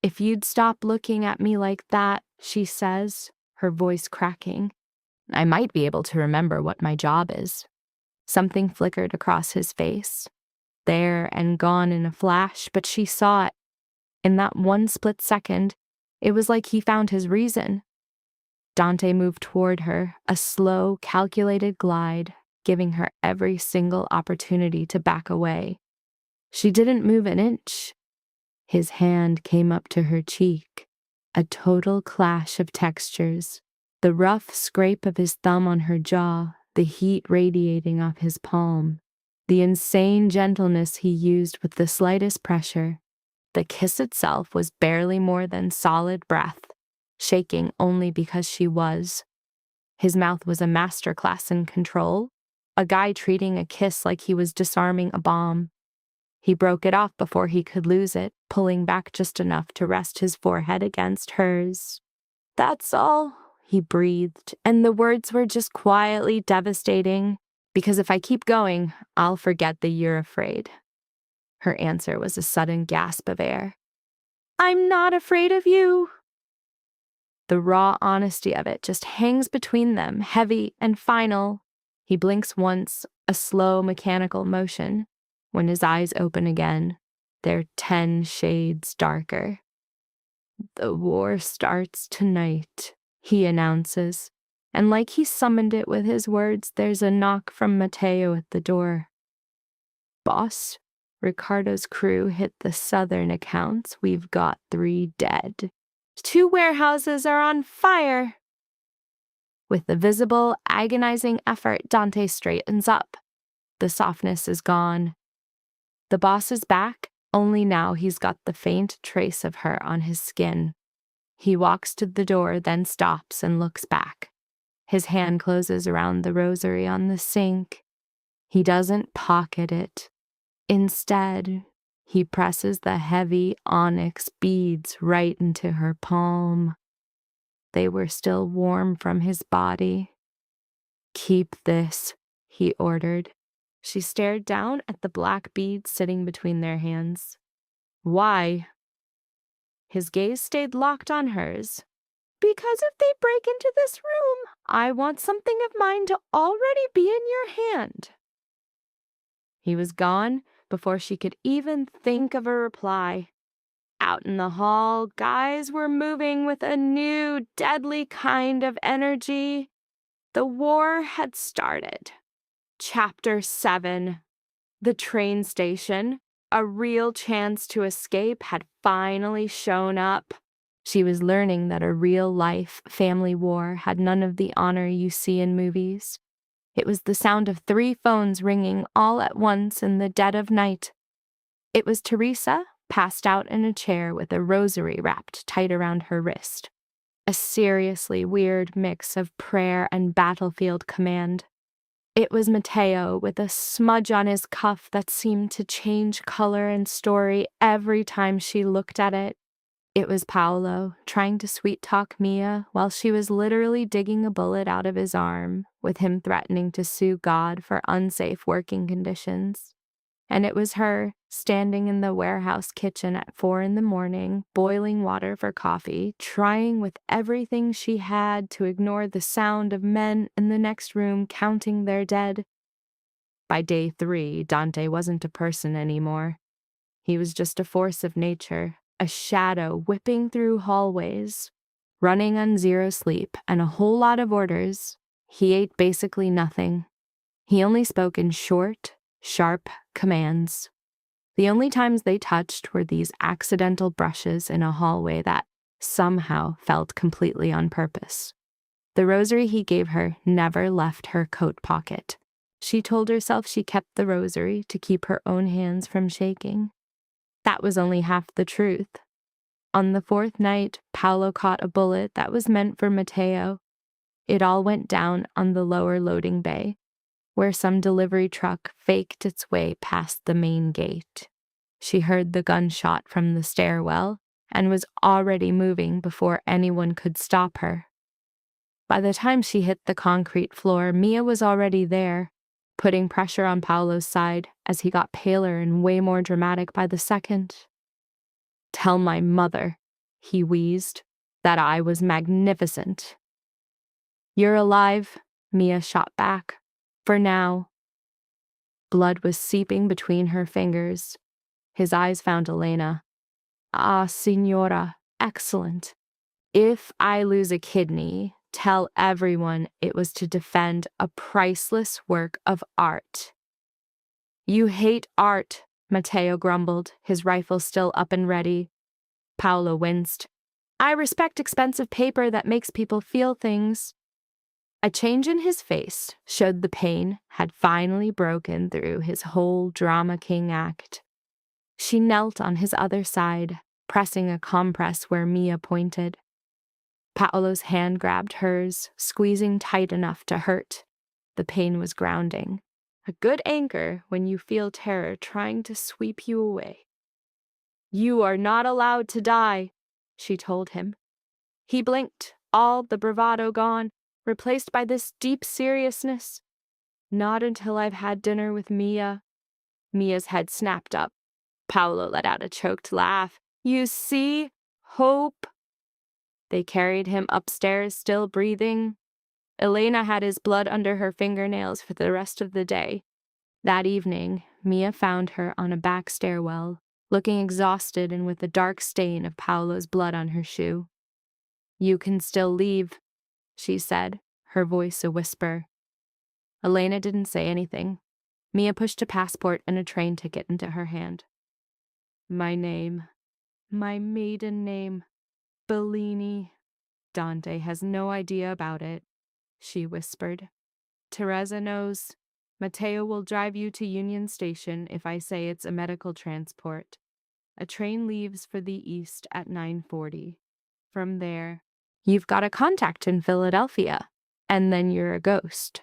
If you'd stop looking at me like that, she says, her voice cracking, I might be able to remember what my job is. Something flickered across his face. There and gone in a flash, but she saw it. In that one split second, it was like he found his reason. Dante moved toward her, a slow, calculated glide, giving her every single opportunity to back away. She didn't move an inch. His hand came up to her cheek, a total clash of textures. The rough scrape of his thumb on her jaw, the heat radiating off his palm, the insane gentleness he used with the slightest pressure. The kiss itself was barely more than solid breath, shaking only because she was. His mouth was a masterclass in control, a guy treating a kiss like he was disarming a bomb. He broke it off before he could lose it, pulling back just enough to rest his forehead against hers. That's all, he breathed, and the words were just quietly devastating, because if I keep going, I'll forget that you're afraid. Her answer was a sudden gasp of air. I'm not afraid of you. The raw honesty of it just hangs between them, heavy and final. He blinks once, a slow mechanical motion. When his eyes open again, they're 10 shades darker. The war starts tonight, he announces, and like he summoned it with his words, there's a knock from Matteo at the door. Boss, Ricardo's crew hit the southern accounts. We've got 3 dead. 2 warehouses are on fire. With a visible, agonizing effort, Dante straightens up. The softness is gone. The boss is back, only now he's got the faint trace of her on his skin. He walks to the door, then stops and looks back. His hand closes around the rosary on the sink. He doesn't pocket it. Instead, he presses the heavy onyx beads right into her palm. They were still warm from his body. Keep this, he ordered. She stared down at the black beads sitting between their hands. Why? His gaze stayed locked on hers. Because if they break into this room, I want something of mine to already be in your hand. He was gone before she could even think of a reply. Out in the hall, guys were moving with a new, deadly kind of energy. The war had started. Chapter 7. The train station, a real chance to escape, had finally shown up. She was learning that a real-life family war had none of the honor you see in movies. It was the sound of 3 phones ringing all at once in the dead of night. It was Teresa, passed out in a chair with a rosary wrapped tight around her wrist. A seriously weird mix of prayer and battlefield command. It was Matteo with a smudge on his cuff that seemed to change color and story every time she looked at it. It was Paolo, trying to sweet-talk Mia while she was literally digging a bullet out of his arm, with him threatening to sue God for unsafe working conditions. And it was her, standing in the warehouse kitchen at 4 in the morning, boiling water for coffee, trying with everything she had to ignore the sound of men in the next room counting their dead. By day 3, Dante wasn't a person anymore. He was just a force of nature, a shadow whipping through hallways. Running on 0 sleep and a whole lot of orders, he ate basically nothing. He only spoke in short, sharp commands. The only times they touched were these accidental brushes in a hallway that somehow felt completely on purpose. The rosary he gave her never left her coat pocket. She told herself she kept the rosary to keep her own hands from shaking. That was only half the truth. On the 4th night, Paolo caught a bullet that was meant for Matteo. It all went down on the lower loading bay, where some delivery truck faked its way past the main gate. She heard the gunshot from the stairwell and was already moving before anyone could stop her. By the time she hit the concrete floor, Mia was already there, putting pressure on Paolo's side as he got paler and way more dramatic by the second. "Tell my mother," he wheezed, "that I was magnificent." "You're alive," Mia shot back. "For now." Blood was seeping between her fingers. His eyes found Elena. "Ah, signora, excellent. If I lose a kidney, tell everyone it was to defend a priceless work of art." "You hate art," Matteo grumbled, his rifle still up and ready. Paolo winced. "I respect expensive paper that makes people feel things." A change in his face showed the pain had finally broken through his whole drama king act. She knelt on his other side, pressing a compress where Mia pointed. Paolo's hand grabbed hers, squeezing tight enough to hurt. The pain was grounding. A good anchor when you feel terror trying to sweep you away. "You are not allowed to die," she told him. He blinked, all the bravado gone, replaced by this deep seriousness. "Not until I've had dinner with Mia." Mia's head snapped up. Paolo let out a choked laugh. "You see? Hope." They carried him upstairs, still breathing. Elena had his blood under her fingernails for the rest of the day. That evening, Mia found her on a back stairwell, looking exhausted and with a dark stain of Paolo's blood on her shoe. "You can still leave," she said, her voice a whisper. Elena didn't say anything. Mia pushed a passport and a train ticket into her hand. "My name, my maiden name, Bellini. Dante has no idea about it," she whispered. "Teresa knows. Matteo will drive you to Union Station if I say it's a medical transport. A train leaves for the east at 9:40. From there, you've got a contact in Philadelphia, and then you're a ghost."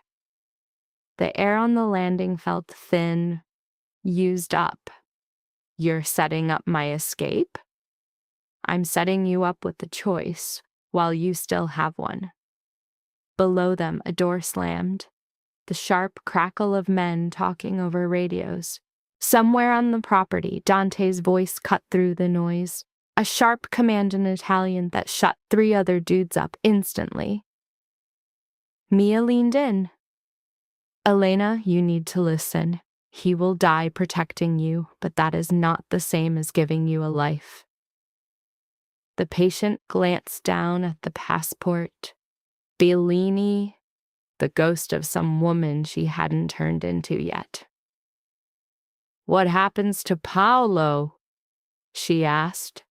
The air on the landing felt thin, used up. "You're setting up my escape?" "I'm setting you up with the choice, while you still have one." Below them, a door slammed. The sharp crackle of men talking over radios. Somewhere on the property, Dante's voice cut through the noise. A sharp command in Italian that shut 3 other dudes up instantly. Mia leaned in. "Elena, you need to listen. He will die protecting you, but that is not the same as giving you a life." The patient glanced down at the passport. Bellini, the ghost of some woman she hadn't turned into yet. "What happens to Paolo?" she asked.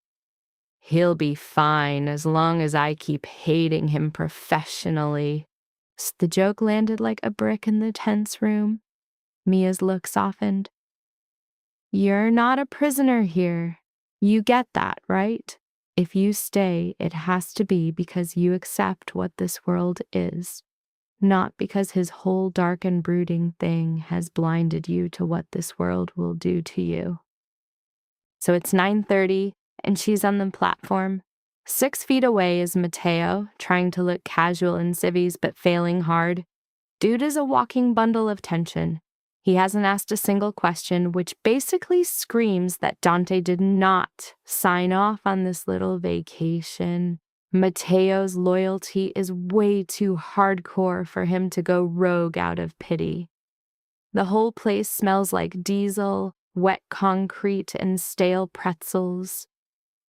"He'll be fine as long as I keep hating him professionally." The joke landed like a brick in the tense room. Mia's look softened. "You're not a prisoner here. You get that, right? If you stay, it has to be because you accept what this world is, not because his whole dark and brooding thing has blinded you to what this world will do to you." So it's 9:30, and she's on the platform. 6 feet away is Matteo, trying to look casual in civvies but failing hard. Dude is a walking bundle of tension. He hasn't asked a single question, which basically screams that Dante did not sign off on this little vacation. Matteo's loyalty is way too hardcore for him to go rogue out of pity. The whole place smells like diesel, wet concrete, and stale pretzels.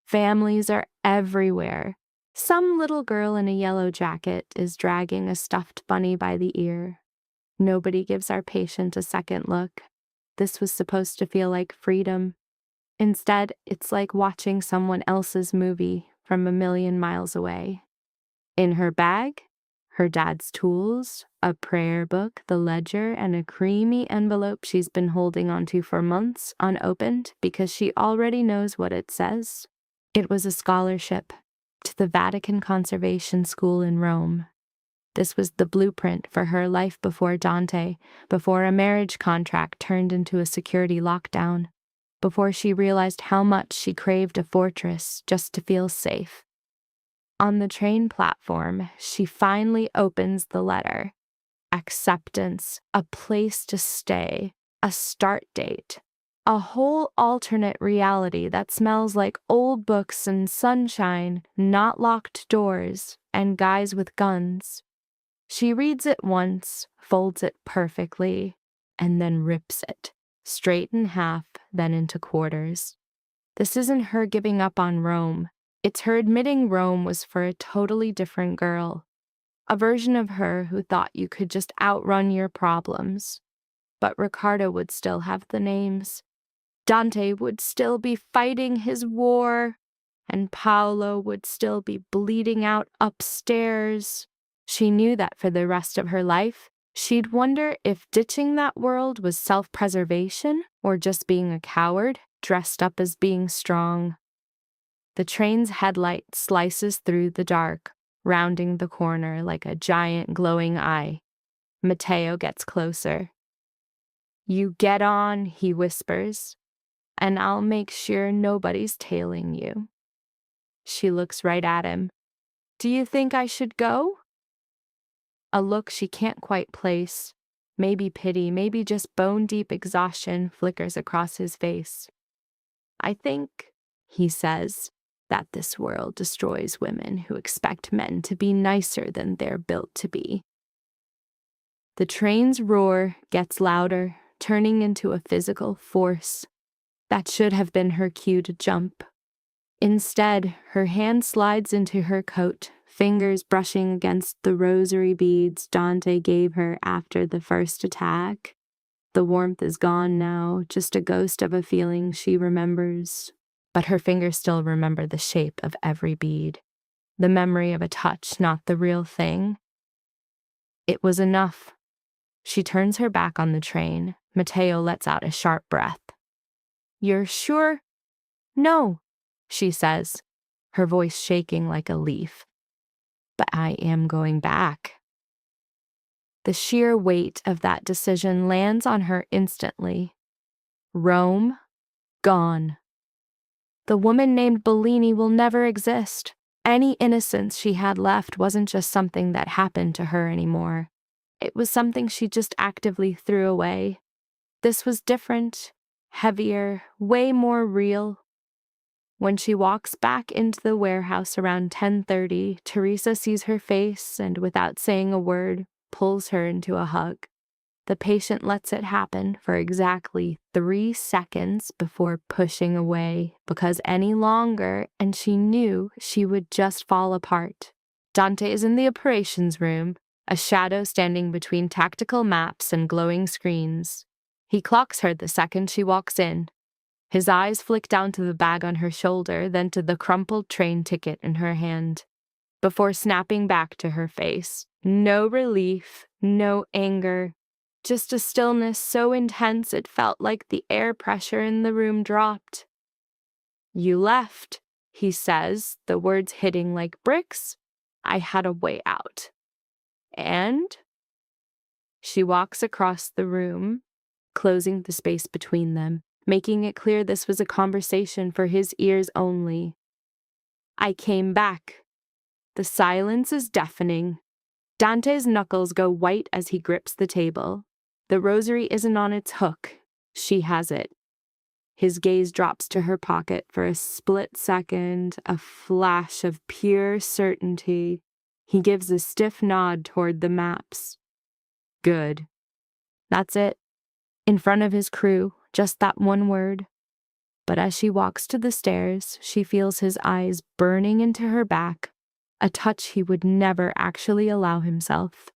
Families are everywhere. Some little girl in a yellow jacket is dragging a stuffed bunny by the ear. Nobody gives our patient a second look. This was supposed to feel like freedom. Instead, it's like watching someone else's movie from a million miles away. In her bag, her dad's tools, a prayer book, the ledger, and a creamy envelope she's been holding onto for months unopened because she already knows what it says. It was a scholarship to the Vatican Conservation School in Rome. This was the blueprint for her life before Dante, before a marriage contract turned into a security lockdown, before she realized how much she craved a fortress just to feel safe. On the train platform, she finally opens the letter. Acceptance, a place to stay, a start date, a whole alternate reality that smells like old books and sunshine, not locked doors, and guys with guns. She reads it once, folds it perfectly, and then rips it, straight in half, then into quarters. This isn't her giving up on Rome. It's her admitting Rome was for a totally different girl. A version of her who thought you could just outrun your problems. But Riccardo would still have the names. Dante would still be fighting his war. And Paolo would still be bleeding out upstairs. She knew that for the rest of her life, she'd wonder if ditching that world was self-preservation or just being a coward dressed up as being strong. The train's headlight slices through the dark, rounding the corner like a giant glowing eye. Matteo gets closer. "You get on," he whispers, "and I'll make sure nobody's tailing you." She looks right at him. "Do you think I should go?" A look she can't quite place, maybe pity, maybe just bone-deep exhaustion, flickers across his face. "I think," he says, "that this world destroys women who expect men to be nicer than they're built to be." The train's roar gets louder, turning into a physical force. That should have been her cue to jump. Instead, her hand slides into her coat, fingers brushing against the rosary beads Dante gave her after the first attack. The warmth is gone now, just a ghost of a feeling she remembers. But her fingers still remember the shape of every bead. The memory of a touch, not the real thing. It was enough. She turns her back on the train. Matteo lets out a sharp breath. "You're sure?" "No," she says, her voice shaking like a leaf. "But I am going back." The sheer weight of that decision lands on her instantly. Rome, gone. The woman named Bellini will never exist. Any innocence she had left wasn't just something that happened to her anymore. It was something she just actively threw away. This was different, heavier, way more real. When she walks back into the warehouse around 10:30, Teresa sees her face and, without saying a word, pulls her into a hug. The patient lets it happen for exactly 3 seconds before pushing away, because any longer, and she knew she would just fall apart. Dante is in the operations room, a shadow standing between tactical maps and glowing screens. He clocks her the second she walks in. His eyes flick down to the bag on her shoulder, then to the crumpled train ticket in her hand, before snapping back to her face. No relief, no anger, just a stillness so intense it felt like the air pressure in the room dropped. "You left," he says, the words hitting like bricks. "I had a way out." "And?" She walks across the room, closing the space between them, making it clear this was a conversation for his ears only. "I came back." The silence is deafening. Dante's knuckles go white as he grips the table. The rosary isn't on its hook. She has it. His gaze drops to her pocket for a split second, a flash of pure certainty. He gives a stiff nod toward the maps. Good. That's it. In front of his crew, just that one word. But as she walks to the stairs, she feels his eyes burning into her back, a touch he would never actually allow himself.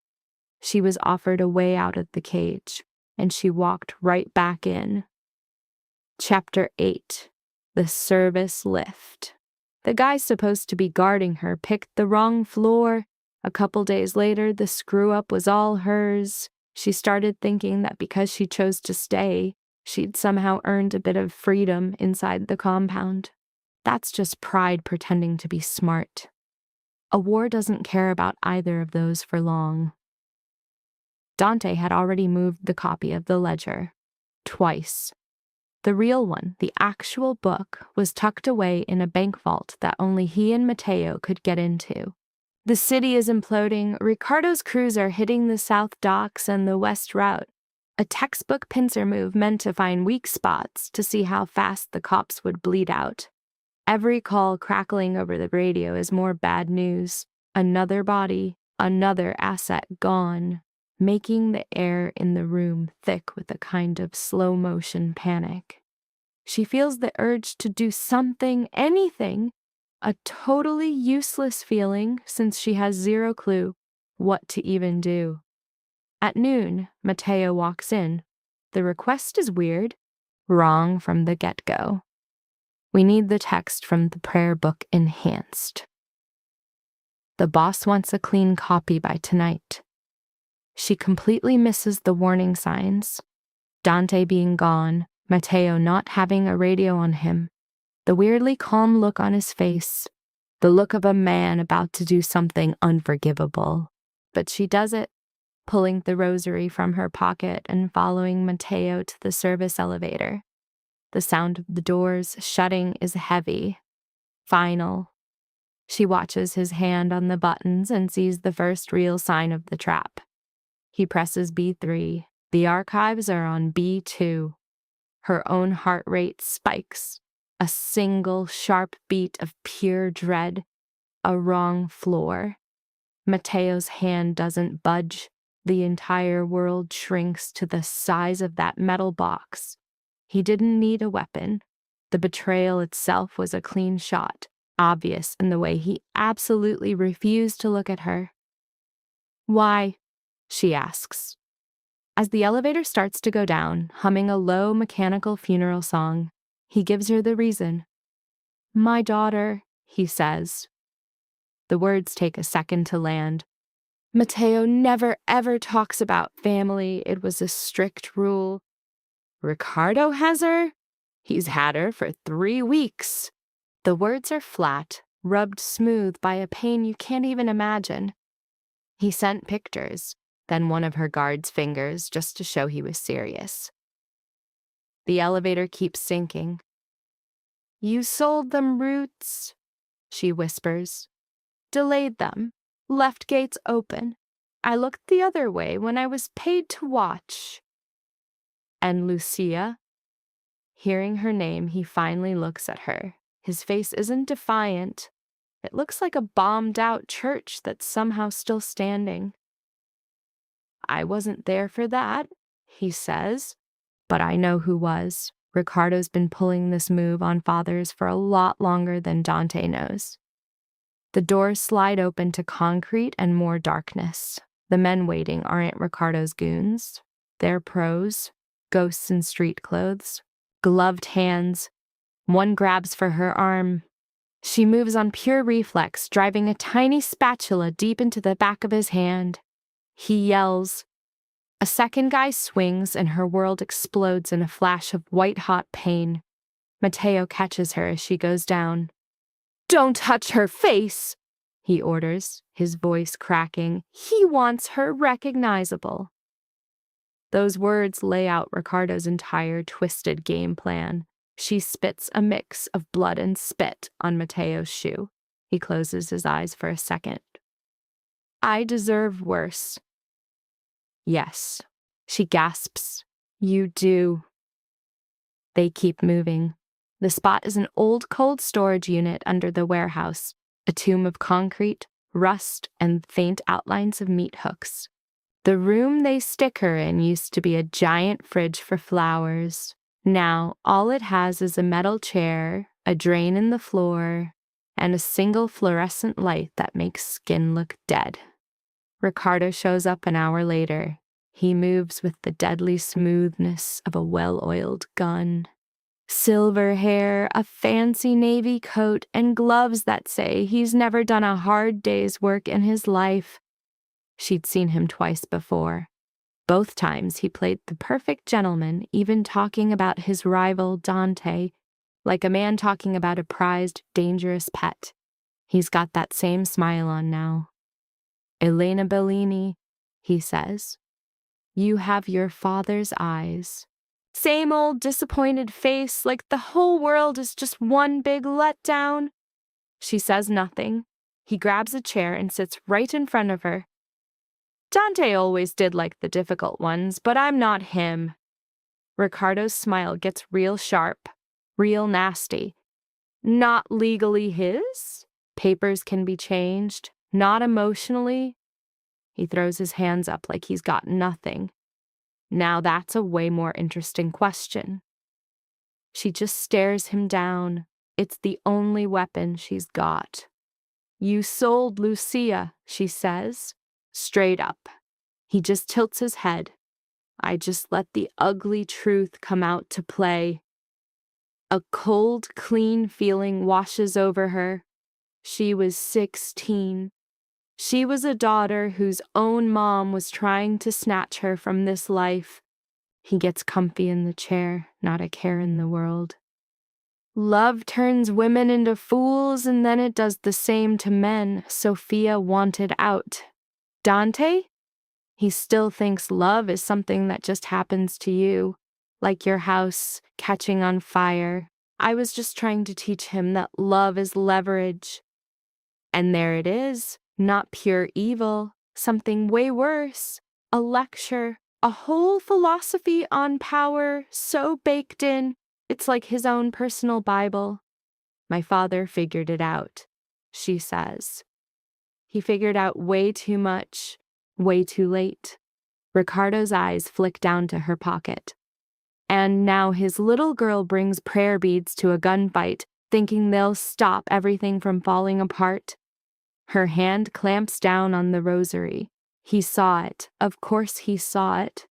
She was offered a way out of the cage, and she walked right back in. Chapter 8. The Service Lift. The guy supposed to be guarding her picked the wrong floor. A couple days later, the screw-up was all hers. She started thinking that because she chose to stay, she'd somehow earned a bit of freedom inside the compound. That's just pride pretending to be smart. A war doesn't care about either of those for long. Dante had already moved the copy of the ledger. Twice. The real one, the actual book, was tucked away in a bank vault that only he and Matteo could get into. The city is imploding. Ricardo's crews are hitting the south docks and the west route. A textbook pincer move meant to find weak spots to see how fast the cops would bleed out. Every call crackling over the radio is more bad news. Another body, another asset gone, making the air in the room thick with a kind of slow-motion panic. She feels the urge to do something, anything, a totally useless feeling since she has zero clue what to even do. At noon, Matteo walks in. The request is weird, wrong from the get-go. We need the text from the prayer book enhanced. The boss wants a clean copy by tonight. She completely misses the warning signs. Dante being gone, Matteo not having a radio on him, the weirdly calm look on his face, the look of a man about to do something unforgivable. But she does it, pulling the rosary from her pocket and following Matteo to the service elevator. The sound of the doors shutting is heavy, final. She watches his hand on the buttons and sees the first real sign of the trap. He presses B3. The archives are on B2. Her own heart rate spikes. A single sharp beat of pure dread. A wrong floor. Matteo's hand doesn't budge. The entire world shrinks to the size of that metal box. He didn't need a weapon. The betrayal itself was a clean shot, obvious in the way he absolutely refused to look at her. Why? She asks. As the elevator starts to go down, humming a low mechanical funeral song, he gives her the reason. My daughter, he says. The words take a second to land. Matteo never ever talks about family. It was a strict rule. Ricardo has her? He's had her for 3 weeks. The words are flat, rubbed smooth by a pain you can't even imagine. He sent pictures, then one of her guard's fingers just to show he was serious. The elevator keeps sinking. You sold them roots, she whispers. Delayed them, left gates open. I looked the other way when I was paid to watch. And Lucia? Hearing her name, he finally looks at her. His face isn't defiant. It looks like a bombed-out church that's somehow still standing. I wasn't there for that, he says. But I know who was. Ricardo's been pulling this move on fathers for a lot longer than Dante knows. The doors slide open to concrete and more darkness. The men waiting aren't Ricardo's goons. They're pros, ghosts in street clothes, gloved hands. One grabs for her arm. She moves on pure reflex, driving a tiny spatula deep into the back of his hand. He yells. A second guy swings and her world explodes in a flash of white-hot pain. Matteo catches her as she goes down. Don't touch her face, he orders, his voice cracking. He wants her recognizable. Those words lay out Ricardo's entire twisted game plan. She spits a mix of blood and spit on Matteo's shoe. He closes his eyes for a second. I deserve worse. Yes, She gasps. You do. They keep moving. The spot is an old cold storage unit under the warehouse, a tomb of concrete, rust, and faint outlines of meat hooks. The room they stick her in used to be a giant fridge for flowers. Now, all it has is a metal chair, a drain in the floor, and a single fluorescent light that makes skin look dead. Ricardo shows up an hour later. He moves with the deadly smoothness of a well-oiled gun. Silver hair, a fancy navy coat, and gloves that say he's never done a hard day's work in his life. She'd seen him twice before. Both times he played the perfect gentleman, even talking about his rival Dante, like a man talking about a prized, dangerous pet. He's got that same smile on now. Elena Bellini, he says, you have your father's eyes. Same old disappointed face, like the whole world is just one big letdown. She says nothing. He grabs a chair and sits right in front of her. Dante always did like the difficult ones, but I'm not him. Ricardo's smile gets real sharp, real nasty. Not legally his? Papers can be changed. Not emotionally. He throws his hands up like he's got nothing. Now that's a way more interesting question. She just stares him down. It's the only weapon she's got. You sold Lucia, she says, straight up. He just tilts his head. I just let the ugly truth come out to play. A cold, clean feeling washes over her. She was 16. She was a daughter whose own mom was trying to snatch her from this life. He gets comfy in the chair, not a care in the world. Love turns women into fools, and then it does the same to men. Sophia wanted out. Dante? He still thinks love is something that just happens to you, like your house catching on fire. I was just trying to teach him that love is leverage. And there it is, not pure evil, something way worse, a lecture, a whole philosophy on power so baked in, it's like his own personal Bible. My father figured it out, she says. He figured out way too much, way too late. Ricardo's eyes flick down to her pocket. And now his little girl brings prayer beads to a gunfight, thinking they'll stop everything from falling apart. Her hand clamps down on the rosary. He saw it. Of course he saw it.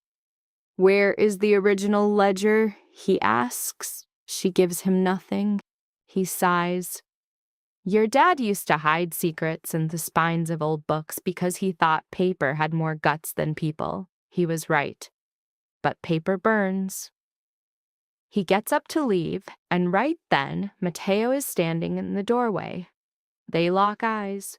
Where is the original ledger? He asks. She gives him nothing. He sighs. Your dad used to hide secrets in the spines of old books because he thought paper had more guts than people. He was right. But paper burns. He gets up to leave, and right then, Matteo is standing in the doorway. They lock eyes.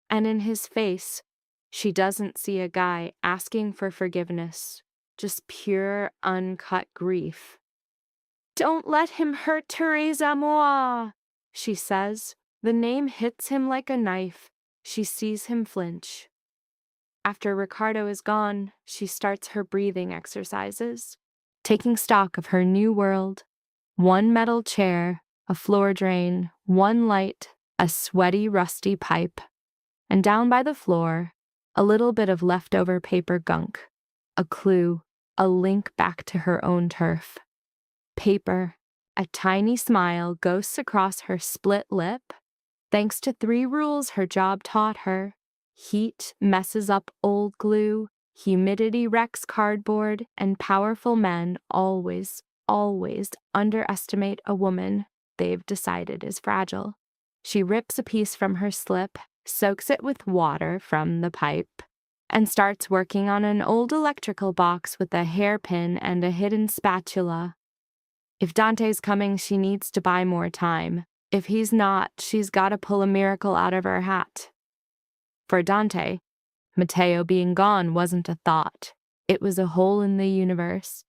And in his face, she doesn't see a guy asking for forgiveness, just pure, uncut grief. Don't let him hurt Teresa moi, she says. The name hits him like a knife. She sees him flinch. After Ricardo is gone, she starts her breathing exercises, taking stock of her new world. One metal chair, a floor drain, one light, a sweaty, rusty pipe. And down by the floor, a little bit of leftover paper gunk, a clue, a link back to her own turf. Paper, a tiny smile ghosts across her split lip. Thanks to 3 rules her job taught her. Heat messes up old glue, humidity wrecks cardboard, and powerful men always, always underestimate a woman they've decided is fragile. She rips a piece from her slip, soaks it with water from the pipe, and starts working on an old electrical box with a hairpin and a hidden spatula. If Dante's coming, she needs to buy more time. If he's not, she's got to pull a miracle out of her hat. For Dante, Matteo being gone wasn't a thought. It was a hole in the universe.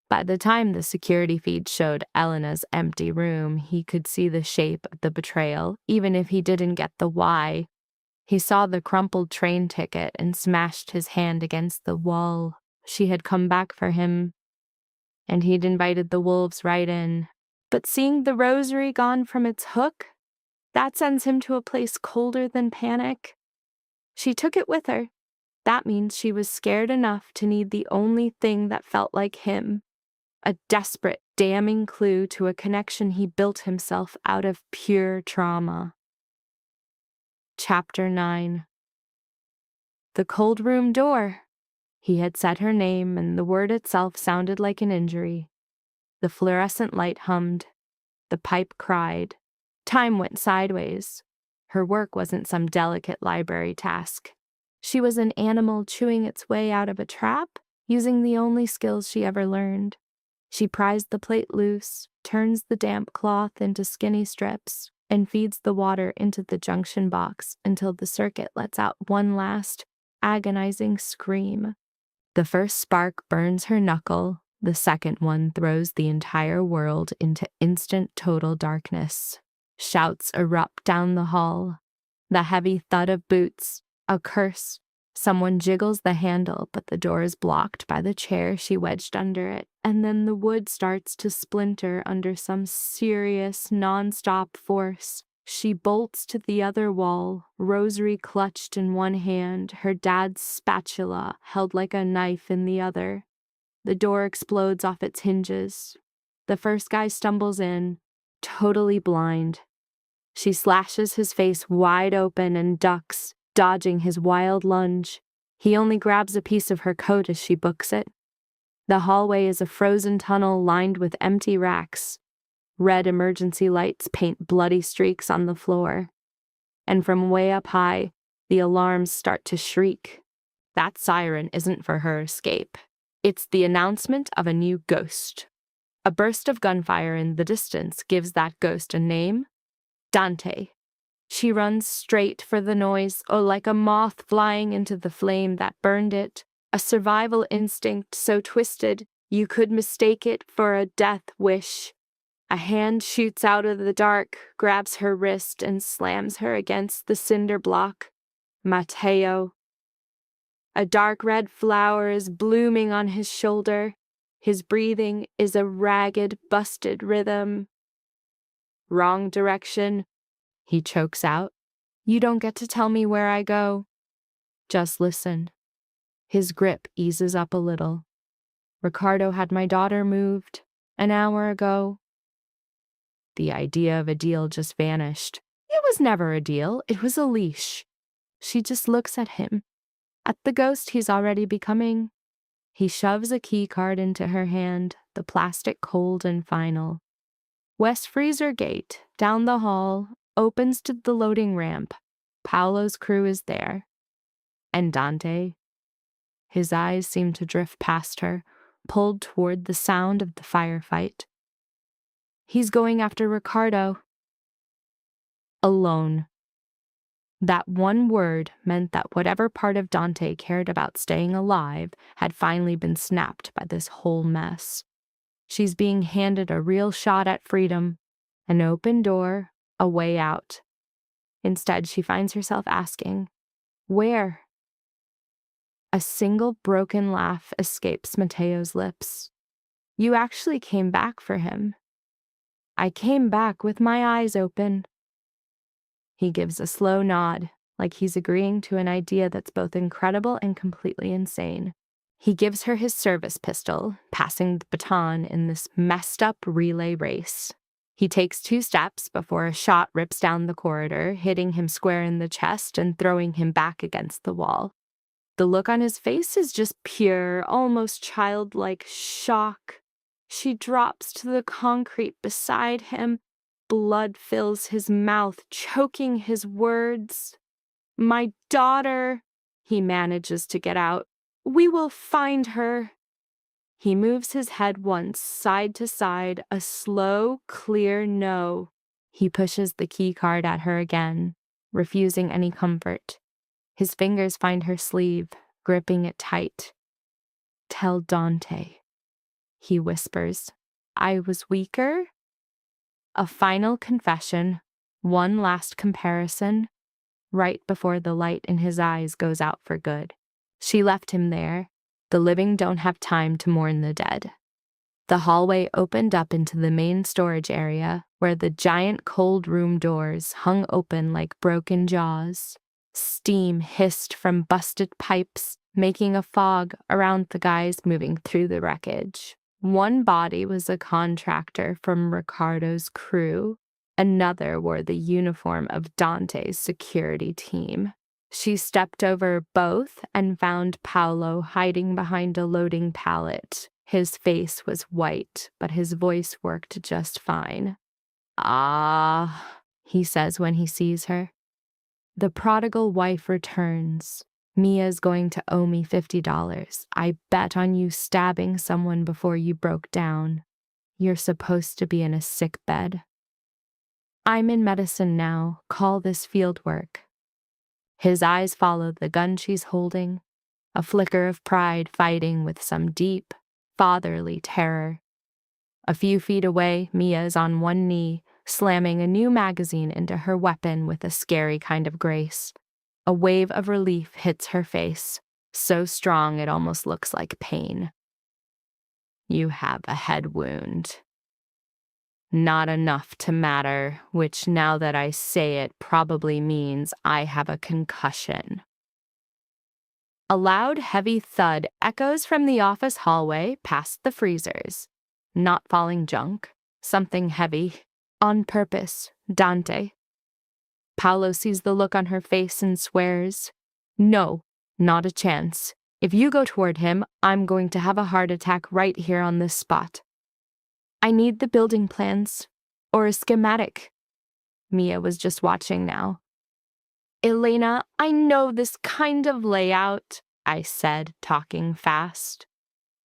By the time the security feed showed Elena's empty room, he could see the shape of the betrayal, even if he didn't get the why. He saw the crumpled train ticket and smashed his hand against the wall. She had come back for him, and he'd invited the wolves right in. But seeing the rosary gone from its hook, that sends him to a place colder than panic. She took it with her. That means she was scared enough to need the only thing that felt like him, a desperate, damning clue to a connection he built himself out of pure trauma. Chapter 9. The cold room door. He had said her name, and the word itself sounded like an injury. The fluorescent light hummed. The pipe cried. Time went sideways. Her work wasn't some delicate library task. She was an animal chewing its way out of a trap, using the only skills she ever learned. She pries the plate loose, turns the damp cloth into skinny strips, and feeds the water into the junction box until the circuit lets out one last, agonizing scream. The first spark burns her knuckle, the second one throws the entire world into instant total darkness. Shouts erupt down the hall. The heavy thud of boots, a curse. Someone jiggles the handle, but the door is blocked by the chair she wedged under it, and then the wood starts to splinter under some serious, non-stop force. She bolts to the other wall, rosary clutched in one hand, her dad's spatula held like a knife in the other. The door explodes off its hinges. The first guy stumbles in, totally blind. She slashes his face wide open and ducks, dodging his wild lunge. He only grabs a piece of her coat as she books it. The hallway is a frozen tunnel lined with empty racks. Red emergency lights paint bloody streaks on the floor. And from way up high, the alarms start to shriek. That siren isn't for her escape. It's the announcement of a new ghost. A burst of gunfire in the distance gives that ghost a name: Dante. She runs straight for the noise, like a moth flying into the flame that burned it, a survival instinct so twisted you could mistake it for a death wish. A hand shoots out of the dark, grabs her wrist, and slams her against the cinder block. Matteo. A dark red flower is blooming on his shoulder. His breathing is a ragged, busted rhythm. Wrong direction, he chokes out. You don't get to tell me where I go. Just listen. His grip eases up a little. Ricardo had my daughter moved an hour ago. The idea of a deal just vanished. It was never a deal, it was a leash. She just looks at him, at the ghost he's already becoming. He shoves a key card into her hand, the plastic cold and final. West Freezer Gate, down the hall, opens to the loading ramp. Paolo's crew is there. And Dante? His eyes seem to drift past her, pulled toward the sound of the firefight. He's going after Ricardo. Alone. That one word meant that whatever part of Dante cared about staying alive had finally been snapped by this whole mess. She's being handed a real shot at freedom, an open door, a way out. Instead, she finds herself asking, where? A single broken laugh escapes Matteo's lips. You actually came back for him. I came back with my eyes open. He gives a slow nod, like he's agreeing to an idea that's both incredible and completely insane. He gives her his service pistol, passing the baton in this messed-up relay race. He takes 2 steps before a shot rips down the corridor, hitting him square in the chest and throwing him back against the wall. The look on his face is just pure, almost childlike shock. She drops to the concrete beside him. Blood fills his mouth, choking his words. My daughter, he manages to get out. We will find her. He moves his head once, side to side, a slow, clear no. He pushes the key card at her again, refusing any comfort. His fingers find her sleeve, gripping it tight. Tell Dante, he whispers. I was weaker. A final confession, one last comparison, right before the light in his eyes goes out for good. She left him there, The living don't have time to mourn the dead. The hallway opened up into the main storage area, where the giant cold room doors hung open like broken jaws. Steam hissed from busted pipes, making a fog around the guys moving through the wreckage. One body was a contractor from Ricardo's crew. Another wore the uniform of Dante's security team. She stepped over both and found Paolo hiding behind a loading pallet. His face was white, but his voice worked just fine. "Ah," he says when he sees her. "The prodigal wife returns. Mia's going to owe me $50. I bet on you stabbing someone before you broke down. You're supposed to be in a sick bed." "I'm in medicine now. Call this field work." His eyes follow the gun she's holding, a flicker of pride fighting with some deep, fatherly terror. A few feet away, Mia is on one knee, slamming a new magazine into her weapon with a scary kind of grace. A wave of relief hits her face, so strong it almost looks like pain. "You have a head wound." Not enough to matter, which now that I say it probably means I have a concussion. A loud, heavy thud echoes from the office hallway past the freezers. Not falling junk, something heavy. On purpose, Dante. Paolo sees the look on her face and swears, "No, not a chance. If you go toward him, I'm going to have a heart attack right here on this spot." "I need the building plans, or a schematic." Mia was just watching now. "Elena, I know this kind of layout," I said, talking fast.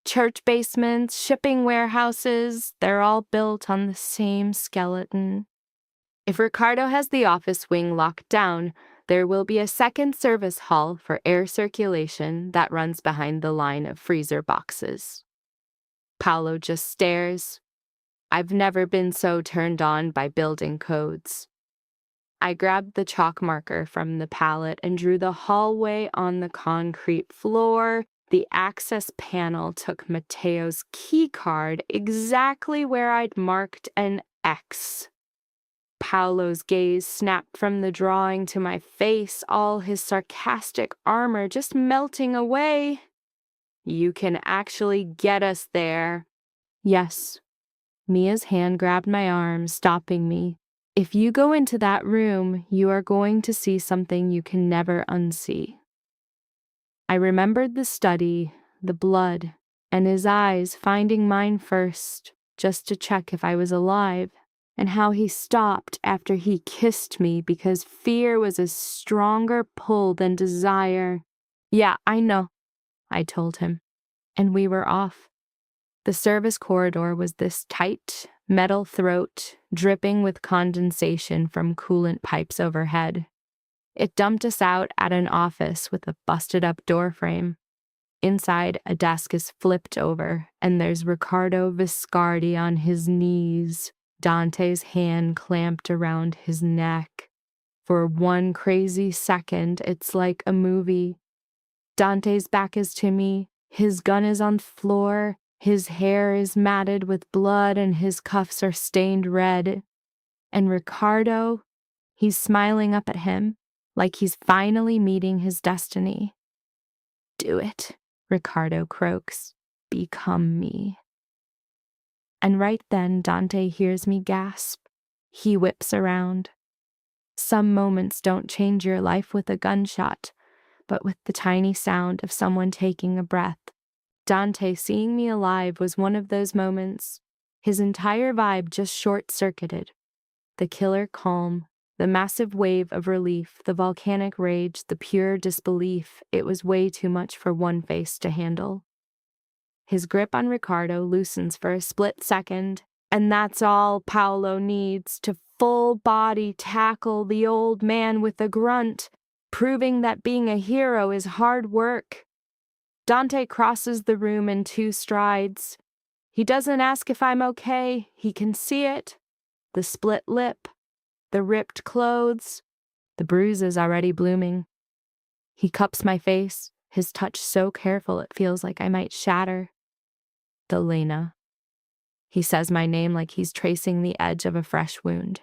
"Church basements, shipping warehouses, they're all built on the same skeleton. If Ricardo has the office wing locked down, there will be a second service hall for air circulation that runs behind the line of freezer boxes." Paolo just stares. I've never been so turned on by building codes. I grabbed the chalk marker from the pallet and drew the hallway on the concrete floor. The access panel took Matteo's key card exactly where I'd marked an X. Paolo's gaze snapped from the drawing to my face, all his sarcastic armor just melting away. "You can actually get us there." "Yes." Mia's hand grabbed my arm, stopping me. "If you go into that room, you are going to see something you can never unsee." I remembered the study, the blood, and his eyes finding mine first, just to check if I was alive, and how he stopped after he kissed me because fear was a stronger pull than desire. "Yeah, I know," I told him, and we were off. The service corridor was this tight, metal throat, dripping with condensation from coolant pipes overhead. It dumped us out at an office with a busted-up doorframe. Inside, a desk is flipped over, and there's Riccardo Viscardi on his knees, Dante's hand clamped around his neck. For one crazy second, it's like a movie. Dante's back is to me, his gun is on the floor, his hair is matted with blood and his cuffs are stained red. And Ricardo, he's smiling up at him, like he's finally meeting his destiny. "Do it," Ricardo croaks. "Become me." And right then Dante hears me gasp. He whips around. Some moments don't change your life with a gunshot, but with the tiny sound of someone taking a breath. Dante seeing me alive was one of those moments. His entire vibe just short-circuited. The killer calm, the massive wave of relief, the volcanic rage, the pure disbelief. It was way too much for one face to handle. His grip on Ricardo loosens for a split second, and that's all Paolo needs to full-body tackle the old man with a grunt, proving that being a hero is hard work. Dante crosses the room in 2 strides. He doesn't ask if I'm okay. He can see it. The split lip, the ripped clothes, the bruises already blooming. He cups my face, his touch so careful it feels like I might shatter. Delena. He says my name like he's tracing the edge of a fresh wound.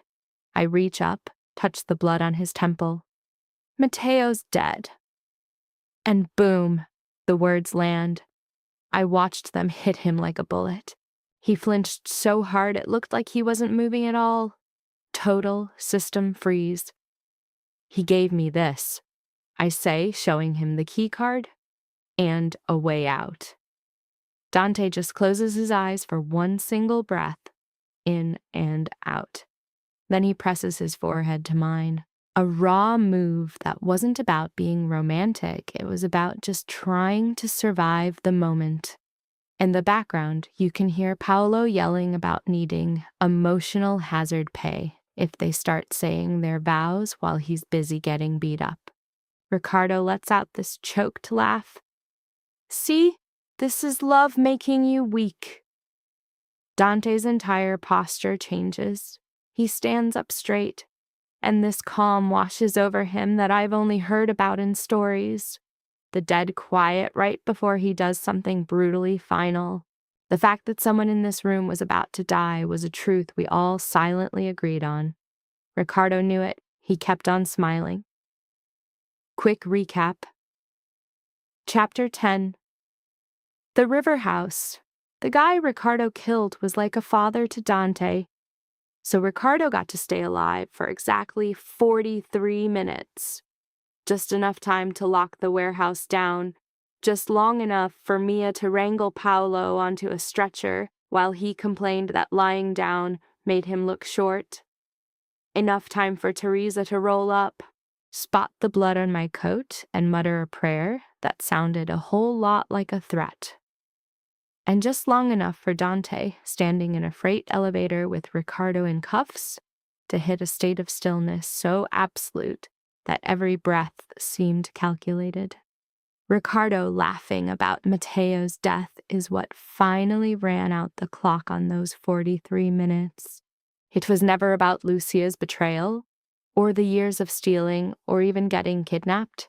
I reach up, touch the blood on his temple. Mateo's dead. And boom, the words land. I watched them hit him like a bullet. He flinched so hard it looked like he wasn't moving at all. Total system freeze. He gave me this, I say, showing him the key card, and a way out. Dante just closes his eyes for one single breath, in and out. Then he presses his forehead to mine. A raw move that wasn't about being romantic. It was about just trying to survive the moment. In the background, you can hear Paolo yelling about needing emotional hazard pay if they start saying their vows while he's busy getting beat up. Ricardo lets out this choked laugh. See, this is love making you weak. Dante's entire posture changes. He stands up straight, and this calm washes over him that I've only heard about in stories. The dead quiet right before he does something brutally final. The fact that someone in this room was about to die was a truth we all silently agreed on. Ricardo knew it. He kept on smiling. Quick recap. Chapter 10. The River House. The guy Ricardo killed was like a father to Dante. So Ricardo got to stay alive for exactly 43 minutes. Just enough time to lock the warehouse down, just long enough for Mia to wrangle Paolo onto a stretcher while he complained that lying down made him look short. Enough time for Teresa to roll up, spot the blood on my coat, and mutter a prayer that sounded a whole lot like a threat. And just long enough for Dante, standing in a freight elevator with Ricardo in cuffs, to hit a state of stillness so absolute that every breath seemed calculated. Ricardo laughing about Mateo's death is what finally ran out the clock on those 43 minutes. It was never about Lucia's betrayal, or the years of stealing, or even getting kidnapped.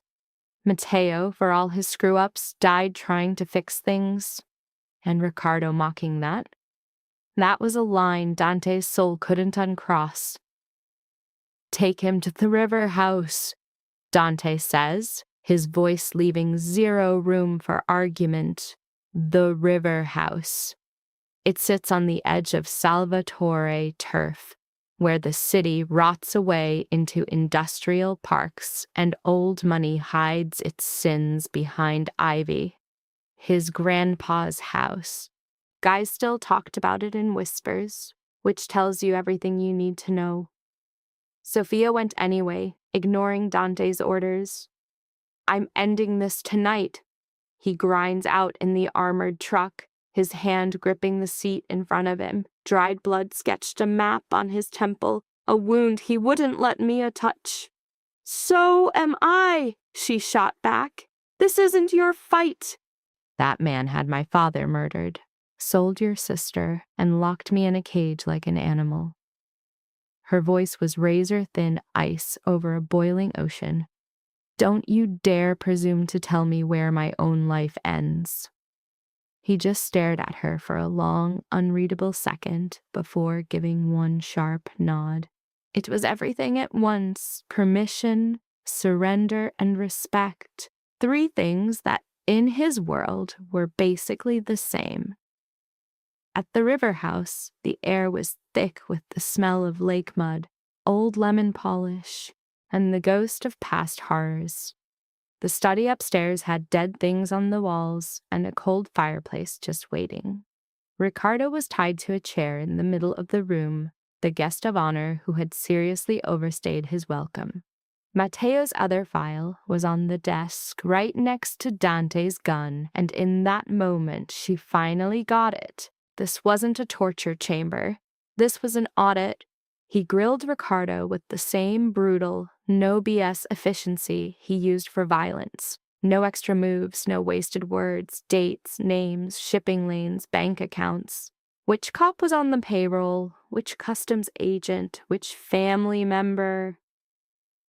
Mateo, for all his screw-ups, died trying to fix things. And Ricardo mocking that. That was a line Dante's soul couldn't uncross. Take him to the River House, Dante says, his voice leaving zero room for argument. The River House. It sits on the edge of Salvatore turf, where the city rots away into industrial parks and old money hides its sins behind ivy. His grandpa's house. Guys still talked about it in whispers, which tells you everything you need to know. Sophia went anyway, ignoring Dante's orders. I'm ending this tonight, he grinds out in the armored truck, his hand gripping the seat in front of him. Dried blood sketched a map on his temple, a wound he wouldn't let Mia touch. So am I, she shot back. This isn't your fight. That man had my father murdered, sold your sister, and locked me in a cage like an animal. Her voice was razor-thin ice over a boiling ocean. Don't you dare presume to tell me where my own life ends. He just stared at her for a long, unreadable second before giving one sharp nod. It was everything at once: permission, surrender, and respect. 3 things that in his world were basically the same. At the River House, the air was thick with the smell of lake mud, old lemon polish, and the ghost of past horrors. The study upstairs had dead things on the walls and a cold fireplace just waiting. Ricardo was tied to a chair in the middle of the room, the guest of honor who had seriously overstayed his welcome. Mateo's other file was on the desk right next to Dante's gun, and in that moment she finally got it. This wasn't a torture chamber. This was an audit. He grilled Ricardo with the same brutal, no BS efficiency he used for violence. No extra moves, no wasted words, dates, names, shipping lanes, bank accounts. Which cop was on the payroll? Which customs agent? Which family member?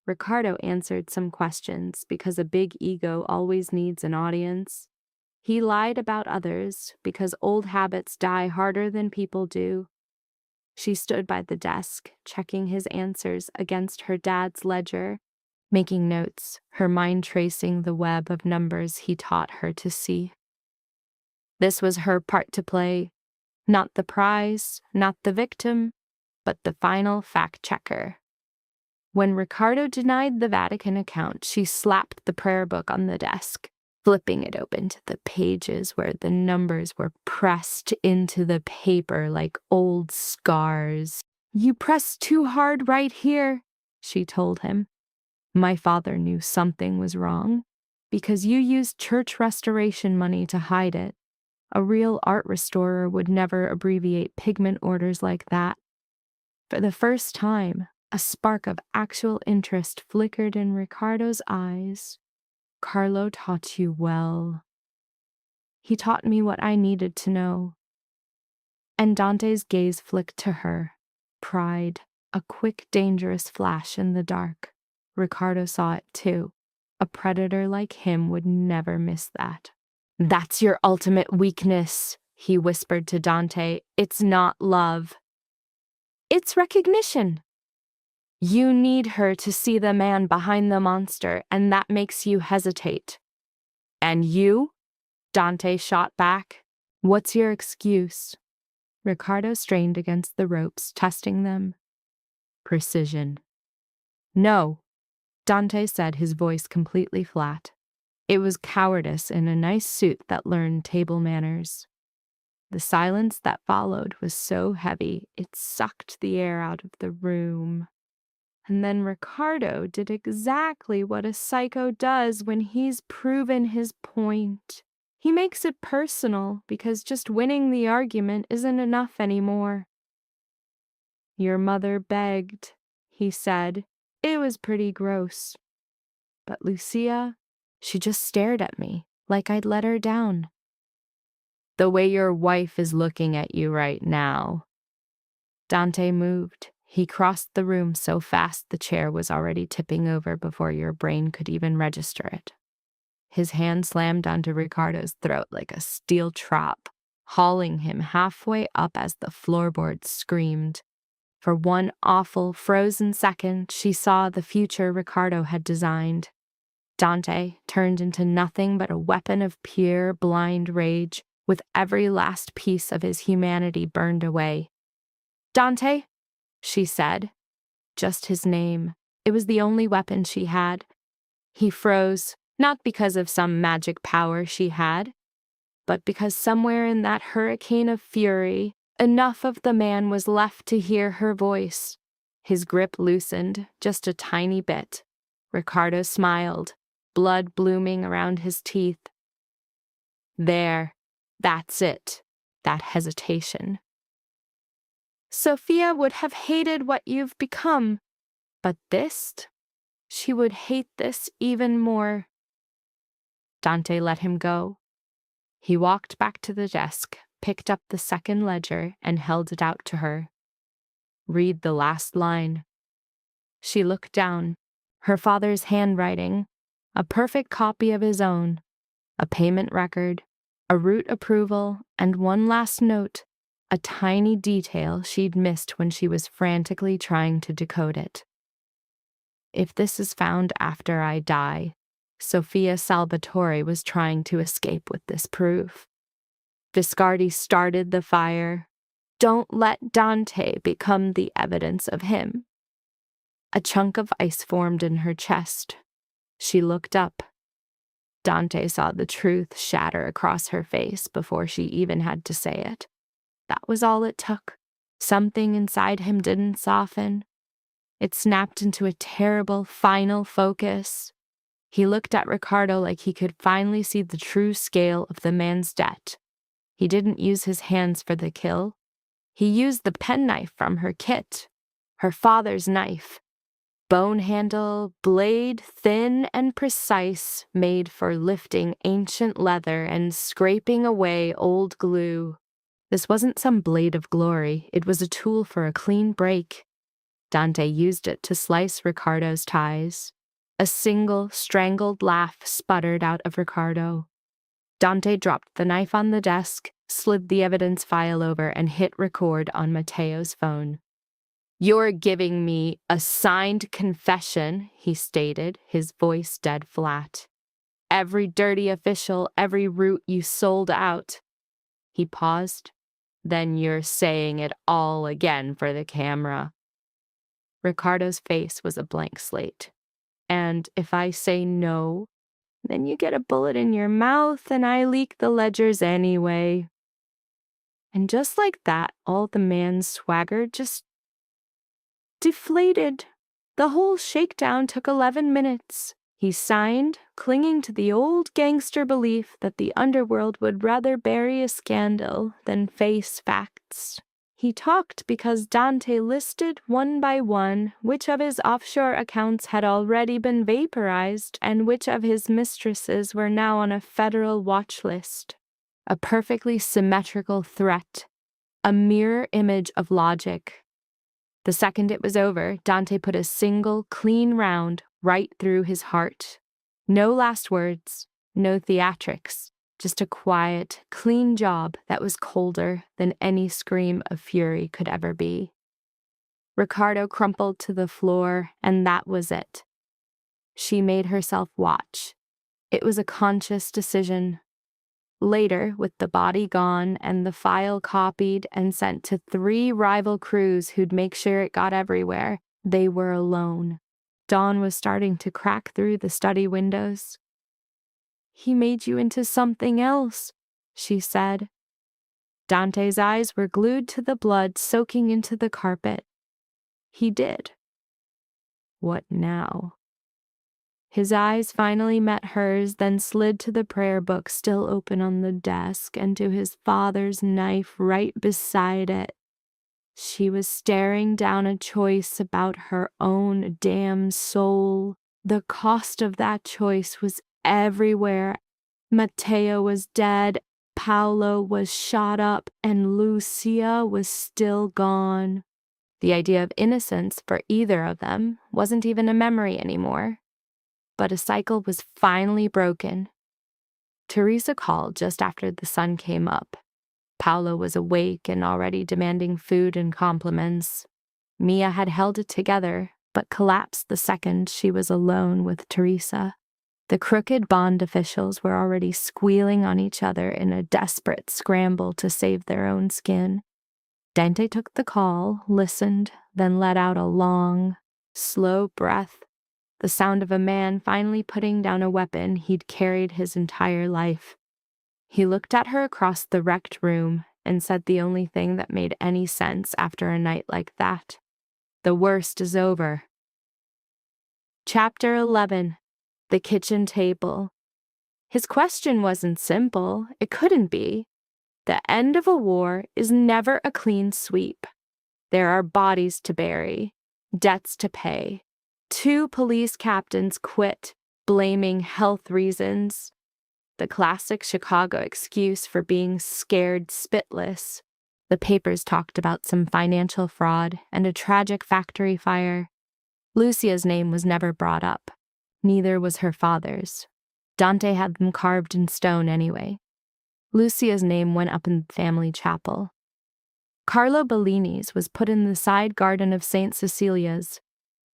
Ricardo answered some questions because a big ego always needs an audience. He lied about others because old habits die harder than people do. She stood by the desk, checking his answers against her dad's ledger, making notes, her mind tracing the web of numbers he taught her to see. This was her part to play, not the prize, not the victim, but the final fact-checker. When Ricardo denied the Vatican account, she slapped the prayer book on the desk, flipping it open to the pages where the numbers were pressed into the paper like old scars. "You pressed too hard right here," she told him. "My father knew something was wrong, because you used church restoration money to hide it. A real art restorer would never abbreviate pigment orders like that." For the first time, a spark of actual interest flickered in Ricardo's eyes. "Carlo taught you well. He taught me what I needed to know." And Dante's gaze flicked to her. Pride, a quick, dangerous flash in the dark. Ricardo saw it too. A predator like him would never miss that. "That's your ultimate weakness," he whispered to Dante. "It's not love. It's recognition. You need her to see the man behind the monster, and that makes you hesitate." "And you?" Dante shot back. "What's your excuse?" Ricardo strained against the ropes, testing them. "Precision." "No," Dante said, his voice completely flat. It was cowardice in a nice suit that learned table manners. The silence that followed was so heavy, it sucked the air out of the room. And then Ricardo did exactly what a psycho does when he's proven his point. He makes it personal because just winning the argument isn't enough anymore. "Your mother begged," he said. It was pretty gross. But Lucia, she just stared at me like I'd let her down. "The way your wife is looking at you right now." Dante moved. He crossed the room so fast the chair was already tipping over before your brain could even register it. His hand slammed onto Ricardo's throat like a steel trap, hauling him halfway up as the floorboards screamed. For one awful, frozen second, she saw the future Ricardo had designed. Dante turned into nothing but a weapon of pure, blind rage, with every last piece of his humanity burned away. "Dante," she said. Just his name. It was the only weapon she had. He froze, not because of some magic power she had, but because somewhere in that hurricane of fury, enough of the man was left to hear her voice. His grip loosened, just a tiny bit. Ricardo smiled, blood blooming around his teeth. "There, that's it, that hesitation. Sophia would have hated what you've become, but this, she would hate this even more." Dante let him go. He walked back to the desk, picked up the second ledger, and held it out to her. "Read the last line." She looked down. Her father's handwriting, a perfect copy of his own, a payment record, a route approval, and one last note, a tiny detail she'd missed when she was frantically trying to decode it. "If this is found after I die, Sofia Salvatore was trying to escape with this proof. Viscardi started the fire. Don't let Dante become the evidence of him." A chunk of ice formed in her chest. She looked up. Dante saw the truth shatter across her face before she even had to say it. That was all it took. Something inside him didn't soften. It snapped into a terrible final focus. He looked at Ricardo like he could finally see the true scale of the man's debt. He didn't use his hands for the kill. He used the penknife from her kit, her father's knife. Bone handle, blade thin and precise, made for lifting ancient leather and scraping away old glue. This wasn't some blade of glory, it was a tool for a clean break. Dante used it to slice Ricardo's ties. A single, strangled laugh sputtered out of Ricardo. Dante dropped the knife on the desk, slid the evidence file over, and hit record on Mateo's phone. "You're giving me a signed confession," he stated, his voice dead flat. "Every dirty official, every route you sold out." He paused. "Then you're saying it all again for the camera." Ricardo's face was a blank slate. "And if I say no, then you get a bullet in your mouth and I leak the ledgers anyway." And just like that, all the man's swagger just deflated. The whole shakedown took 11 minutes. He signed, clinging to the old gangster belief that the underworld would rather bury a scandal than face facts. He talked because Dante listed one by one which of his offshore accounts had already been vaporized and which of his mistresses were now on a federal watch list. A perfectly symmetrical threat, a mirror image of logic. The second it was over, Dante put a single, clean round right through his heart. No last words, no theatrics, just a quiet, clean job that was colder than any scream of fury could ever be. Ricardo crumpled to the floor, and that was it. She made herself watch. It was a conscious decision. Later, with the body gone and the file copied and sent to 3 rival crews who'd make sure it got everywhere, they were alone. Dawn was starting to crack through the study windows. "He made you into something else," she said. Dante's eyes were glued to the blood soaking into the carpet. He did. What now? His eyes finally met hers, then slid to the prayer book still open on the desk and to his father's knife right beside it. She was staring down a choice about her own damn soul. The cost of that choice was everywhere. Mateo was dead, Paolo was shot up, and Lucia was still gone. The idea of innocence for either of them wasn't even a memory anymore. But a cycle was finally broken. Teresa called just after the sun came up. Paolo was awake and already demanding food and compliments. Mia had held it together, but collapsed the second she was alone with Teresa. The crooked bond officials were already squealing on each other in a desperate scramble to save their own skin. Dante took the call, listened, then let out a long, slow breath. The sound of a man finally putting down a weapon he'd carried his entire life. He looked at her across the wrecked room and said the only thing that made any sense after a night like that. "The worst is over." Chapter 11. The Kitchen Table. His question wasn't simple. It couldn't be. The end of a war is never a clean sweep. There are bodies to bury, debts to pay. 2 police captains quit, blaming health reasons. The classic Chicago excuse for being scared spitless. The papers talked about some financial fraud and a tragic factory fire. Lucia's name was never brought up. Neither was her father's. Dante had them carved in stone anyway. Lucia's name went up in the family chapel. Carlo Bellini's was put in the side garden of St. Cecilia's,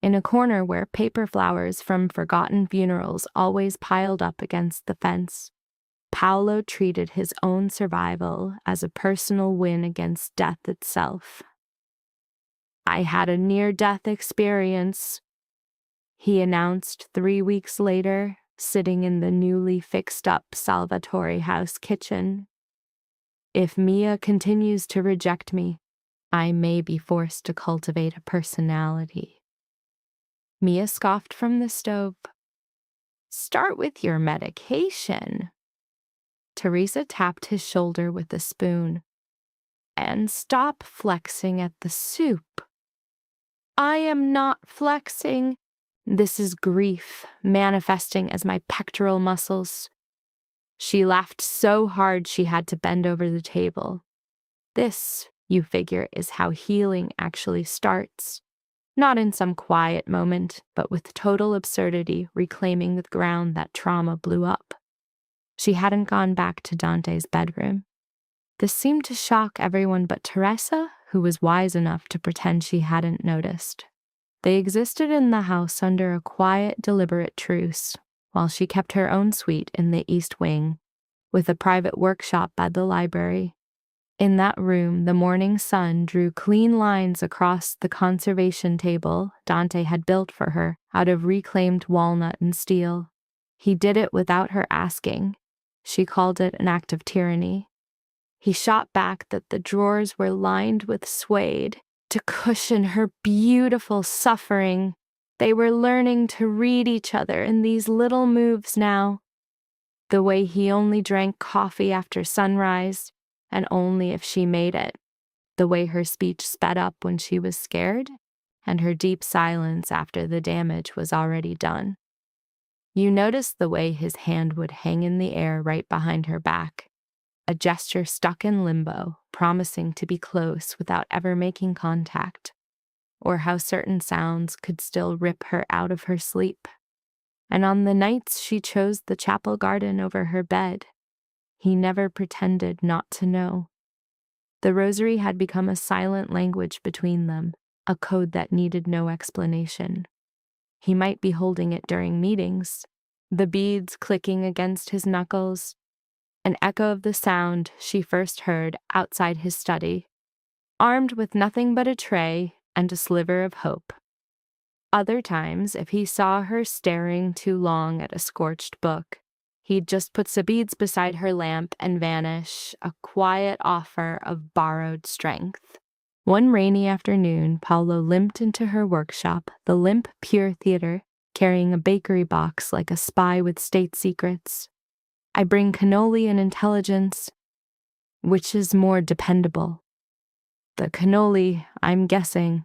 in a corner where paper flowers from forgotten funerals always piled up against the fence. Paolo treated his own survival as a personal win against death itself. "I had a near-death experience," he announced 3 weeks later, sitting in the newly fixed-up Salvatore house kitchen. "If Mia continues to reject me, I may be forced to cultivate a personality." Mia scoffed from the stove. "Start with your medication." Teresa tapped his shoulder with a spoon. "And stop flexing at the soup." "I am not flexing. This is grief manifesting as my pectoral muscles." She laughed so hard she had to bend over the table. "This, you figure, is how healing actually starts. Not in some quiet moment, but with total absurdity reclaiming the ground that trauma blew up. She hadn't gone back to Dante's bedroom. This seemed to shock everyone but Teresa, who was wise enough to pretend she hadn't noticed. They existed in the house under a quiet, deliberate truce, while she kept her own suite in the East Wing, with a private workshop by the library. In that room, the morning sun drew clean lines across the conservation table Dante had built for her out of reclaimed walnut and steel. He did it without her asking. She called it an act of tyranny. He shot back that the drawers were lined with suede to cushion her beautiful suffering. They were learning to read each other in these little moves now. The way he only drank coffee after sunrise, and only if she made it. The way her speech sped up when she was scared, and her deep silence after the damage was already done. You noticed the way his hand would hang in the air right behind her back, a gesture stuck in limbo, promising to be close without ever making contact, or how certain sounds could still rip her out of her sleep. And on the nights she chose the chapel garden over her bed, he never pretended not to know. The rosary had become a silent language between them, a code that needed no explanation. He might be holding it during meetings, the beads clicking against his knuckles, an echo of the sound she first heard outside his study, armed with nothing but a tray and a sliver of hope. Other times, if he saw her staring too long at a scorched book, he'd just put some beads beside her lamp and vanish, a quiet offer of borrowed strength. One rainy afternoon, Paolo limped into her workshop, the limp, pure theater, carrying a bakery box like a spy with state secrets. I bring cannoli and intelligence. Which is more dependable? The cannoli, I'm guessing.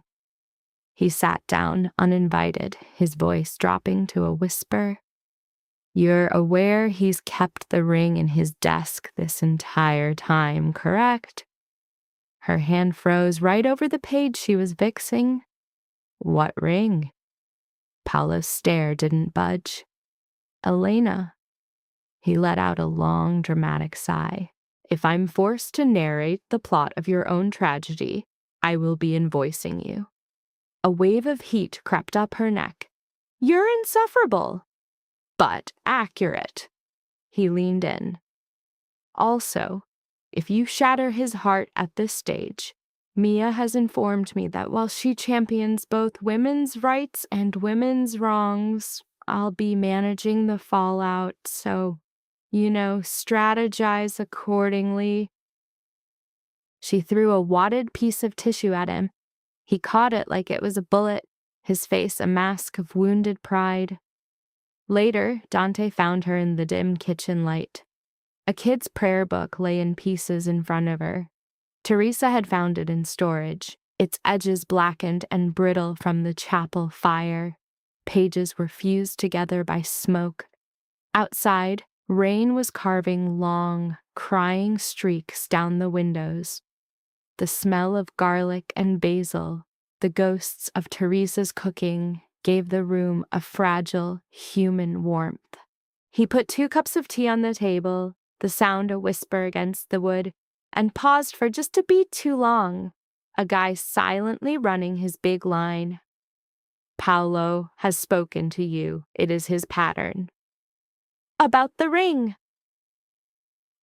He sat down, uninvited, his voice dropping to a whisper. You're aware he's kept the ring in his desk this entire time, correct? Her hand froze right over the page she was vixing. What ring? Paolo's stare didn't budge. Elena. He let out a long, dramatic sigh. If I'm forced to narrate the plot of your own tragedy, I will be invoicing you. A wave of heat crept up her neck. You're insufferable, but accurate. He leaned in. Also, if you shatter his heart at this stage, Mia has informed me that while she champions both women's rights and women's wrongs, I'll be managing the fallout, so, strategize accordingly. She threw a wadded piece of tissue at him. He caught it like it was a bullet, his face a mask of wounded pride. Later, Dante found her in the dim kitchen light. A kid's prayer book lay in pieces in front of her. Teresa had found it in storage, its edges blackened and brittle from the chapel fire. Pages were fused together by smoke. Outside, rain was carving long, crying streaks down the windows. The smell of garlic and basil, the ghosts of Teresa's cooking, gave the room a fragile, human warmth. He put 2 cups of tea on the table, the sound a whisper against the wood, and paused for just a beat too long, a guy silently running his big line. Paolo has spoken to you. It is his pattern. About the ring.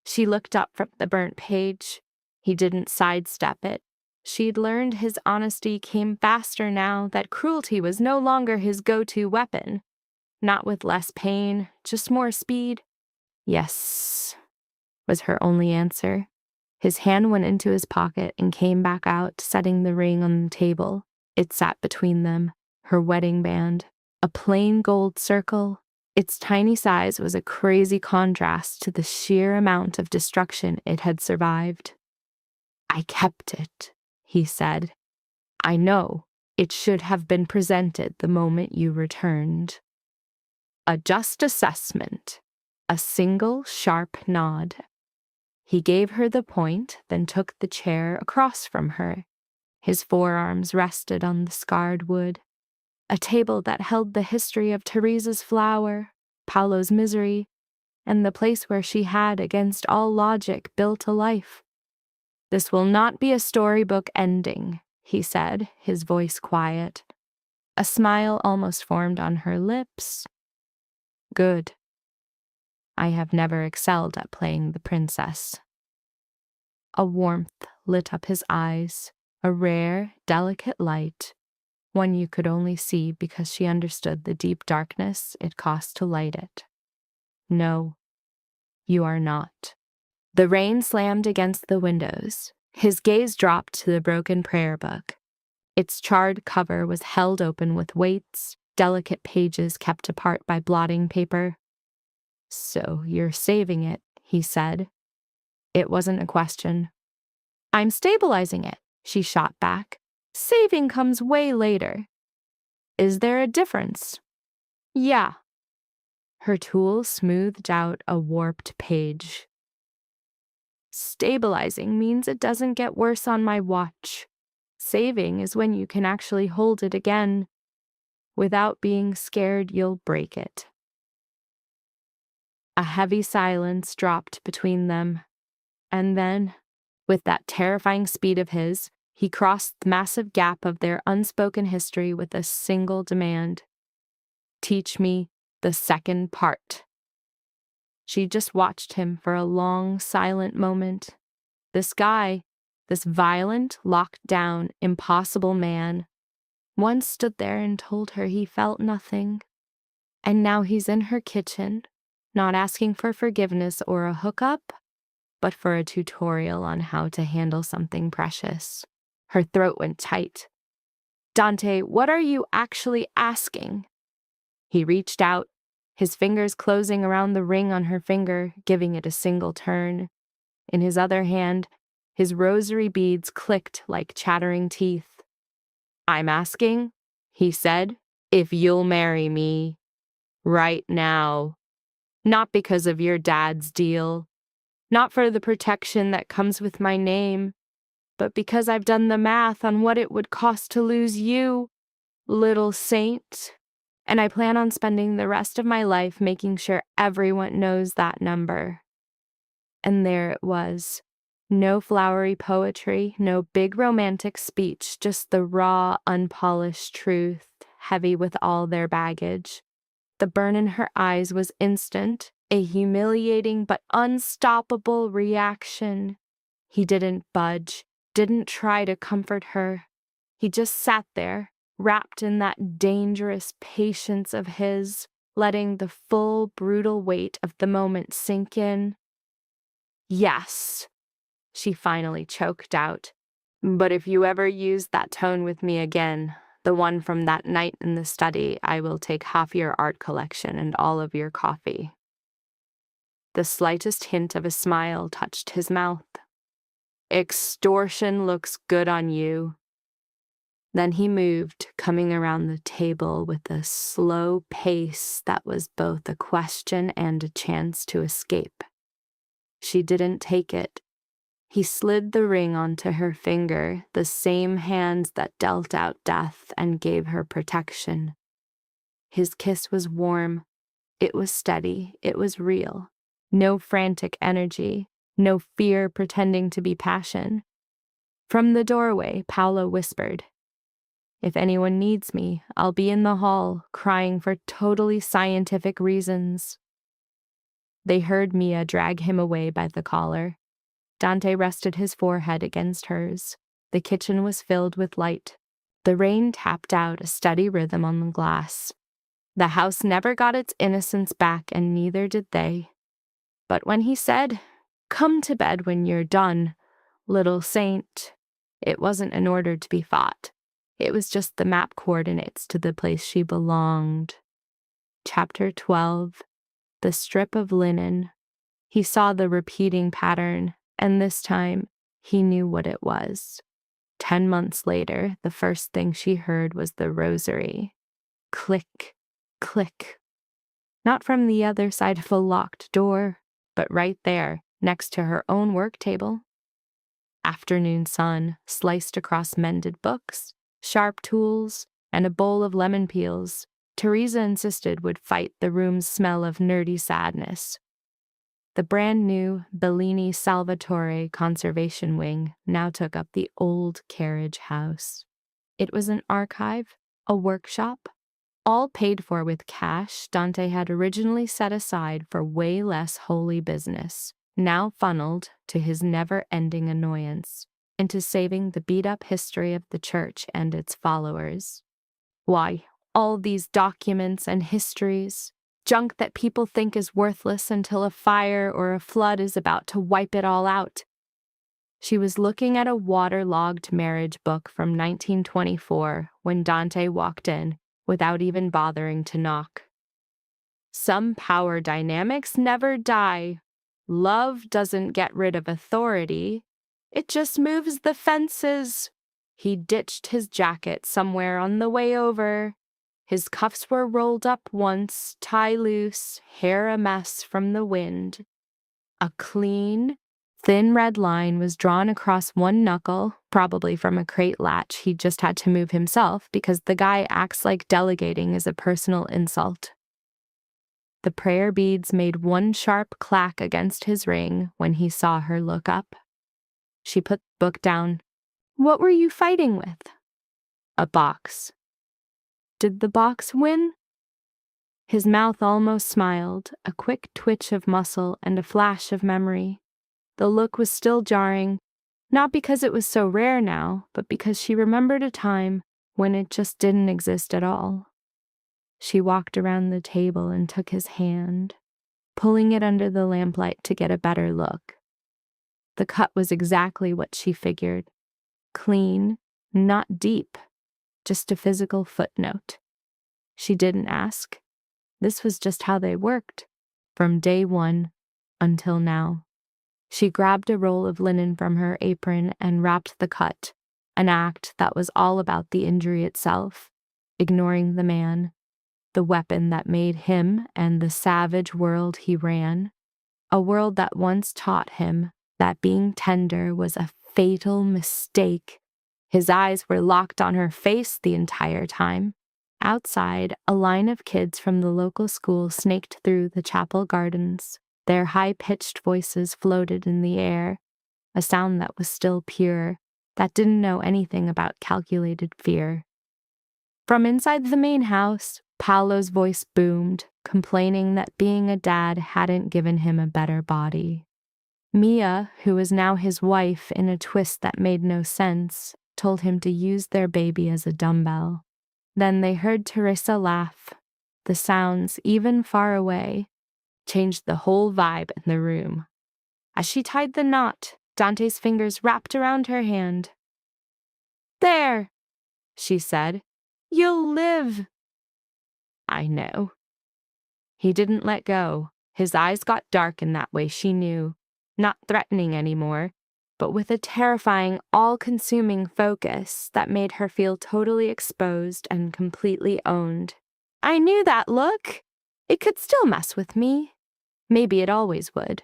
She looked up from the burnt page. He didn't sidestep it. She'd learned his honesty came faster now, that cruelty was no longer his go-to weapon. Not with less pain, just more speed. Yes, was her only answer. His hand went into his pocket and came back out, setting the ring on the table. It sat between them, her wedding band, a plain gold circle. Its tiny size was a crazy contrast to the sheer amount of destruction it had survived. I kept it, he said. I know it should have been presented the moment you returned. A just assessment, a single sharp nod. He gave her the point, then took the chair across from her. His forearms rested on the scarred wood. A table that held the history of Teresa's flower, Paolo's misery, and the place where she had, against all logic, built a life. "This will not be a storybook ending," he said, his voice quiet. A smile almost formed on her lips. "Good. I have never excelled at playing the princess." A warmth lit up his eyes, a rare, delicate light, one you could only see because she understood the deep darkness it cost to light it. "No, you are not." The rain slammed against the windows. His gaze dropped to the broken prayer book. Its charred cover was held open with weights, delicate pages kept apart by blotting paper. "So you're saving it," he said. It wasn't a question. "I'm stabilizing it," she shot back. "Saving comes way later." "Is there a difference?" "Yeah." Her tool smoothed out a warped page. "Stabilizing means it doesn't get worse on my watch. Saving is when you can actually hold it again, without being scared you'll break it." A heavy silence dropped between them, and then, with that terrifying speed of his, he crossed the massive gap of their unspoken history with a single demand. "Teach me the second part." She just watched him for a long, silent moment. This guy, this violent, locked down, impossible man, once stood there and told her he felt nothing. And now he's in her kitchen, not asking for forgiveness or a hookup, but for a tutorial on how to handle something precious. Her throat went tight. "Dante, what are you actually asking?" He reached out, his fingers closing around the ring on her finger, giving it a single turn. In his other hand, his rosary beads clicked like chattering teeth. "I'm asking," he said, "if you'll marry me. Right now. Not because of your dad's deal. Not for the protection that comes with my name, but because I've done the math on what it would cost to lose you, little saint. And I plan on spending the rest of my life making sure everyone knows that number." And there it was. No flowery poetry, no big romantic speech, just the raw, unpolished truth, heavy with all their baggage. The burn in her eyes was instant, a humiliating but unstoppable reaction. He didn't budge, didn't try to comfort her. He just sat there, wrapped in that dangerous patience of his, letting the full, brutal weight of the moment sink in. "Yes," she finally choked out. "But if you ever use that tone with me again, the one from that night in the study, I will take half your art collection and all of your coffee." The slightest hint of a smile touched his mouth. "Extortion looks good on you." Then he moved, coming around the table with a slow pace that was both a question and a chance to escape. She didn't take it. He slid the ring onto her finger, the same hands that dealt out death and gave her protection. His kiss was warm. It was steady. It was real. No frantic energy. No fear pretending to be passion. From the doorway, Paolo whispered, "If anyone needs me, I'll be in the hall, crying for totally scientific reasons." They heard Mia drag him away by the collar. Dante rested his forehead against hers. The kitchen was filled with light. The rain tapped out a steady rhythm on the glass. The house never got its innocence back, and neither did they. But when he said, "Come to bed when you're done, little saint," it wasn't an order to be fought. It was just the map coordinates to the place she belonged. Chapter 12. The strip of linen. He saw the repeating pattern, and this time, he knew what it was. 10 months later, the first thing she heard was the rosary. Click, click. Not from the other side of a locked door, but right there, next to her own work table. Afternoon sun sliced across mended books, sharp tools, and a bowl of lemon peels Teresa insisted would fight the room's smell of nerdy sadness. The brand new Bellini Salvatore Conservation Wing now took up the old carriage house. It was an archive, a workshop, all paid for with cash Dante had originally set aside for way less holy business, now funneled to his never-ending annoyance, into saving the beat-up history of the church and its followers. Why, all these documents and histories, junk that people think is worthless until a fire or a flood is about to wipe it all out. She was looking at a waterlogged marriage book from 1924 when Dante walked in, without even bothering to knock. Some power dynamics never die. Love doesn't get rid of authority. It just moves the fences. He ditched his jacket somewhere on the way over. His cuffs were rolled up once, tie loose, hair a mess from the wind. A clean, thin red line was drawn across one knuckle, probably from a crate latch he just had to move himself because the guy acts like delegating is a personal insult. The prayer beads made one sharp clack against his ring when he saw her look up. She put the book down. "What were you fighting with?" "A box." "Did the box win?" His mouth almost smiled, a quick twitch of muscle and a flash of memory. The look was still jarring, not because it was so rare now, but because she remembered a time when it just didn't exist at all. She walked around the table and took his hand, pulling it under the lamplight to get a better look. The cut was exactly what she figured. Clean, not deep, just a physical footnote. She didn't ask. This was just how they worked, from day one until now. She grabbed a roll of linen from her apron and wrapped the cut, an act that was all about the injury itself, ignoring the man, the weapon that made him and the savage world he ran, a world that once taught him that being tender was a fatal mistake. His eyes were locked on her face the entire time. Outside, a line of kids from the local school snaked through the chapel gardens. Their high-pitched voices floated in the air, a sound that was still pure, that didn't know anything about calculated fear. From inside the main house, Paolo's voice boomed, complaining that being a dad hadn't given him a better body. Mia, who was now his wife in a twist that made no sense, told him to use their baby as a dumbbell. Then they heard Teresa laugh. The sounds, even far away, changed the whole vibe in the room. As she tied the knot, Dante's fingers wrapped around her hand. "There," she said. "You'll live." "I know." He didn't let go. His eyes got dark in that way she knew, not threatening anymore, but with a terrifying, all-consuming focus that made her feel totally exposed and completely owned. I knew that look. It could still mess with me. Maybe it always would.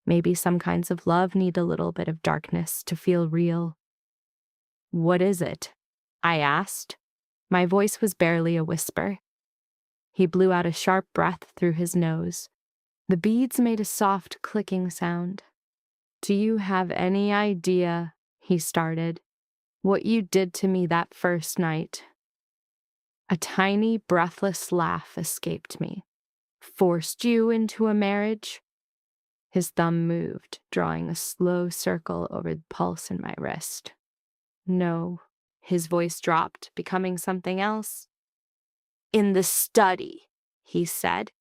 Maybe some kinds of love need a little bit of darkness to feel real. "What is it?" I asked. My voice was barely a whisper. He blew out a sharp breath through his nose. The beads made a soft clicking sound. "Do you have any idea," he started, "what you did to me that first night?" A tiny, breathless laugh escaped me. "Forced you into a marriage?" His thumb moved, drawing a slow circle over the pulse in my wrist. "No." His voice dropped, becoming something else. "In the study," he said.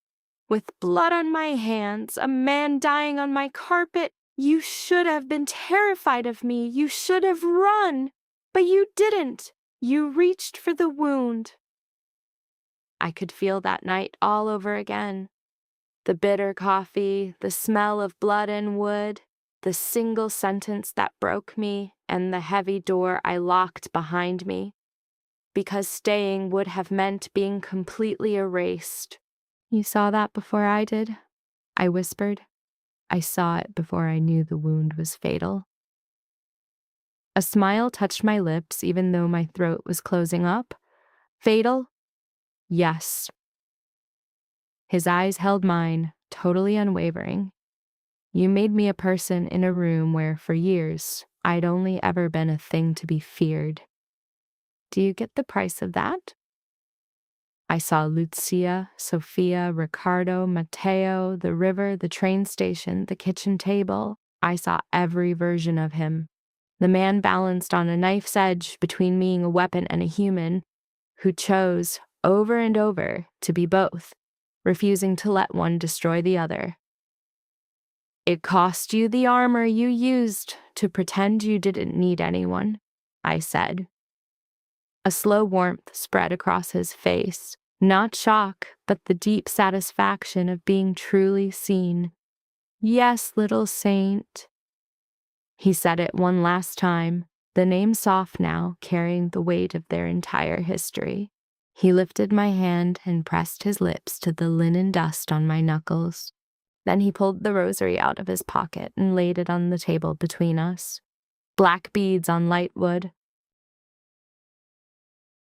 "With blood on my hands, a man dying on my carpet. You should have been terrified of me. You should have run. But you didn't. You reached for the wound." I could feel that night all over again. The bitter coffee, the smell of blood and wood, the single sentence that broke me, and the heavy door I locked behind me. Because staying would have meant being completely erased. "You saw that before I did?" I whispered. I saw it before I knew the wound was fatal. A smile touched my lips even though my throat was closing up. Fatal? Yes. His eyes held mine, totally unwavering. You made me a person in a room where, for years, I'd only ever been a thing to be feared. Do you get the price of that? I saw Lucia, Sophia, Ricardo, Matteo, the river, the train station, the kitchen table. I saw every version of him. The man balanced on a knife's edge between being a weapon and a human, who chose, over and over, to be both, refusing to let one destroy the other. It cost you the armor you used to pretend you didn't need anyone, I said. A slow warmth spread across his face, not shock, but the deep satisfaction of being truly seen. Yes, little saint. He said it one last time, the name soft now, carrying the weight of their entire history. He lifted my hand and pressed his lips to the linen dust on my knuckles. Then he pulled the rosary out of his pocket and laid it on the table between us. Black beads on light wood,